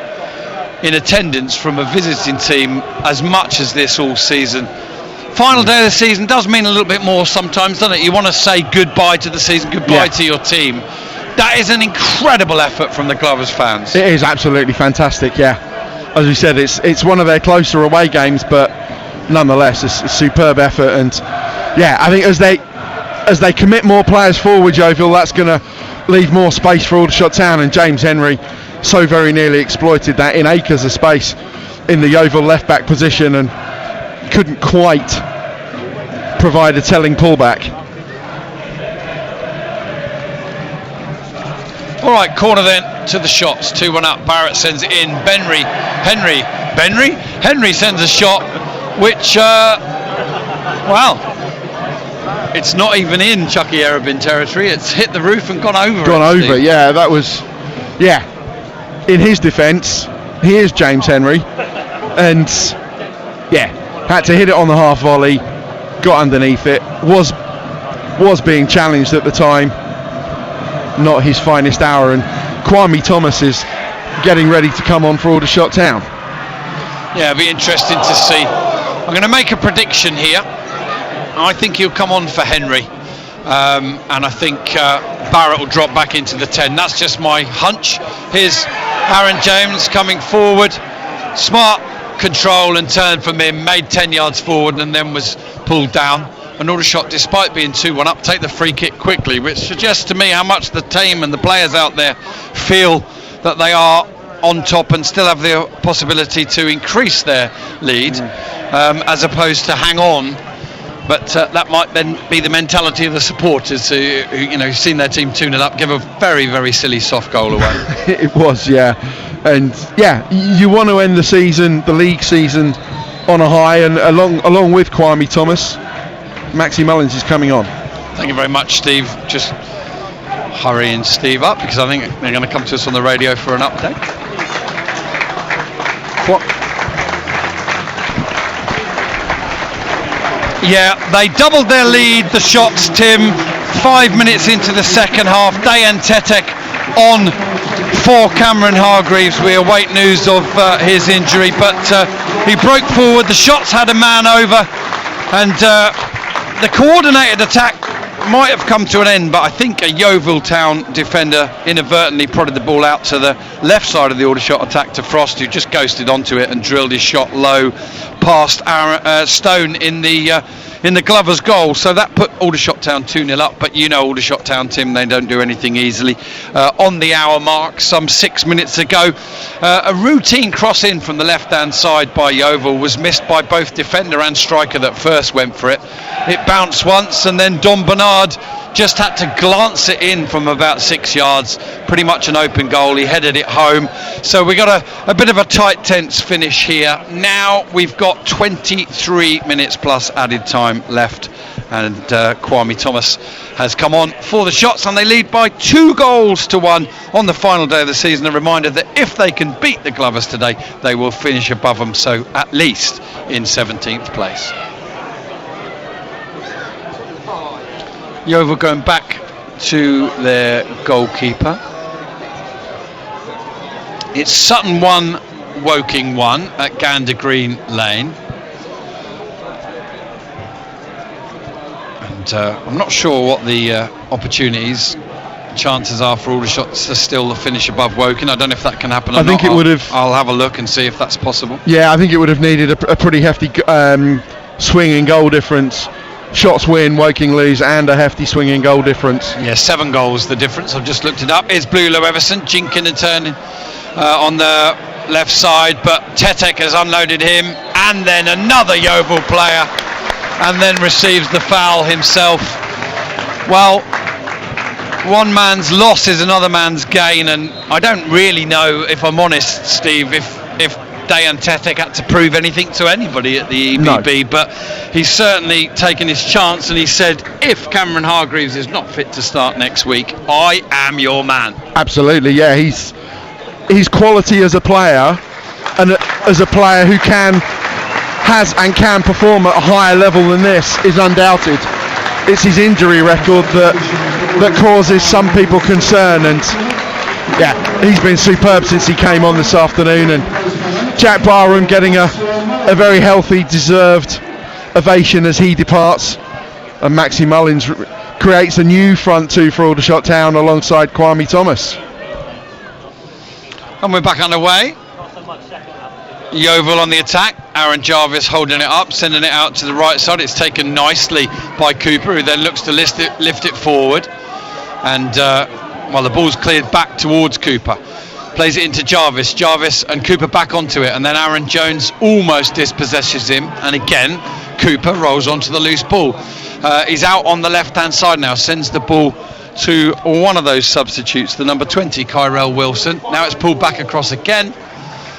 in attendance from a visiting team as much as this all season. Final day of the season does mean a little bit more sometimes, doesn't it? You want to say goodbye to the season, goodbye to your team. That is an incredible effort from the Glovers fans. It is absolutely fantastic, yeah. As we said, it's one of their closer away games, but nonetheless, it's a superb effort. And yeah, I think as they commit more players forward, Yeovil, that's going to leave more space for Aldershot Town, and James Henry so very nearly exploited that in acres of space in the Yeovil left back position and couldn't quite provide a telling pullback. All right, corner then to the shots. 2-1 up. Barrett sends it in. Henry sends a shot, which, well, it's not even in Chucky Erabin territory. It's hit the roof and gone over. Steve. Yeah, that was, yeah. In his defence, he is James Henry, and yeah, had to hit it on the half volley. Got underneath it. Was being challenged at the time. Not his finest hour, and Kwame Thomas is getting ready to come on for Aldershot Town. Yeah, it'll be interesting to see. I'm going to make a prediction here. I think he'll come on for Henry, and I think Barrett will drop back into the 10. That's just my hunch. Here's Aaron James coming forward. Smart control and turn from him, made 10 yards forward and then was pulled down. An Aldershot, despite being 2-1 up, take the free kick quickly, which suggests to me how much the team and the players out there feel that they are on top and still have the possibility to increase their lead, as opposed to hang on. But that might then be the mentality of the supporters who you know, seen their team 2-0 up, give a very, very silly soft goal away. It was, yeah. And yeah, you want to end the season, the league season, on a high, and along with Kwame Thomas, Maxi Mullins is coming on. Thank you very much, Steve. Just hurrying Steve up because I think they're going to come to us on the radio for an update. What? Yeah, they doubled their lead, the shots, Tim. 5 minutes into the second half. Dayan Tetek on for Cameron Hargreaves. We await news of his injury, but he broke forward. The shots had a man over, and the coordinated attack might have come to an end, but I think a Yeovil Town defender inadvertently prodded the ball out to the left side of the Aldershot attack to Frost, who just ghosted onto it and drilled his shot low past Stone in the Glover's goal. So that put Aldershot Town 2-0 up, but you know Aldershot Town, Tim, they don't do anything easily. On the hour mark, some 6 minutes ago, a routine cross in from the left hand side by Yeovil was missed by both defender and striker that first went for it. It bounced once, and then Don Bernard just had to glance it in from about 6 yards. Pretty much an open goal. He headed it home. So we got a bit of a tight, tense finish here. Now we've got 23 minutes plus added time left, and Kwame Thomas has come on for the shots, and they lead by 2-1 on the final day of the season. A reminder that if they can beat the Glovers today, they will finish above them, so at least in 17th place. Yeovil going back to their goalkeeper. It's Sutton 1, Woking 1 at Gander Green Lane. And I'm not sure what the opportunities, chances are for Aldershot to still finish above Woking. I don't know if that can happen or not. I think it would have. I'll have a look and see if that's possible. Yeah, I think it would have needed a pretty hefty swing in goal difference. Shots win, Woking lose, and a hefty swing in goal difference. Yeah, 7 goals the difference. I've just looked it up. It's Blulo Everson jinking and turning on the left side, but Tetek has unloaded him, and then another Yeovil player, and then receives the foul himself. Well, one man's loss is another man's gain, and I don't really know, if I'm honest, Steve, if Dayan Tetek had to prove anything to anybody at the EBB, no. But he's certainly taken his chance, and he said, if Cameron Hargreaves is not fit to start next week, I am your man. Absolutely, yeah. His quality as a player, and as a player who has and can perform at a higher level than this, is undoubted. It's his injury record that causes some people concern, and yeah, he's been superb since he came on this afternoon, and Jack Barham getting a very healthy, deserved ovation as he departs, and Maxi Mullins creates a new front two for Aldershot Town alongside Kwame Thomas. And we're back underway. Yeovil on the attack. Aaron Jarvis holding it up, sending it out to the right side. It's taken nicely by Cooper, who then looks to lift it forward, and well, the ball's cleared back towards Cooper. plays it into Jarvis and Cooper back onto it, and then Aaron Jones almost dispossesses him, and again Cooper rolls onto the loose ball. He's out on the left hand side now, sends the ball to one of those substitutes, the number 20, Kyrell Wilson. Now it's pulled back across again.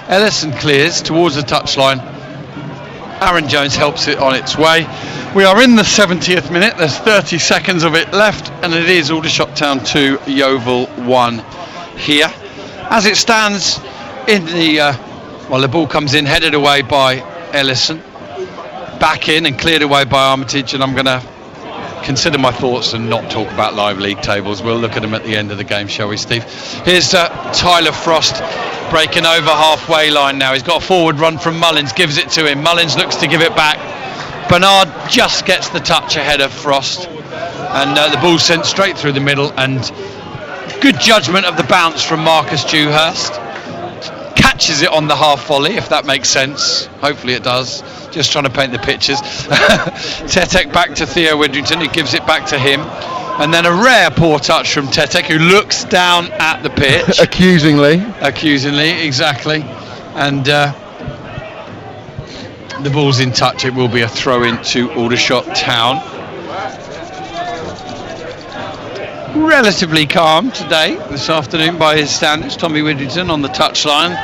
Ellison clears towards the touchline. Aaron Jones helps it on its way. We are in the 70th minute. There's 30 seconds of it left, and it is Aldershot Town 2, Yeovil 1 here. As it stands in the the ball comes in, headed away by Ellison, back in and cleared away by Armitage, and I'm going to consider my thoughts and not talk about live league tables. We'll look at them at the end of the game, shall we, Steve? Here's Tyler Frost breaking over halfway line now. He's got a forward run from Mullins, gives it to him. Mullins looks to give it back. Bernard just gets the touch ahead of Frost, and the ball's sent straight through the middle, and good judgment of the bounce from Marcus Dewhurst. Catches it on the half volley, if that makes sense. Hopefully it does. Just trying to paint the pictures. Tetek back to Theo Widrington, who gives it back to him. And then a rare poor touch from Tetek, who looks down at the pitch. Accusingly, exactly. And the ball's in touch. It will be a throw in to Aldershot Town. Relatively calm today, this afternoon, by his standards. Tommy Widrington on the touchline.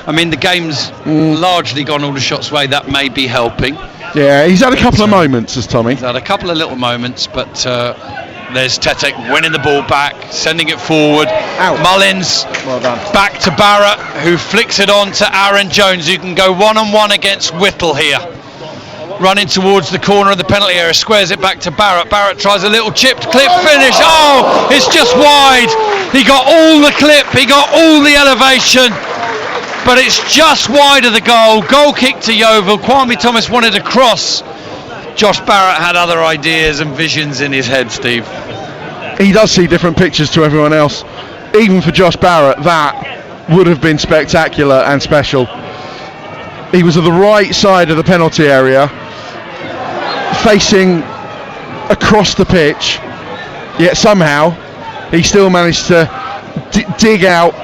I mean, the game's largely gone Aldershot's way. That may be helping. Yeah, he's had a couple of moments, as Tommy. He's had a couple of little moments, but there's Tetek winning the ball back, sending it forward. Out. Mullins Well done. back to Barrett, who flicks it on to Aaron Jones, who can go one-on-one against Whittle here. Running towards the corner of the penalty area, squares it back to Barrett. Barrett tries a little chipped clip finish. Oh, it's just wide. He got all the clip, he got all the elevation, but it's just wide of the goal. Goal kick to Yeovil. Kwame Thomas wanted to cross. Josh Barrett had other ideas and visions in his head, Steve. He does see different pictures to everyone else. Even for Josh Barrett, that would have been spectacular and special. He was at the right side of the penalty area, facing across the pitch, yet somehow he still managed to dig out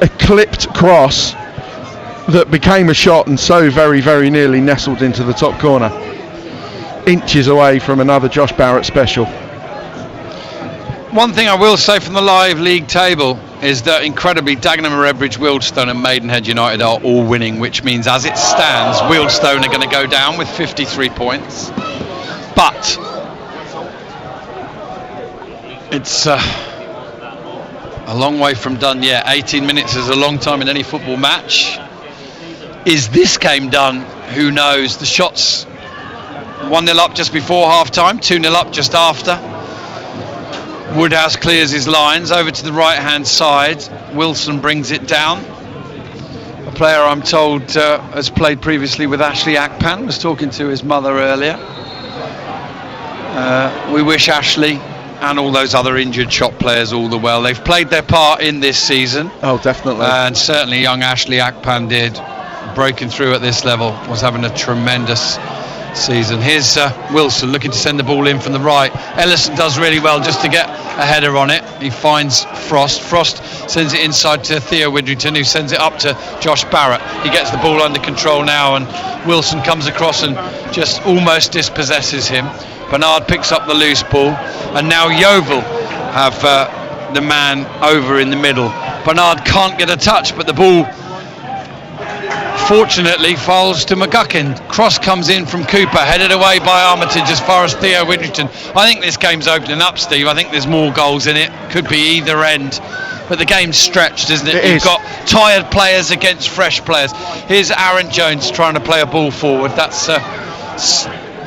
a clipped cross that became a shot and so very, very nearly nestled into the top corner, inches away from another Josh Barrett special. One thing I will say from the live league table is that incredibly Dagenham, Redbridge, Wealdstone and Maidenhead United are all winning, which means as it stands Wealdstone are going to go down with 53 points, but it's a long way from done yet. 18 minutes is a long time in any football match. Is this game done? Who knows? The shots 1-0 up just before half time, 2-0 up just after. Woodhouse clears his lines over to the right hand side. Wilson brings it down. A player I'm told has played previously with Ashley Akpan, was talking to his mother earlier. We wish Ashley and all those other injured shot players all the well. They've played their part in this season. Oh, definitely. And certainly young Ashley Akpan did. Breaking through at this level, was having a tremendous season. Here's Wilson looking to send the ball in from the right. Ellison does really well just to get a header on it. He finds Frost. Frost sends it inside to Theo Widrington, who sends it up to Josh Barrett. He gets the ball under control now, and Wilson comes across and just almost dispossesses him. Bernard picks up the loose ball, and now Yeovil have the man over in the middle. Bernard can't get a touch, but the ball fortunately falls to McGuckin. Cross comes in from Cooper, headed away by Armitage as far as Theo Widrington. I think this game's opening up, Steve. I think there's more goals in it. Could be either end. But the game's stretched, isn't it? You've got tired players against fresh players. Here's Aaron Jones trying to play a ball forward. That's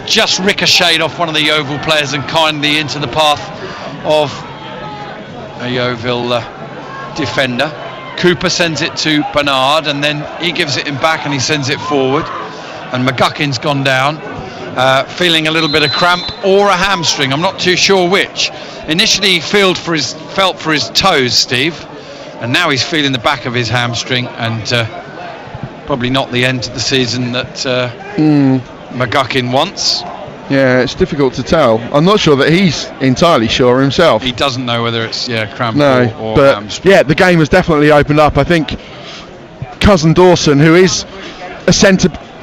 just ricocheted off one of the Yeovil players and kindly into the path of a Yeovil defender. Cooper sends it to Bernard, and then he gives it him back and he sends it forward, and McGuckin's gone down feeling a little bit of cramp or a hamstring. I'm not too sure which. Initially he felt for his toes, Steve, and now he's feeling the back of his hamstring, and probably not the end to the season that McGuckin wants. Yeah, it's difficult to tell. I'm not sure that he's entirely sure himself. He doesn't know whether it's cramp or but hamstring. yeah, the game has definitely opened up. I think Cousin Dawson, who is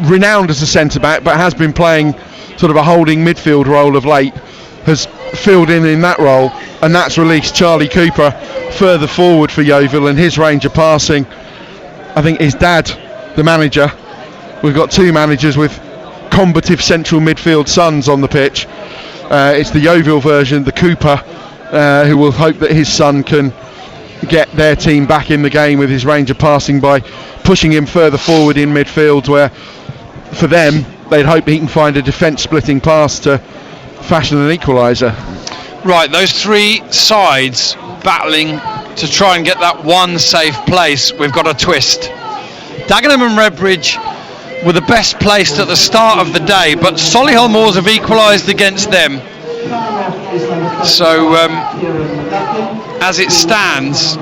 renowned as a centre back, but has been playing sort of a holding midfield role of late, has filled in that role, and that's released Charlie Cooper further forward for Yeovil, and his range of passing. I think his dad, the manager, we've got two managers with combative central midfield sons on the pitch. It's the Yeovil version, the Cooper, who will hope that his son can get their team back in the game with his range of passing by pushing him further forward in midfield, where for them they'd hope he can find a defence splitting pass to fashion an equaliser. Right, those three sides battling to try and get that one safe place. We've got a twist. Dagenham and Redbridge were the best placed at the start of the day, but Solihull Moors have equalised against them. So as it stands,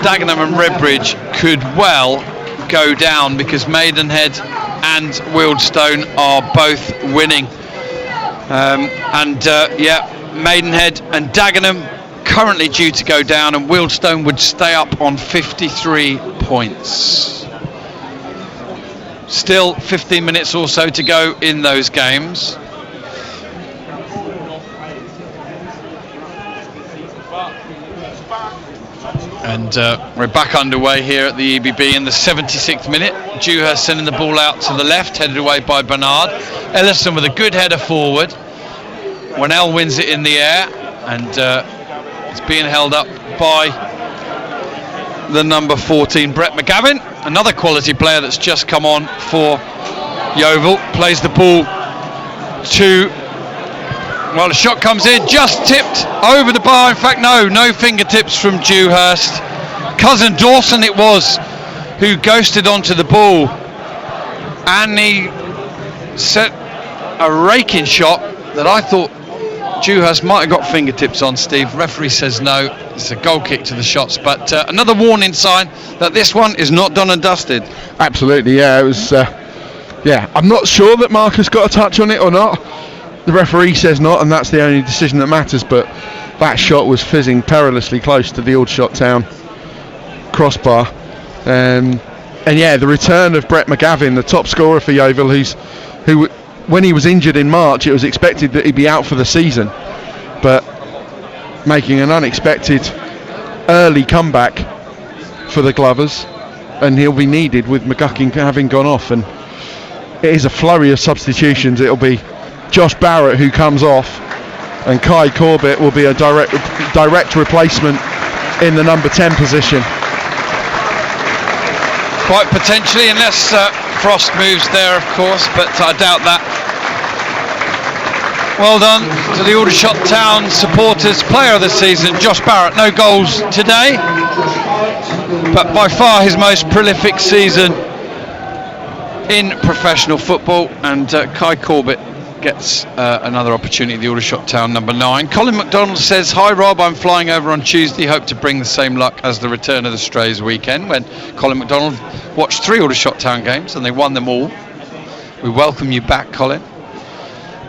Dagenham and Redbridge could well go down, because Maidenhead and Wealdstone are both winning. Maidenhead and Dagenham currently due to go down, and Wealdstone would stay up on 53 points. Still 15 minutes or so to go in those games. And we're back underway here at the EBB in the 76th minute. Dewhurst sending the ball out to the left, headed away by Bernard. Ellison with a good header forward. Winnell wins it in the air, and it's being held up by the number 14, Brett McGavin, another quality player that's just come on for Yeovil. Plays the ball to, well, the shot comes in, just tipped over the bar. In fact, no fingertips from Dewhurst. Cousin Dawson it was who ghosted onto the ball, and he set a raking shot that I thought Dewhurst might have got fingertips on, Steve. Referee says no. It's a goal kick to the shots, but another warning sign that this one is not done and dusted. Absolutely, yeah. It was. I'm not sure that Marcus got a touch on it or not. The referee says not, and that's the only decision that matters. But that shot was fizzing perilously close to the Aldershot Town crossbar. And yeah, the return of Brett McGavin, the top scorer for Yeovil, who when he was injured in March, it was expected that he'd be out for the season, but making an unexpected early comeback for the Glovers, and he'll be needed with McGuckin having gone off. And it is a flurry of substitutions. It'll be Josh Barrett who comes off, and Kai Corbett will be a direct replacement in the number 10 position. Quite potentially, unless Frost moves there, of course, but I doubt that. Well done to the Aldershot Town supporters. Player of the season, Josh Barrett. No goals today, but by far his most prolific season in professional football. And Kai Corbett gets another opportunity at the Aldershot Town number 9. Colin McDonald says, "Hi Rob, I'm flying over on Tuesday. Hope to bring the same luck as the return of the Strays weekend," when Colin McDonald watched 3 Aldershot Town games and they won them all. We welcome you back, Colin.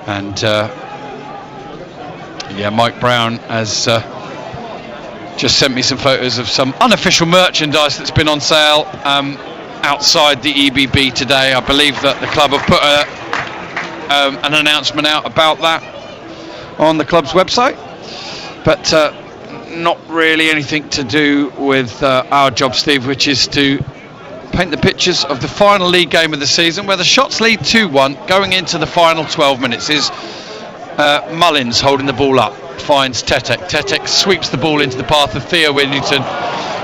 And Mike Brown has just sent me some photos of some unofficial merchandise that's been on sale outside the EBB today. I believe that the club have put an announcement out about that on the club's website, but not really anything to do with our job, Steve, which is to paint the pictures of the final league game of the season, where the Shots lead 2-1 going into the final 12 minutes. Is Mullins holding the ball up, finds Tetek. Tetek sweeps the ball into the path of Theo Whittington,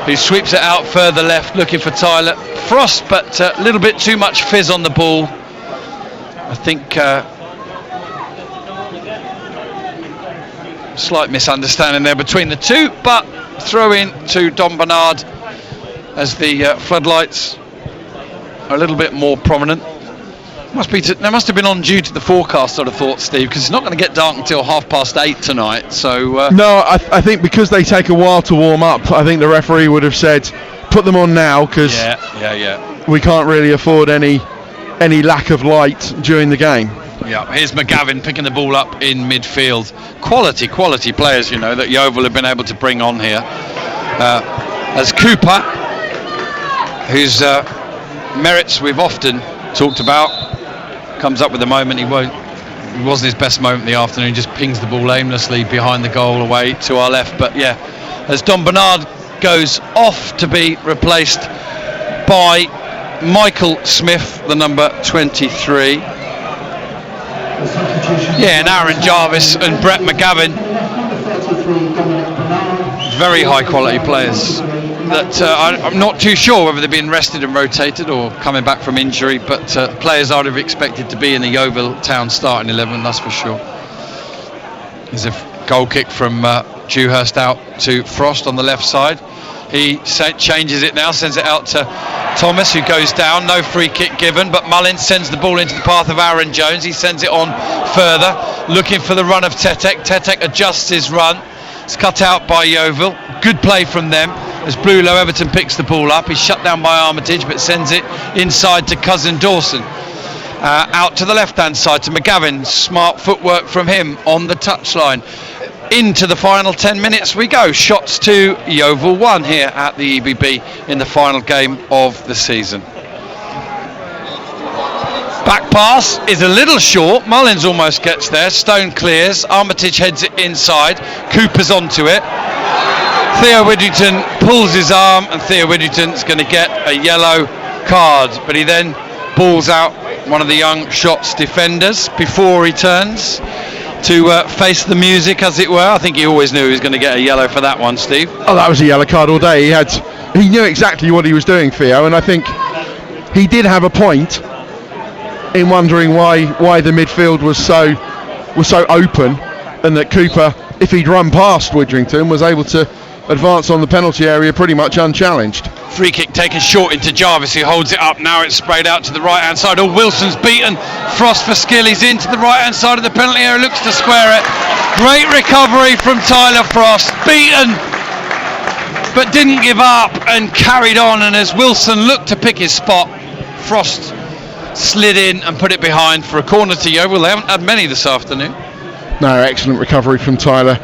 who sweeps it out further left looking for Tyler Frost, but a little bit too much fizz on the ball. I think slight misunderstanding there between the two, but throw in to Don Bernard as the floodlights are a little bit more prominent. They must have been on due to the forecast, I'd have thought, Steve, because it's not going to get dark until 8:30 tonight. So no, I think because they take a while to warm up, I think the referee would have said, put them on now, because yeah. we can't really afford any lack of light during the game. Yeah, here's McGavin picking the ball up in midfield. Quality players, you know, that Yeovil have been able to bring on here. As Cooper, whose merits we've often talked about, comes up with a moment. It wasn't his best moment in the afternoon. Just pings the ball aimlessly behind the goal away to our left. But yeah, as Don Bernard goes off to be replaced by Michael Smith, the number 23. Yeah, and Aaron Jarvis and Brett McGavin, very high quality players that I'm not too sure whether they're being rested and rotated or coming back from injury, but players I'd have expected to be in the Yeovil Town starting 11, that's for sure. There's a goal kick from Dewhurst out to Frost on the left side. He changes it now, sends it out to Thomas, who goes down. No free kick given, but Mullins sends the ball into the path of Aaron Jones. He sends it on further, looking for the run of Tetek. Tetek adjusts his run. It's cut out by Yeovil. Good play from them as Bluelow Everton picks the ball up. He's shut down by Armitage, but sends it inside to Cousin Dawson. Out to the left-hand side to McGavin. Smart footwork from him on the touchline. Into the final 10 minutes we go. Shots to Yeovil 1 here at the EBB in the final game of the season. Back pass is a little short. Mullins almost gets there. Stone clears. Armitage heads it inside. Cooper's onto it. Theo Widdington pulls his arm, and Theo Widdington's going to get a yellow card. But he then balls out one of the young Shots defenders before he turns to face the music, as it were. I think he always knew he was going to get a yellow for that one, Steve. Oh, that was a yellow card all day. He knew exactly what he was doing, Theo, and I think he did have a point in wondering why the midfield was so open, and that Cooper, if he'd run past Widdrington, was able to advance on the penalty area pretty much unchallenged. Free kick taken short into Jarvis, who holds it up. Now it's sprayed out to the right hand side. Oh, Wilson's beaten. Frost for skill. He's into the right hand side of the penalty area, looks to square it. Great recovery from Tyler Frost. Beaten, but didn't give up and carried on. And as Wilson looked to pick his spot, Frost slid in and put it behind for a corner to Yeovil. They haven't had many this afternoon. No, excellent recovery from Tyler.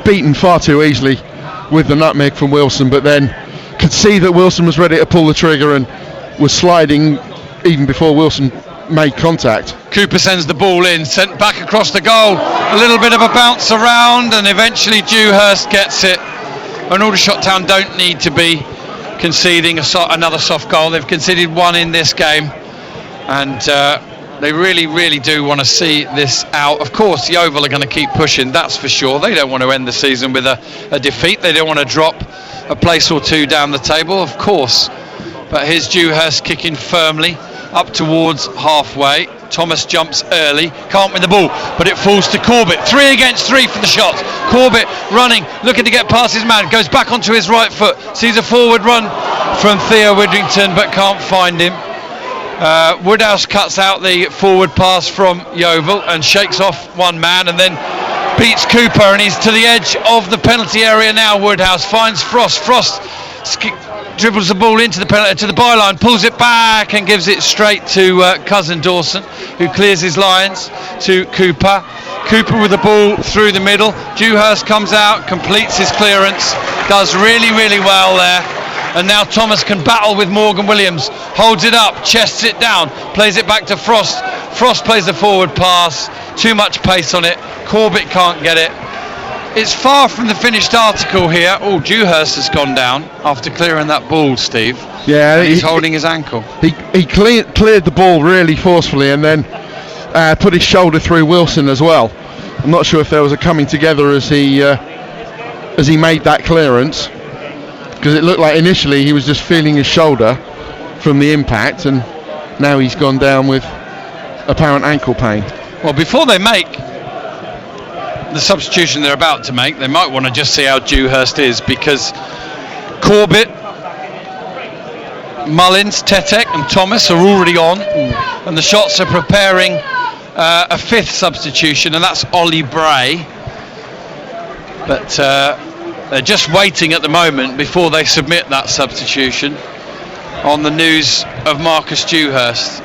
Beaten far too easily with the nutmeg from Wilson, but then could see that Wilson was ready to pull the trigger and was sliding even before Wilson made contact. Cooper sends the ball in, sent back across the goal. A little bit of a bounce around, and eventually Dewhurst gets it. And Aldershot Town don't need to be conceding another soft goal. They've conceded one in this game, and they really do want to see this out. Of course, Yeovil are going to keep pushing, that's for sure. They don't want to end the season with a defeat. They don't want to drop a place or two down the table, of course. But here's Dewhurst kicking firmly up towards halfway. Thomas jumps early, can't win the ball, but it falls to Corbett. 3 against 3 for the shot. Corbett running, looking to get past his man, goes back onto his right foot, sees a forward run from Theo Widdrington, but can't find him. Woodhouse cuts out the forward pass from Yeovil and shakes off one man, and then beats Cooper, and he's to the edge of the penalty area now. Woodhouse finds Frost. Dribbles the ball into the penalty, to the byline, pulls it back and gives it straight to Cousin Dawson, who clears his lines to Cooper. Cooper with the ball through the middle. Dewhurst comes out, completes his clearance, does really well there. And now Thomas can battle with Morgan Williams. Holds it up, chests it down, plays it back to Frost. Frost plays the forward pass. Too much pace on it. Corbett can't get it. It's far from the finished article here. Oh, Dewhurst has gone down after clearing that ball, Steve. Yeah, and he's holding his ankle. He cleared the ball really forcefully, and then put his shoulder through Wilson as well. I'm not sure if there was a coming together as he made that clearance, because it looked like initially he was just feeling his shoulder from the impact, and now he's gone down with apparent ankle pain. Well, before they make the substitution they're about to make, they might want to just see how Dewhurst is, because Corbett, Mullins, Tetek and Thomas are already on, and the Shots are preparing a 5th substitution, and that's Ollie Bray, but they're just waiting at the moment before they submit that substitution on the news of Marcus Dewhurst.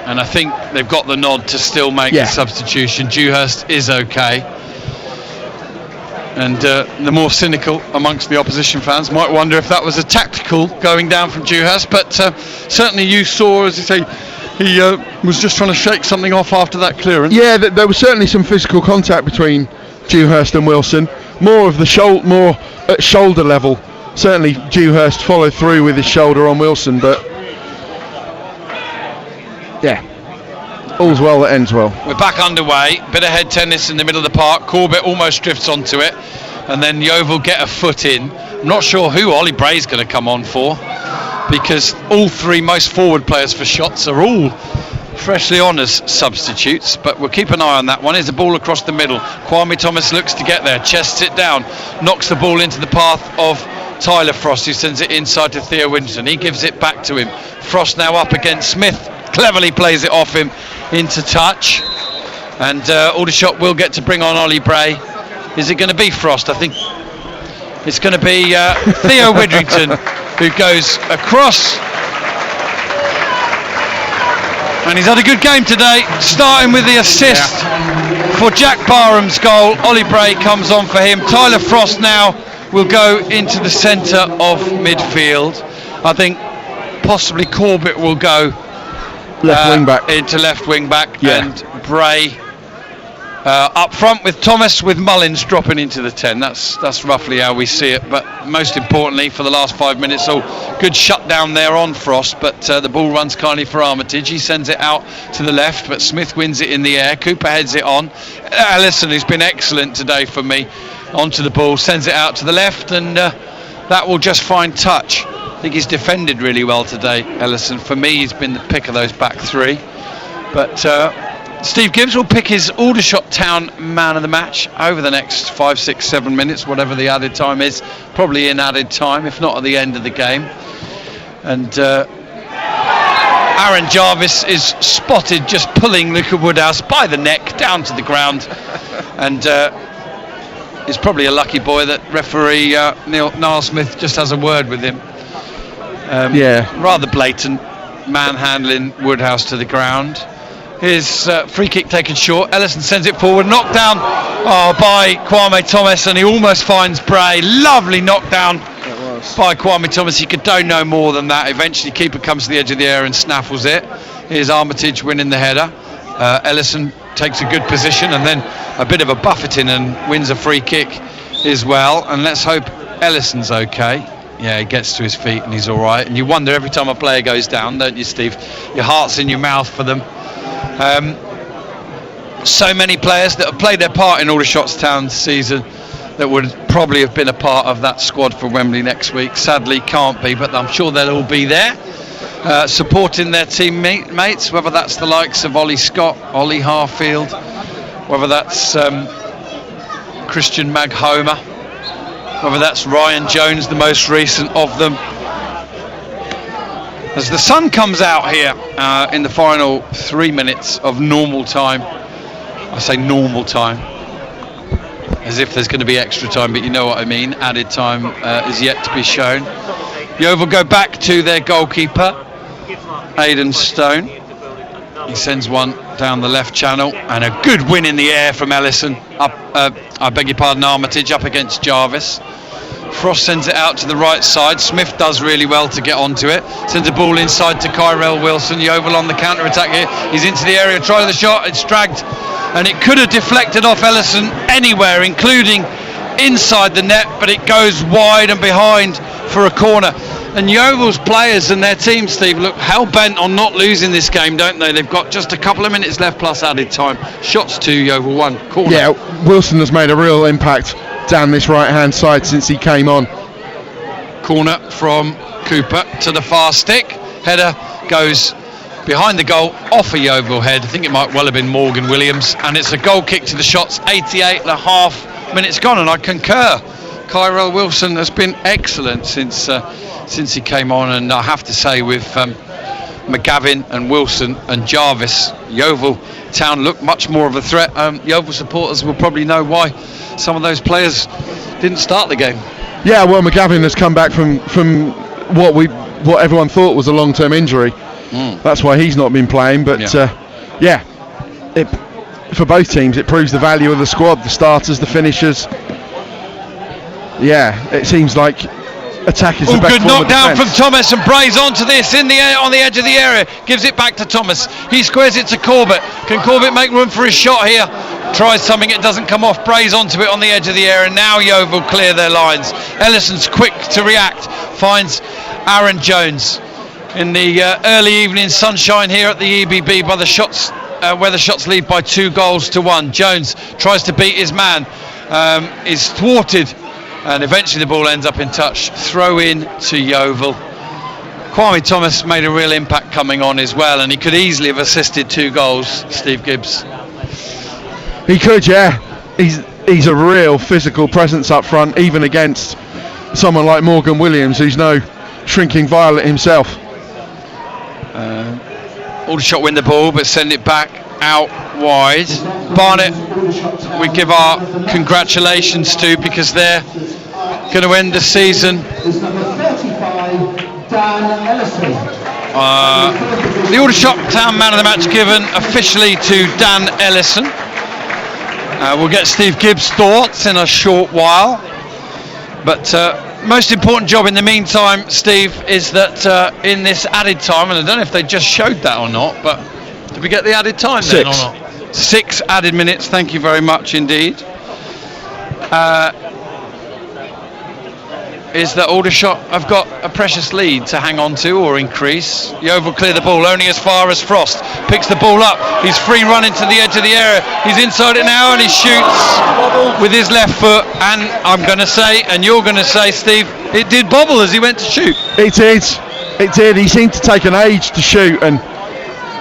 and I think they've got the nod to still make the substitution. Dewhurst is okay. And the more cynical amongst the opposition fans might wonder if that was a tactical going down from Dewhurst, but certainly you saw, as you say, he was just trying to shake something off after that clearance. Yeah, there was certainly some physical contact between Dewhurst and Wilson. More of the more at shoulder level. Certainly Dewhurst followed through with his shoulder on Wilson, but yeah, all's well that ends well. We're back underway. Bit of head tennis in the middle of the park. Corbett almost drifts onto it, and then Yeovil get a foot in. I'm not sure who Ollie Bray's going to come on for, because all three most forward players for shots are all freshly on as substitutes, but we'll keep an eye on that one. Here's the ball across the middle. Kwame Thomas looks to get there, chests it down, knocks the ball into the path of Tyler Frost, who sends it inside to Theo Winton. He gives it back to him. Frost now up against Smith, cleverly plays it off him into touch, and Aldershot will get to bring on Ollie Bray. Is it going to be Frost? I think it's going to be Theo Widrington who goes across, and he's had a good game today, starting with the assist for Jack Barham's goal. Ollie Bray comes on for him. Tyler Frost now will go into the centre of midfield. I think possibly Corbett will go left wing back into left wing back, and Bray up front with Thomas, with Mullins dropping into the 10. That's roughly how we see it, but most importantly for the last 5 minutes, good shutdown there on Frost, but the ball runs kindly for Armitage. He sends it out to the left, but Smith wins it in the air. Cooper heads it on. Ellison, who's been excellent today for me, onto the ball, sends it out to the left, and that will just find touch. I think he's defended really well today, Ellison. For me, he's been the pick of those back three. But Steve Gibbs will pick his Aldershot Town man of the match over the next 5, 6, 7 minutes, whatever the added time is. Probably in added time, if not at the end of the game. And Aaron Jarvis is spotted just pulling Luca Woodhouse by the neck down to the ground. And he's probably a lucky boy that referee Niall Smith just has a word with him. Rather blatant manhandling Woodhouse to the ground. Here's free kick taken short. Ellison sends it forward, knocked down by Kwame Thomas, and he almost finds Bray. Lovely knockdown by Kwame Thomas. He could do no more than that. Eventually keeper comes to the edge of the area and snaffles it. Here's Armitage winning the header. Ellison takes a good position and then a bit of a buffeting and wins a free kick as well. And let's hope Ellison's okay. Yeah, he gets to his feet and he's all right. And you wonder every time a player goes down, don't you, Steve? Your heart's in your mouth for them. So many players that have played their part in Aldershot's Town season that would probably have been a part of that squad for Wembley next week. Sadly can't be, but I'm sure they'll all be there supporting their teammates, whether that's the likes of Ollie Scott, Ollie Harfield, whether that's Christian Maghomer, whether that's Ryan Jones, the most recent of them. As the sun comes out here in the final 3 minutes of normal time, I say normal time as if there's going to be extra time, but you know what I mean. Added time is yet to be shown. Yeovil go back to their goalkeeper, Aidan Stone. He sends one down the left channel, and a good win in the air from Ellison. I beg your pardon, Armitage up against Jarvis. Frost sends it out to the right side. Smith does really well to get onto it. Sends a ball inside to Kyrell Wilson. Yeovil on the counter-attack here. He's into the area, trying the shot. It's dragged, and it could have deflected off Ellison anywhere, including inside the net, but it goes wide and behind for a corner. And Yeovil's players and their team, Steve, look hell-bent on not losing this game, don't they? They've got just a couple of minutes left plus added time. Shots to Yeovil, 1 corner. Yeah, Wilson has made a real impact down this right-hand side since he came on. Corner from Cooper to the far stick. Header goes behind the goal, off a Yeovil head. I think it might well have been Morgan Williams, and it's a goal kick to the shots. 88.5 minutes gone, and I concur. Kyrell Wilson has been excellent since he came on, and I have to say with McGavin and Wilson and Jarvis, Yeovil Town look much more of a threat. Yeovil supporters will probably know why some of those players didn't start the game. Yeah, well, McGavin has come back from what everyone thought was a long-term injury. That's why he's not been playing. But for both teams, it proves the value of the squad, the starters, the finishers. Yeah, it seems like attack is the best Good form of knockdown from defence. Thomas, and Bray's onto this in the air, on the edge of the area, gives it back to Thomas. He squares it to Corbett. Can Corbett make room for his shot here? Tries something, it doesn't come off. Bray's onto it on the edge of the area, and now Yeovil clear their lines. Ellison's quick to react, finds Aaron Jones in the early evening sunshine here at the EBB by the shots, where the shots lead by 2-1. Jones tries to beat his man, is thwarted, and eventually the ball ends up in touch. Throw in to Yeovil. Kwame Thomas made a real impact coming on as well, and he could easily have assisted 2 goals, Steve Gibbs. He could, yeah. He's a real physical presence up front, even against someone like Morgan Williams, who's no shrinking violet himself. Aldershot win the ball, but send it back out wide. Barnet, we give our congratulations to, because they're going to end the season. Is number 35, Dan Ellison. The Aldershot Town Man of the Match given officially to Dan Ellison. We'll get Steve Gibbs' thoughts in a short while. But most important job in the meantime, Steve, is that in this added time, and I don't know if they just showed that or not, but did we get the added time then or not? 6 added minutes, thank you very much indeed. Is that Aldershot have got a precious lead to hang on to or increase. Yeovil clear the ball only as far as Frost. Picks the ball up, he's free running to the edge of the area. He's inside it now and he shoots with his left foot. And I'm going to say, and you're going to say, Steve, it did bobble as he went to shoot. It did. He seemed to take an age to shoot, and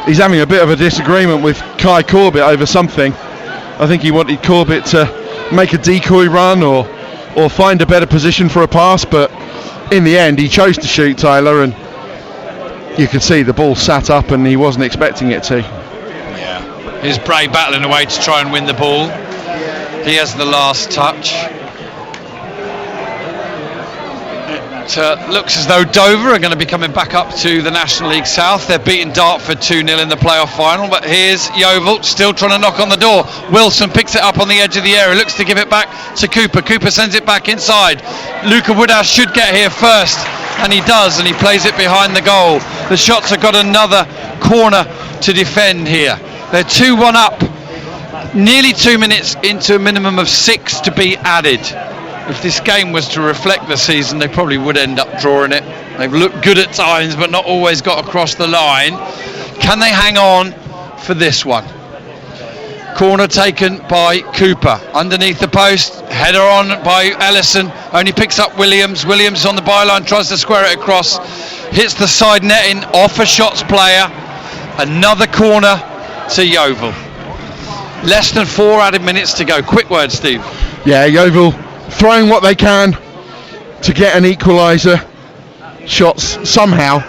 he's having a bit of a disagreement with Kai Corbett over something. I think he wanted Corbett to make a decoy run or find a better position for a pass, but in the end he chose to shoot, Tyler, and you could see the ball sat up and he wasn't expecting it to. Yeah. Here's Bray battling away to try and win the ball. He has the last touch. It looks as though Dover are going to be coming back up to the National League South. They're beating Dartford 2-0 in the playoff final, but here's Yeovil still trying to knock on the door. Wilson picks it up on the edge of the area, looks to give it back to Cooper. Cooper sends it back inside. Luca Woodhouse should get here first, and he does, and he plays it behind the goal. The Shots have got another corner to defend here. They're 2-1 up, nearly 2 minutes into a minimum of 6 to be added. If this game was to reflect the season, they probably would end up drawing it. They've looked good at times, but not always got across the line. Can they hang on for this one? Corner taken by Cooper. Underneath the post, header on by Ellison. Only picks up Williams. Williams on the byline, tries to square it across. Hits the side netting, off a Shots player. Another corner to Yeovil. Less than 4 added minutes to go. Quick word, Steve. Yeah, Yeovil throwing what they can to get an equaliser. Shots somehow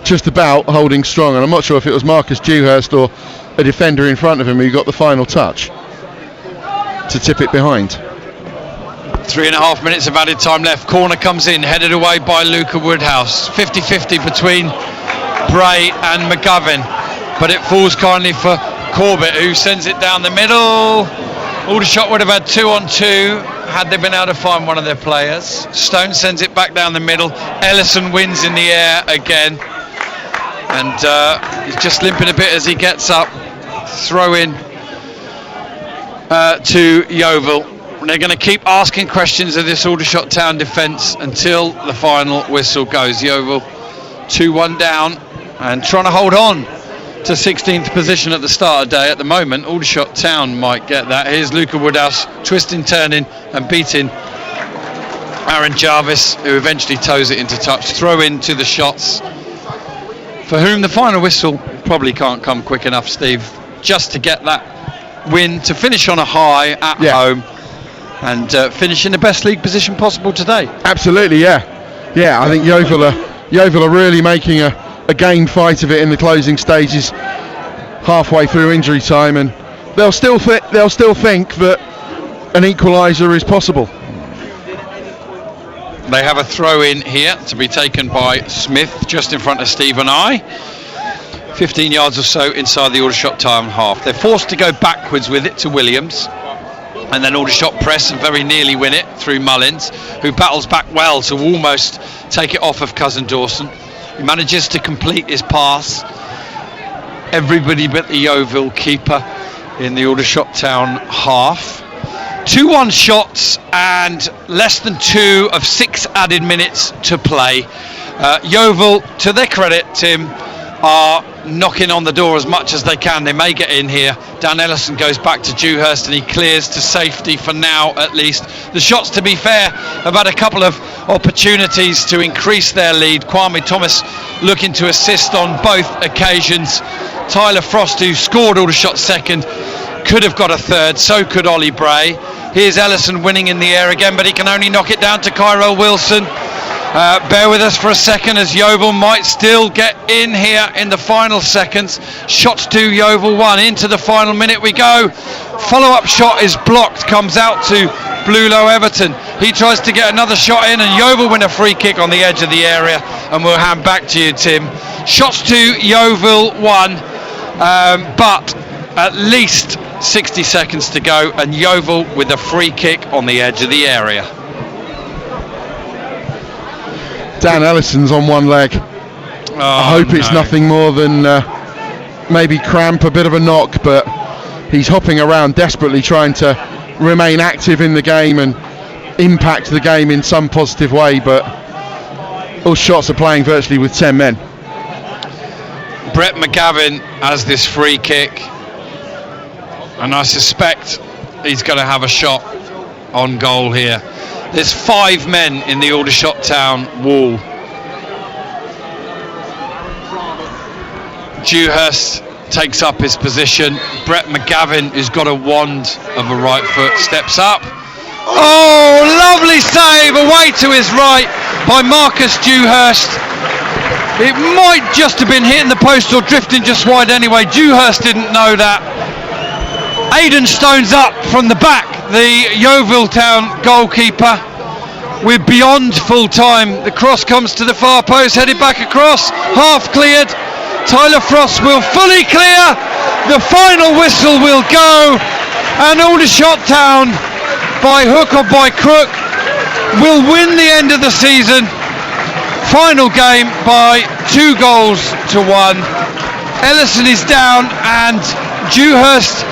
just about holding strong, and I'm not sure if it was Marcus Dewhurst or a defender in front of him who got the final touch to tip it behind. 3.5 minutes of added time left. Corner comes in, headed away by Luca Woodhouse. 50-50 between Bray and McGovern, but it falls kindly for Corbett, who sends it down the middle. Aldershot would have had 2-on-2 had they been able to find one of their players. Stone sends it back down the middle. Ellison wins in the air again, and he's just limping a bit as he gets up. Throw in to Yeovil. They're going to keep asking questions of this Aldershot Town defence until the final whistle goes. Yeovil 2-1 down and trying to hold on to 16th position at the start of the day. At the moment, Aldershot Town might get that. Here's Luca Woodhouse twisting, turning and beating Aaron Jarvis, who eventually toes it into touch. Throw in to the Shots, for whom the final whistle probably can't come quick enough, Steve, just to get that win, to finish on a high at home and finish in the best league position possible today. Absolutely, yeah. I think Yeovil are really making a game fight of it in the closing stages, halfway through injury time, and they'll still think that an equaliser is possible. They have a throw in here to be taken by Smith, just in front of Steve and I. 15 yards or so inside the Aldershot town half. They're forced to go backwards with it to Williams, and then Aldershot press and very nearly win it through Mullins, who battles back well to almost take it off of Cousin Dawson. He manages to complete his pass. Everybody but the Yeovil keeper in the Aldershot town half. 2-1 shots and less than 2 of 6 added minutes to play. Yeovil, to their credit, Tim, are knocking on the door as much as they can. They may get in here. Dan Ellison goes back to Dewhurst and he clears to safety for now, at least. The shots, to be fair, have had a couple of opportunities to increase their lead. Kwame Thomas looking to assist on both occasions. Tyler Frost, who scored Aldershot second, could have got a third. So could Ollie Bray. Here's Ellison winning in the air again, but he can only knock it down to Kyrell Wilson. Bear with us for a second, as Yeovil might still get in here in the final seconds. Shots to Yeovil 1. Into the final minute we go. Follow-up shot is blocked, comes out to Bluelow Everton. He tries to get another shot in, and Yeovil win a free kick on the edge of the area. And we'll hand back to you, Tim. Shots to Yeovil 1, but at least 60 seconds to go, and Yeovil with a free kick on the edge of the area. Dan Ellison's on one leg. I hope it's nothing more than maybe cramp, a bit of a knock, but he's hopping around desperately trying to remain active in the game and impact the game in some positive way, but all shots are playing virtually with 10 men. Brett McGavin has this free kick, and I suspect he's going to have a shot on goal here. There's 5 men in the Aldershot town wall. Dewhurst takes up his position. Brett McGavin, who's got a wand of a right foot, steps up. Oh, lovely save away to his right by Marcus Dewhurst. It might just have been hitting the post or drifting just wide anyway. Dewhurst didn't know that. Aidan Stone's up from the back, the Yeovil town goalkeeper. We're beyond full time. The cross comes to the far post, headed back across, half cleared. Tyler Frost will fully clear. The final whistle will go, and Aldershot Town, by hook or by crook, will win the end of the season. Final game by 2-1. Ellison is down, and Dewhurst,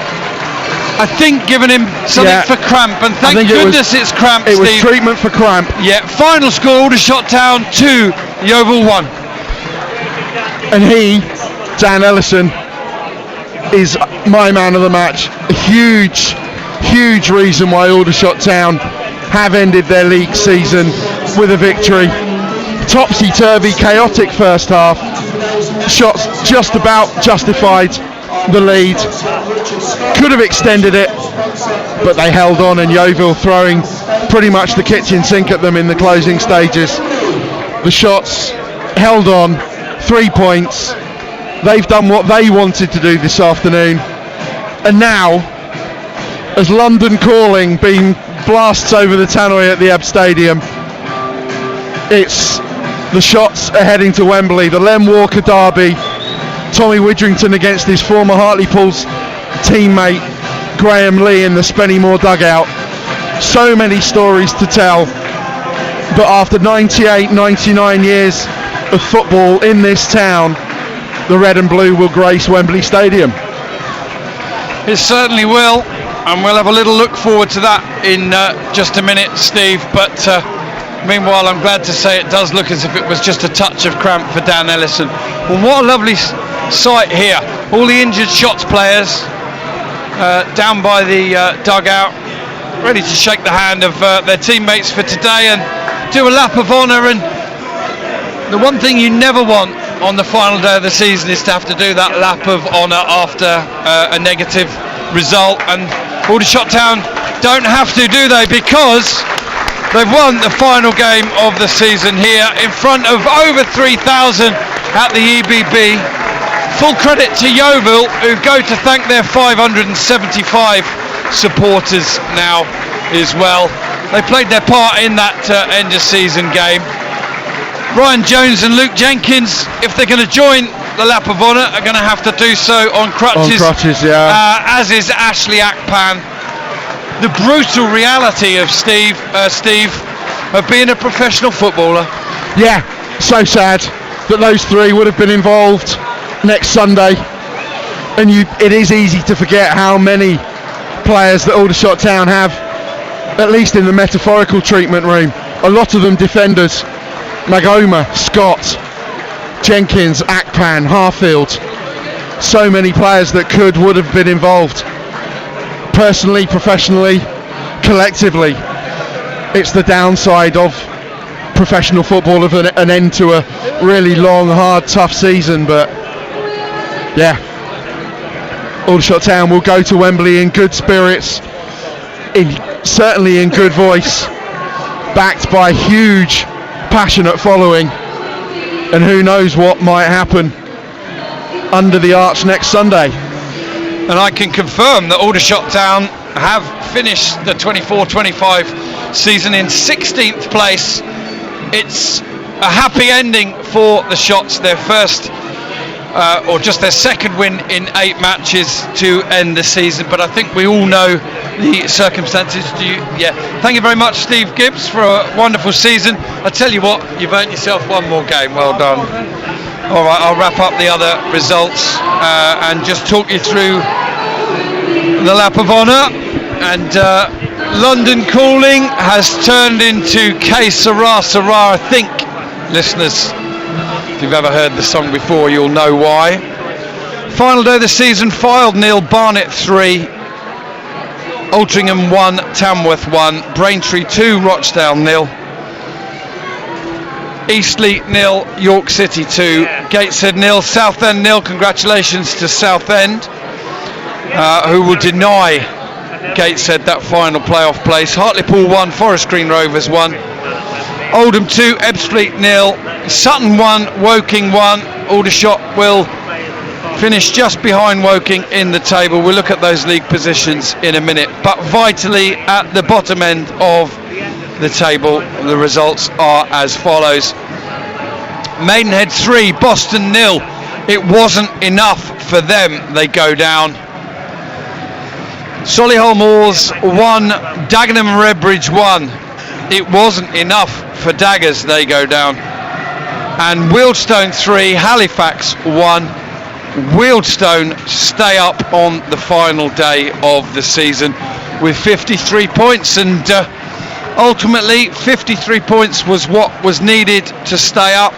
I think, giving him something for cramp, and thank goodness it's cramp, It Steve. was treatment for cramp. Yeah, final score, Aldershot Town 2, Yeovil 1. And he, Dan Ellison, is my man of the match. A huge reason why Aldershot Town have ended their league season with a victory. Topsy-turvy, chaotic first half. Shots just about justified the lead. Could have extended it, but they held on, and Yeovil throwing pretty much the kitchen sink at them in the closing stages. The shots held on. 3 points. They've done what they wanted to do this afternoon, and now, as London Calling beam blasts over the tannoy at the Ebb Stadium, it's the shots are heading to Wembley. The Len Walker derby, Tommy Widrington against his former Hartlepool's teammate Graham Lee in the Spennymoor dugout. So many stories to tell, but after 99 years of football in this town, the red and blue will grace Wembley Stadium. It certainly will, and we'll have a little look forward to that in just a minute, Steve, but meanwhile I'm glad to say it does look as if it was just a touch of cramp for Dan Ellison. Well, what a lovely sight here. All the injured shots players down by the dugout, ready to shake the hand of their teammates for today and do a lap of honour. And the one thing you never want on the final day of the season is to have to do that lap of honour after a negative result, and Aldershot Town don't have to, do they? Because they've won the final game of the season here in front of over 3,000 at the EBB. Full credit to Yeovil, who go to thank their 575 supporters now as well. They played their part in that end of season game. Ryan Jones and Luke Jenkins, if they're going to join the lap of honour are going to have to do so on crutches. On crutches, yeah. As is Ashley Akpan. The brutal reality of Steve, of being a professional footballer. Yeah, so sad that those three would have been involved next Sunday. And it is easy to forget how many players that Aldershot Town have, at least in the metaphorical treatment room. A lot of them defenders. Magoma, Scott, Jenkins, Akpan, Harfield. So many players that would have been involved. Personally, professionally, collectively. It's the downside of professional football, of an end to a really long, hard, tough season. But yeah, Aldershot Town will go to Wembley in good spirits, certainly in good voice, backed by huge, passionate following, and who knows what might happen under the arch next Sunday. And I can confirm that Aldershot Town have finished the 24-25 season in 16th place. It's a happy ending for the Shots, their first or just their second win in 8 matches to end the season, but I think we all know the circumstances. Thank you very much, Steve Gibbs, for a wonderful season. I tell you what, you've earned yourself one more game. Well done. All right, I'll wrap up the other results and just talk you through the lap of honour. And London Calling has turned into K Sarah Sarah. I think, listeners, if you've ever heard the song before, you'll know why. Final day of the season, Fylde 0, Barnet 3, Altrincham 1, Tamworth 1, Braintree 2, Rochdale 0, Eastleigh 0, York City 2, Gateshead 0, Southend 0. Congratulations to Southend, who will deny Gateshead that final playoff place. Hartlepool 1, Forest Green Rovers 1, Oldham 2, Ebbsfleet 0, Sutton 1, Woking 1. Aldershot will finish just behind Woking in the table. We'll look at those league positions in a minute, but vitally at the bottom end of the table, the results are as follows. Maidenhead 3, Boston 0. It wasn't enough for them, they go down. Solihull Moors 1, Dagenham Redbridge 1. It wasn't enough for Daggers, they go down. And Wealdstone 3, Halifax 1. Wealdstone stay up on the final day of the season with 53 points, and ultimately 53 points was what was needed to stay up.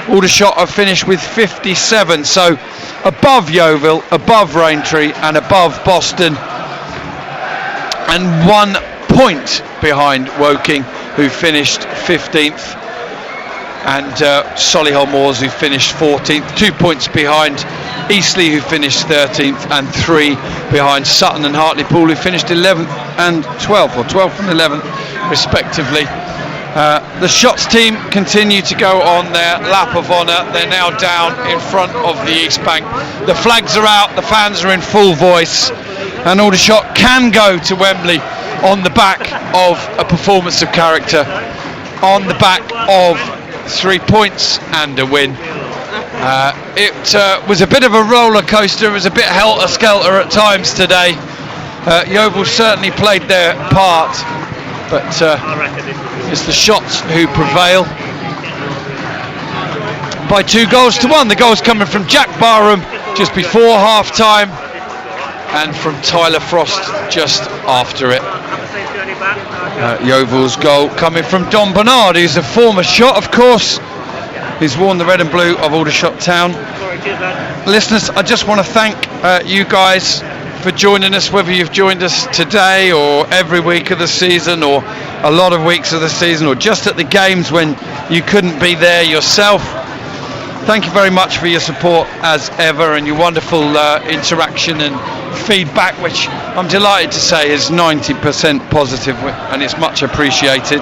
Aldershot have finished with 57, so above Yeovil, above Braintree and above Boston, and 1 point behind Woking, who finished 15th, and Solihull Moors, who finished 14th, 2 points behind Eastleigh, who finished 13th, and 3 behind Sutton and Hartlepool, who finished 11th and 12th, or 12th and 11th respectively. The Shots team continue to go on their lap of honour. They're now down in front of the East Bank. The flags are out, the fans are in full voice, and Aldershot can go to Wembley on the back of a performance of character, on the back of 3 points and a win. It was a bit of a roller coaster. It was a bit helter-skelter at times today. Yeovil certainly played their part, but it's the Shots who prevail by 2-1. The goals coming from Jack Barham just before half-time, and from Tyler Frost just after it. Yeovil's goal coming from Don Bernard, who's a former Shot, of course. He's worn the red and blue of Aldershot Town. Listeners, I just want to thank you guys for joining us, whether you've joined us today or every week of the season or a lot of weeks of the season or just at the games when you couldn't be there yourself. Thank you very much for your support as ever, and your wonderful interaction and feedback, which I'm delighted to say is 90% positive, and it's much appreciated.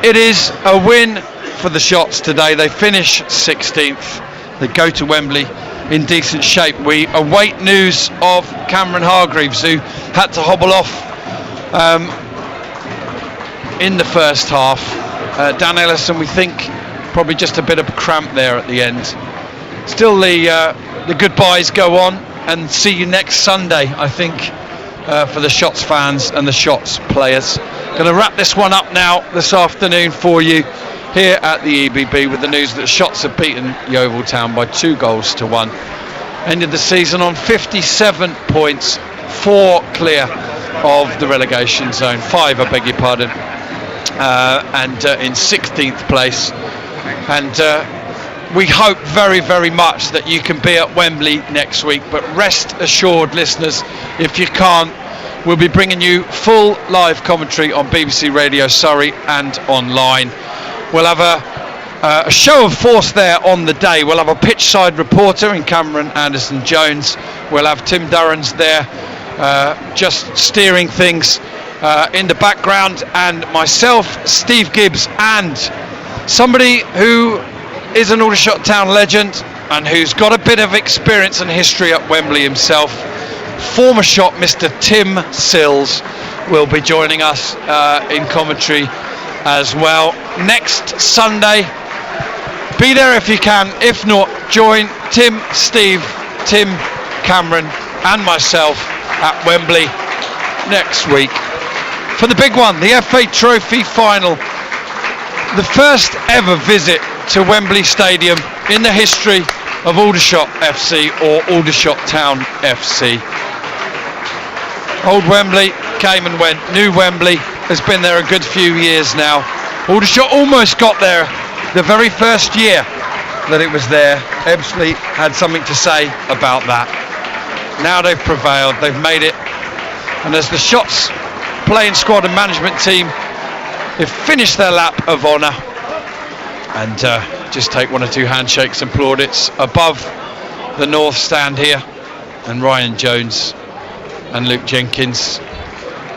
It is a win for the Shots today. They finish 16th. They go to Wembley in decent shape. We await news of Cameron Hargreaves, who had to hobble off in the first half. Dan Ellison, we think, probably just a bit of a cramp there at the end. still the goodbyes go on, and see you next Sunday, I think, for the Shots fans and the Shots players. Going to wrap this one up now this afternoon for you here at the EBB with the news that Shots have beaten Yeovil Town by 2-1. Ended the season on 57 points, 4 clear of the relegation zone, 5, I beg your pardon, and in 16th place. And we hope very, very much that you can be at Wembley next week, but rest assured, listeners, if you can't, we'll be bringing you full live commentary on BBC Radio Surrey and online. We'll have a show of force there on the day. We'll have a pitch-side reporter in Cameron Anderson-Jones. We'll have Tim Durrans there just steering things in the background, and myself, Steve Gibbs, and somebody who is an Aldershot Town legend and who's got a bit of experience and history at Wembley himself. Former Shot Mr. Tim Sills will be joining us in commentary as well next Sunday. Be there if you can. If not, join Tim, Steve, Tim, Cameron and myself at Wembley next week for the big one, the FA Trophy final. The first ever visit to Wembley Stadium in the history of Aldershot FC or Aldershot Town FC. Old Wembley came and went. New Wembley has been there a good few years now. Aldershot almost got there the very first year that it was there. Ebbsfleet had something to say about that. Now they've prevailed, they've made it, and as the Shots playing squad and management team, they've finished their lap of honour and just take 1 or 2 handshakes and plaudits above the North Stand here, and Ryan Jones and Luke Jenkins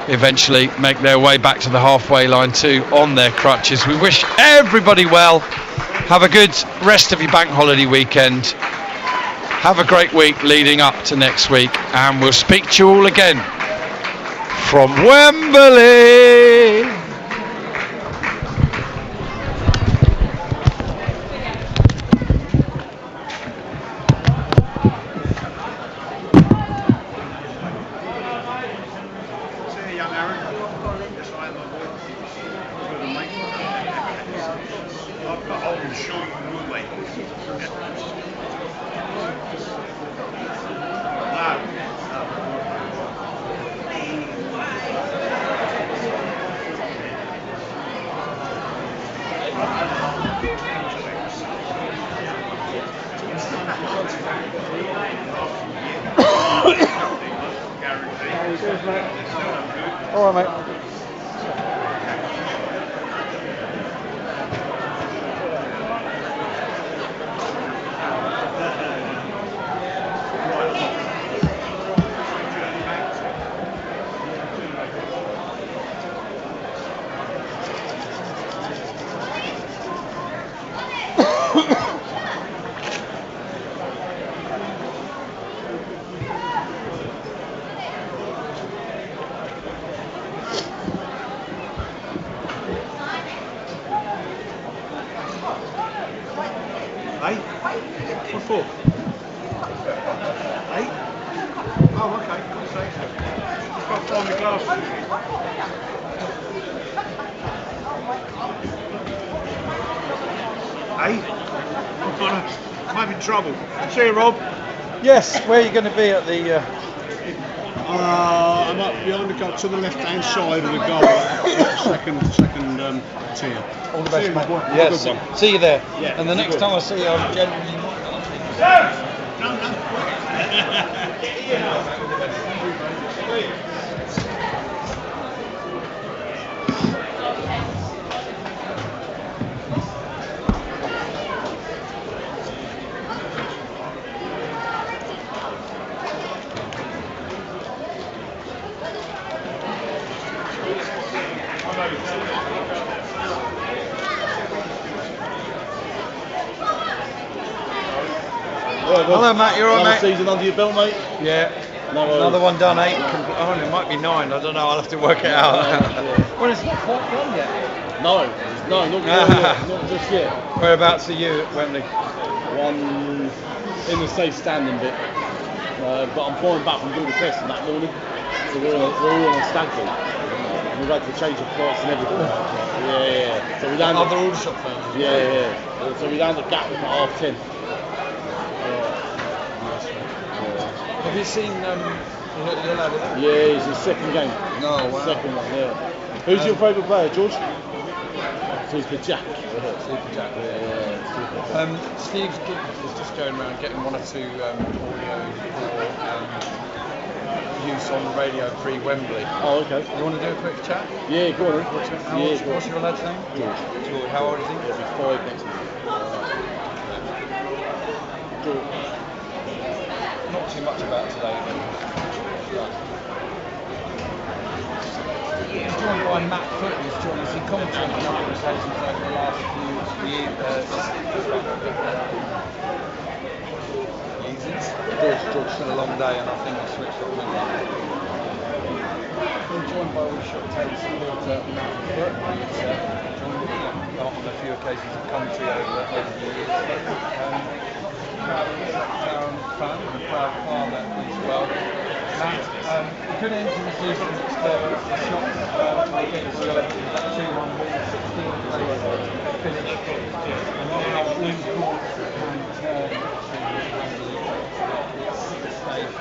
eventually make their way back to the halfway line too on their crutches. We wish everybody well. Have a good rest of your bank holiday weekend. Have a great week leading up to next week, and we'll speak to you all again from Wembley. All right, mate. What for? 8? Oh, okay. God's sake. I've got to find my glasses. I'm having trouble. See you, Rob. Yes, where are you going to be at the... I'm up behind the goal to the left-hand side of the goal, second tier. All the best, mate. Yes, Good one. see you there. Yeah, and the next good. time I see you, I'm genuinely not. Hello, Matt. You're all right, mate? Season under your belt, mate. Yeah. No, Another one done, 8. Oh, it might be 9. I don't know. I'll have to work it out. Well, it's not quite done yet. No, not yet. Not just yet. Whereabouts are you at Wembley? in the safe standing bit. But I'm flying back from Budapest that morning, so we're all on a stag do. We've had to change of flights and everything. Yeah. So we landed. Other Aldershot fans. Yeah. So we landed at Gatwick at 10:30. Have you seen your lad? Yeah, it's his second game. No, wow. Second one, yeah. Who's your favourite player, George? Super Jack. Super Jack. Yeah. Steve is just going around getting one or two audio for use on the radio pre-Wembley. Oh, okay. You want to do a quick chat? Yeah, go on. What's your lad's name? George. How old is he? He'll be 5 next month. Not too much about today, but he's joined by Matt Foot, who's joined us in commentary on a number of occasions over the last few years. George had a long day, and I think he switched off. Been joined by Aldershot Town supporter Matt Foot, who's joined on a few occasions of commentary over the years. Town fan and a proud father as well. Matt, good end to the season. The shots against Surrey, 2-1 win, 16 plays finish, and now all thoughts can turn to the stage.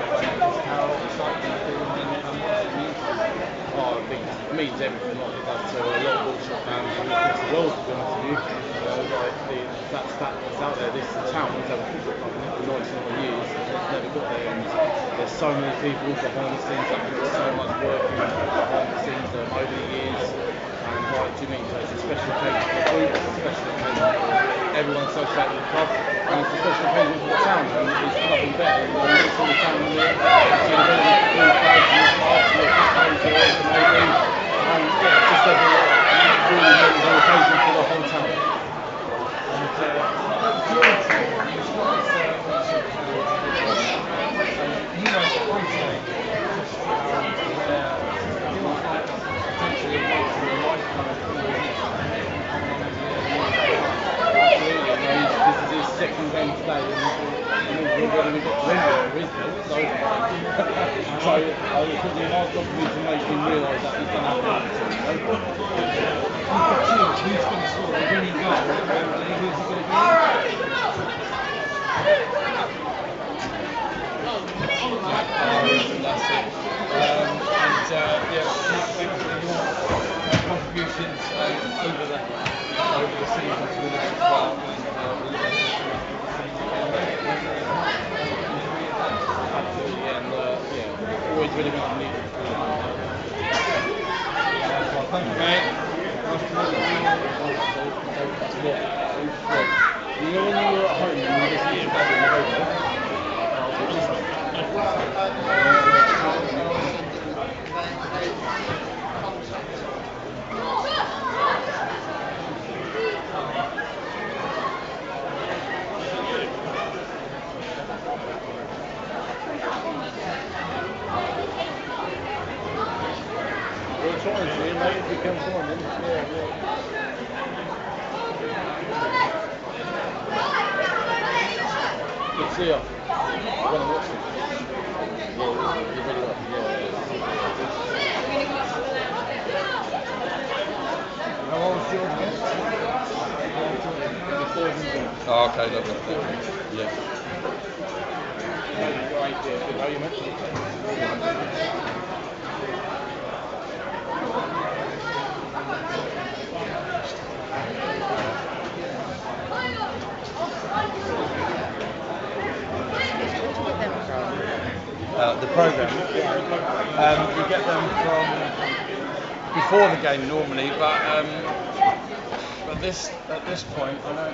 How exciting it feels and what it means. Oh, it means everything. Like that to a lot of Aldershot fans and across the world, to be honest with you. That's out there. This is a town that's had a football club for 99 years. It's never got there, and there's so many people behind the scenes that put so much work behind the scenes over the years. And like, do you mean it's a special occasion for the group, it's a special occasion for everyone associated with the club, and it's a special occasion for the town. And there's nothing better than when you see the town in there, see the building, the blue flags, and the parks, and the flags, and yeah, it's just a really memorable occasion for the whole town. Second game today, and we've already got to Wembley, isn't it? So I was thinking hard job for me to make him realise that he's going to have to. Who's going to score the winning goal at Wembley? Who's he going to be? That's it. Thanks for your contributions over the season to us as well. Always really good to meet you. Thank you, mate. You know when you were at home and you just eat about the radio? Good to see you. I'm going to watch it. You're really well. How old is George again? Oh, okay, lovely. Yeah. How are you, mate? The programme. You get them from before the game normally, but at this point, I don't know.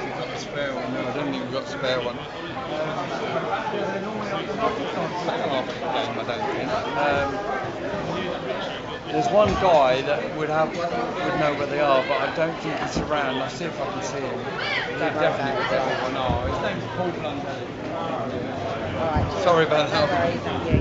We've got a spare one. No, I don't think we've got a spare one. Second half of the game, I don't think. There's one guy that would know where they are, but I don't think he's around. I'll see if I can see him. He definitely would get one. No, his name's Paul Blundell. Right. Sorry about that. Sorry, thank you.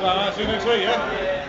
Well, see you next week, yeah?